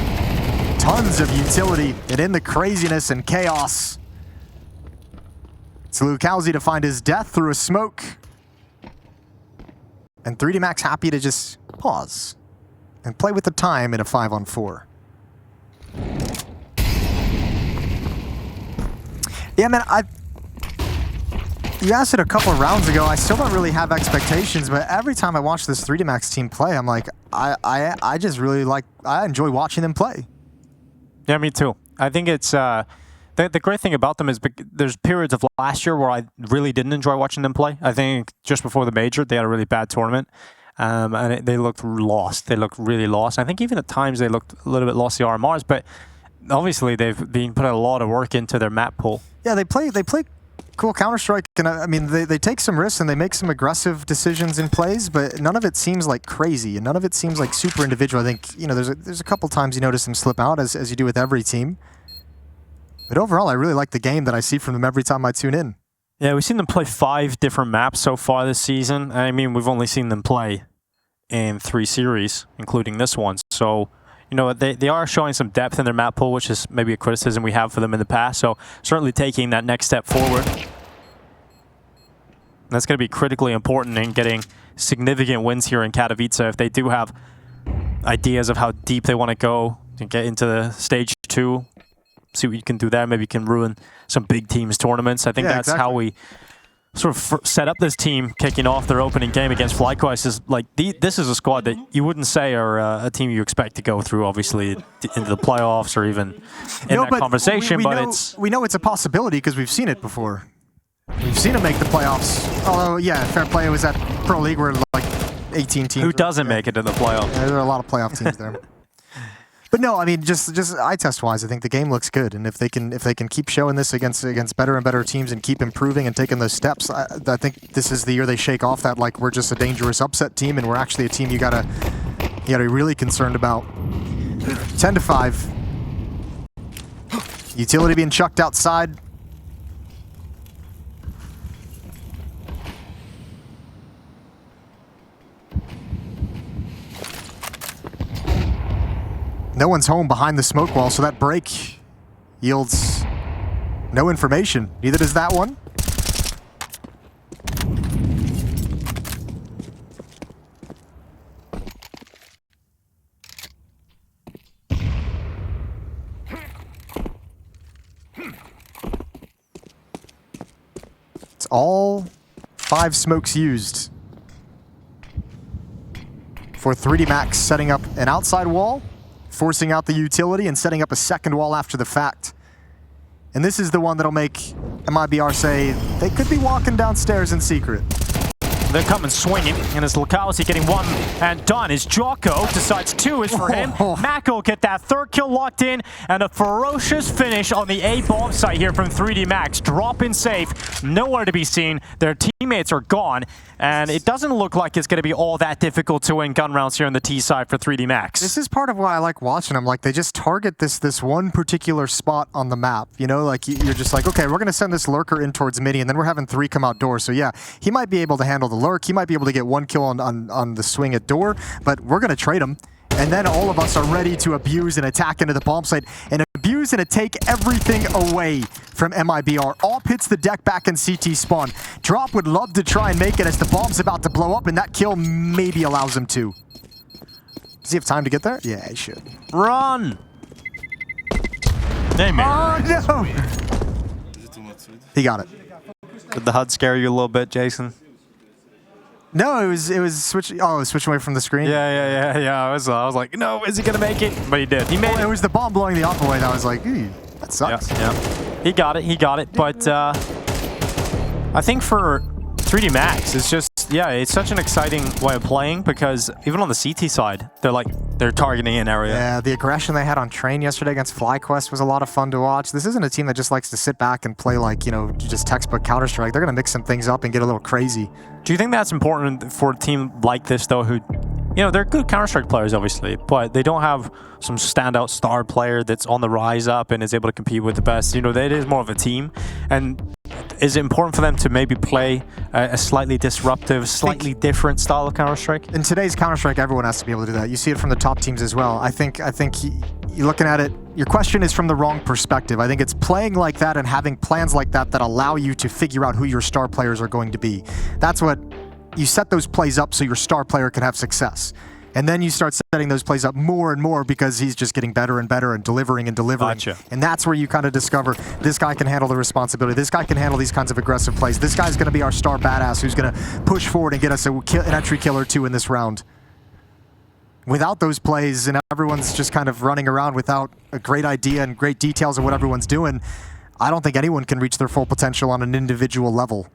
Speaker 1: Tons of utility, and in the craziness and chaos, it's Lukowski to find his death through a smoke. And 3D Max happy to just pause and play with the time in a 5-on-4. Yeah, man, you asked it a couple of rounds ago. I still don't really have expectations, but every time I watch this 3D Max team play, I'm like, I just really like, I enjoy watching them play.
Speaker 2: Yeah, me too. I think it's, they The great thing about them is there's periods of last year where I really didn't enjoy watching them play. I think just before the major, they had a really bad tournament. And they looked lost. They looked really lost. I think even at times they looked a little bit lost, the RMRs, but obviously they've been putting a lot of work into their map pool.
Speaker 1: Yeah, they play cool Counter-Strike, and I mean, they take some risks and they make some aggressive decisions in plays, but none of it seems like crazy, and none of it seems like super individual. I think, you know, there's a couple times you notice them slip out, as you do with every team. But overall, I really like the game that I see from them every time I tune in.
Speaker 2: Yeah, we've seen them play 5 different maps so far this season. I mean, we've only seen them play in 3 series, including this one. So, you know, they are showing some depth in their map pool, which is maybe a criticism we have for them in the past. So certainly taking that next step forward. That's going to be critically important in getting significant wins here in Katowice if they do have ideas of how deep they want to go to get into the stage 2. See what you can do there. Maybe you can ruin some big teams tournaments. I think that's exactly how we sort of set up this team kicking off their opening game against FlyQuest. Is like this is a squad that you wouldn't say are a team you expect to go through, obviously, into the playoffs or even in that conversation.
Speaker 1: We know it's a possibility because we've seen it before. We've seen them make the playoffs. Although, yeah, fair play was at Pro League where like 18 teams.
Speaker 2: Who doesn't make it to the playoffs?
Speaker 1: Yeah, there are a lot of playoff teams there. But no, I mean, just eye test wise, I think the game looks good, and if they can keep showing this against better and better teams and keep improving and taking those steps, I think this is the year they shake off that like we're just a dangerous upset team and we're actually a team you gotta be really concerned about. 10-5. Utility being chucked outside. No one's home behind the smoke wall, so that break yields no information. Neither does that one. It's all 5 smokes used for 3D Max, setting up an outside wall, forcing out the utility, and setting up a second wall after the fact. And this is the one that'll make MIBR say they could be walking downstairs in secret.
Speaker 2: They're coming swinging, and as Katowice getting 1 and done, as Jocko decides 2 is for him. Mako get that 3rd kill locked in, and a ferocious finish on the A bomb site here from 3D Max. Drop in safe, nowhere to be seen. Their teammates are gone, and it doesn't look like it's going to be all that difficult to win gun rounds here on the T side for 3D Max.
Speaker 1: This is part of why I like watching them. Like, they just target this one particular spot on the map. You know, like you're just like, okay, we're going to send this lurker in towards midi, and then we're having 3 come out door. So yeah, he might be able to handle the lurk. He might be able to get 1 kill on the swing at door, but we're going to trade him. And then all of us are ready to abuse and attack into the bomb site and abuse and take everything away from MIBR. All hits the deck back in CT spawn. Drop would love to try and make it as the bomb's about to blow up, and that kill maybe allows him to. Does he have time to get there? Yeah, he should.
Speaker 2: Run! Hey, man.
Speaker 1: Oh, no! He got it.
Speaker 2: Did the HUD scare you a little bit, Jason?
Speaker 1: No, it was switching. Oh, it was switching away from the screen.
Speaker 2: Yeah. I was like, no, is he gonna make it? But he did. He made it.
Speaker 1: It was the bomb blowing the op away that was like, ooh, that sucks.
Speaker 2: Yeah. He got it. But I think for 3D Max, it's just, yeah, it's such an exciting way of playing because even on the CT side, they're targeting an area.
Speaker 1: Yeah, the aggression they had on Train yesterday against FlyQuest was a lot of fun to watch. This isn't a team that just likes to sit back and play like, you know, just textbook Counter-Strike. They're going to mix some things up and get a little crazy.
Speaker 2: Do you think that's important for a team like this, though, who, you know, they're good Counter-Strike players, obviously, but they don't have some standout star player that's on the rise up and is able to compete with the best? You know, it is more of a team. And is it important for them to maybe play a slightly disruptive, slightly different style of Counter-Strike?
Speaker 1: In today's Counter-Strike, everyone has to be able to do that. You see it from the top teams as well. I think you're looking at it, your question is from the wrong perspective. I think it's playing like that and having plans like that that allow you to figure out who your star players are going to be. That's what, you set those plays up so your star player can have success. And then you start setting those plays up more and more because he's just getting better and better and delivering and delivering.
Speaker 2: Gotcha.
Speaker 1: And that's where you kind of discover this guy can handle the responsibility. This guy can handle these kinds of aggressive plays. This guy's going to be our star badass who's going to push forward and get us an entry kill or 2 in this round. Without those plays and everyone's just kind of running around without a great idea and great details of what everyone's doing, I don't think anyone can reach their full potential on an individual level.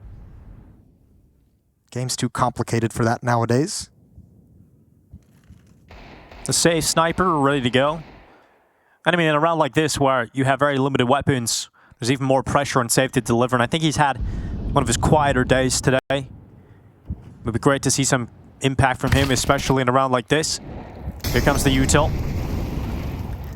Speaker 1: Game's too complicated for that nowadays.
Speaker 2: The safe sniper ready to go. And I mean, in a round like this where you have very limited weapons, there's even more pressure on Safe to deliver. And I think he's had one of his quieter days today. It would be great to see some impact from him, especially in a round like this. Here comes the util.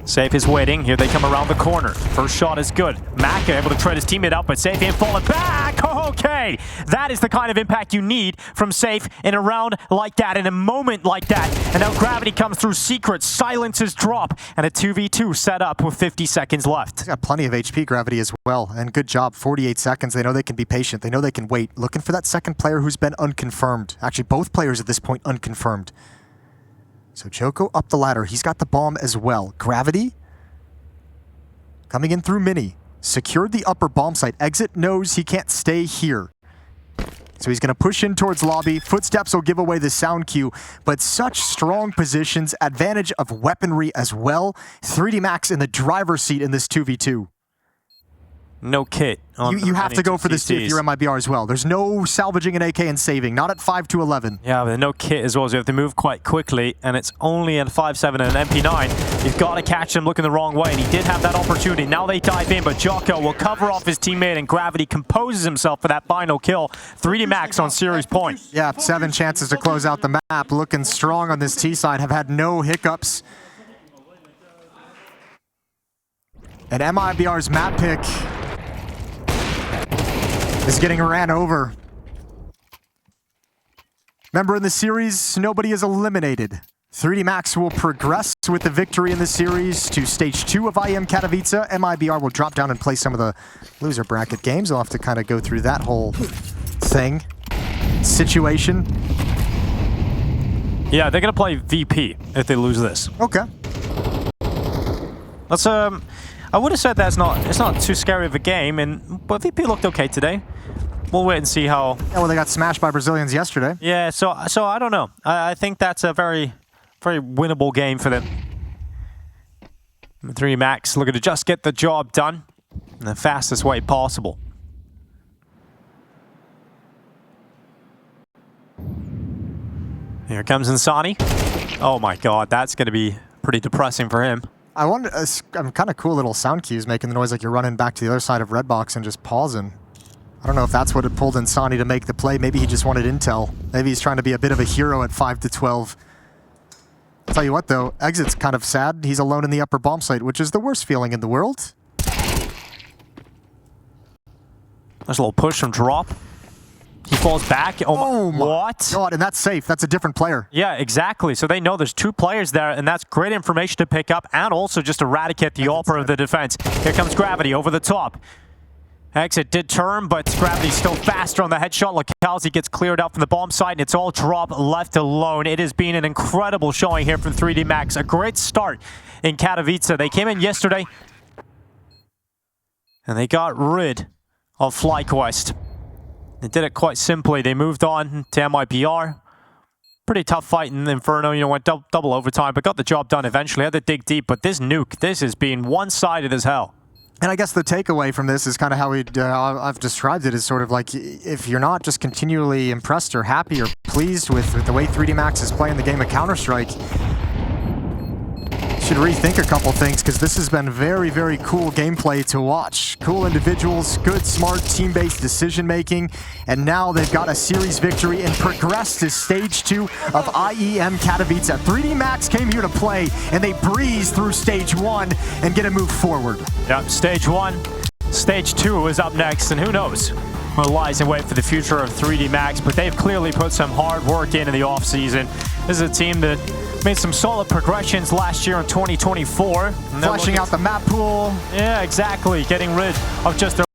Speaker 2: Safe is waiting. Here they come around the corner. First shot is good. Maka able to trade his teammate up, but Safe ain't falling back. Okay, that is the kind of impact you need from Safe in a round like that, in a moment like that. And now Gravity comes through secret, silences drop, and a 2v2 set up with 50 seconds left.
Speaker 1: He's got plenty of HP, Gravity, as well. And good job, 48 seconds. They know they can be patient. They know they can wait. Looking for that second player who's been unconfirmed. Actually, both players at this point unconfirmed. So Joko up the ladder. He's got the bomb as well. Gravity coming in through Mini. Secured the upper bomb site. Exit knows he can't stay here. So he's going to push in towards lobby. Footsteps will give away the sound cue, but such strong positions, advantage of weaponry as well. 3D Max in the driver's seat in this 2v2.
Speaker 2: No kit.
Speaker 1: You have to go for this if you're MIBR as well. There's no salvaging an AK and saving, not at 5 to 11.
Speaker 2: Yeah, but no kit as well, so you have to move quite quickly, and it's only at 5-7 and an MP9. You've got to catch him looking the wrong way, and he did have that opportunity. Now they dive in, but Jocko will cover off his teammate, and Gravity composes himself for that final kill. 3D Max on series point.
Speaker 1: Yeah, 7 chances to close out the map. Looking strong on this T side, have had no hiccups. And MIBR's map pick is getting ran over. Remember, in the series, nobody is eliminated. 3D Max will progress with the victory in the series to stage 2 of IEM Katowice. MIBR will drop down and play some of the loser bracket games. They'll have to kind of go through that whole thing, situation.
Speaker 2: Yeah, they're going to play VP if they lose this.
Speaker 1: Okay.
Speaker 2: That's I would have said it's not too scary of a game, but VP looked okay today. We'll wait and see how.
Speaker 1: Yeah, well, they got smashed by Brazilians yesterday.
Speaker 2: Yeah, so I don't know. I think that's a very, very winnable game for them. 3D Max looking to just get the job done in the fastest way possible. Here comes Insani. Oh my God, that's going to be pretty depressing for him.
Speaker 1: I wonder, kind of cool little sound cues making the noise like you're running back to the other side of red box and just pausing. I don't know if that's what it pulled Insani to make the play. Maybe he just wanted intel. Maybe he's trying to be a bit of a hero at 5 to 12. I'll tell you what though, Exit's kind of sad. He's alone in the upper bomb site, which is the worst feeling in the world.
Speaker 2: There's a little push from Drop. He falls back.
Speaker 1: Oh my
Speaker 2: what?
Speaker 1: God, and that's safe. That's a different player.
Speaker 2: Yeah, exactly. So they know there's 2 players there, and that's great information to pick up, and also just eradicate the AWPer of the defense. Here comes Gravity over the top. Exit did turn, but Gravity's still faster on the headshot. Lacalzi gets cleared out from the bomb site, and it's all Drop left alone. It has been an incredible showing here from 3D Max. A great start in Katowice. They came in yesterday, and they got rid of FlyQuest. They did it quite simply. They moved on to MIBR. Pretty tough fight in Inferno. You know, went double overtime, but got the job done eventually. Had to dig deep, but this Nuke, this has been one-sided as hell.
Speaker 1: And I guess the takeaway from this is kind of how I've described it, is sort of like, if you're not just continually impressed or happy or pleased with the way 3D Max is playing the game of Counter-Strike, should rethink a couple things, because this has been very, very cool gameplay to watch. Cool individuals, good, smart, team-based decision-making, and now they've got a series victory and progressed to stage 2 of IEM Katowice. 3D Max came here to play, and they breeze through stage 1 and get a move forward.
Speaker 2: Yep, stage 1. Stage 2 is up next, and who knows what lies in wait for the future of 3D Max, but they've clearly put some hard work in the offseason. This is a team that made some solid progressions last year in 2024.
Speaker 1: Fleshing out the map pool.
Speaker 2: Yeah, exactly. Getting rid of just their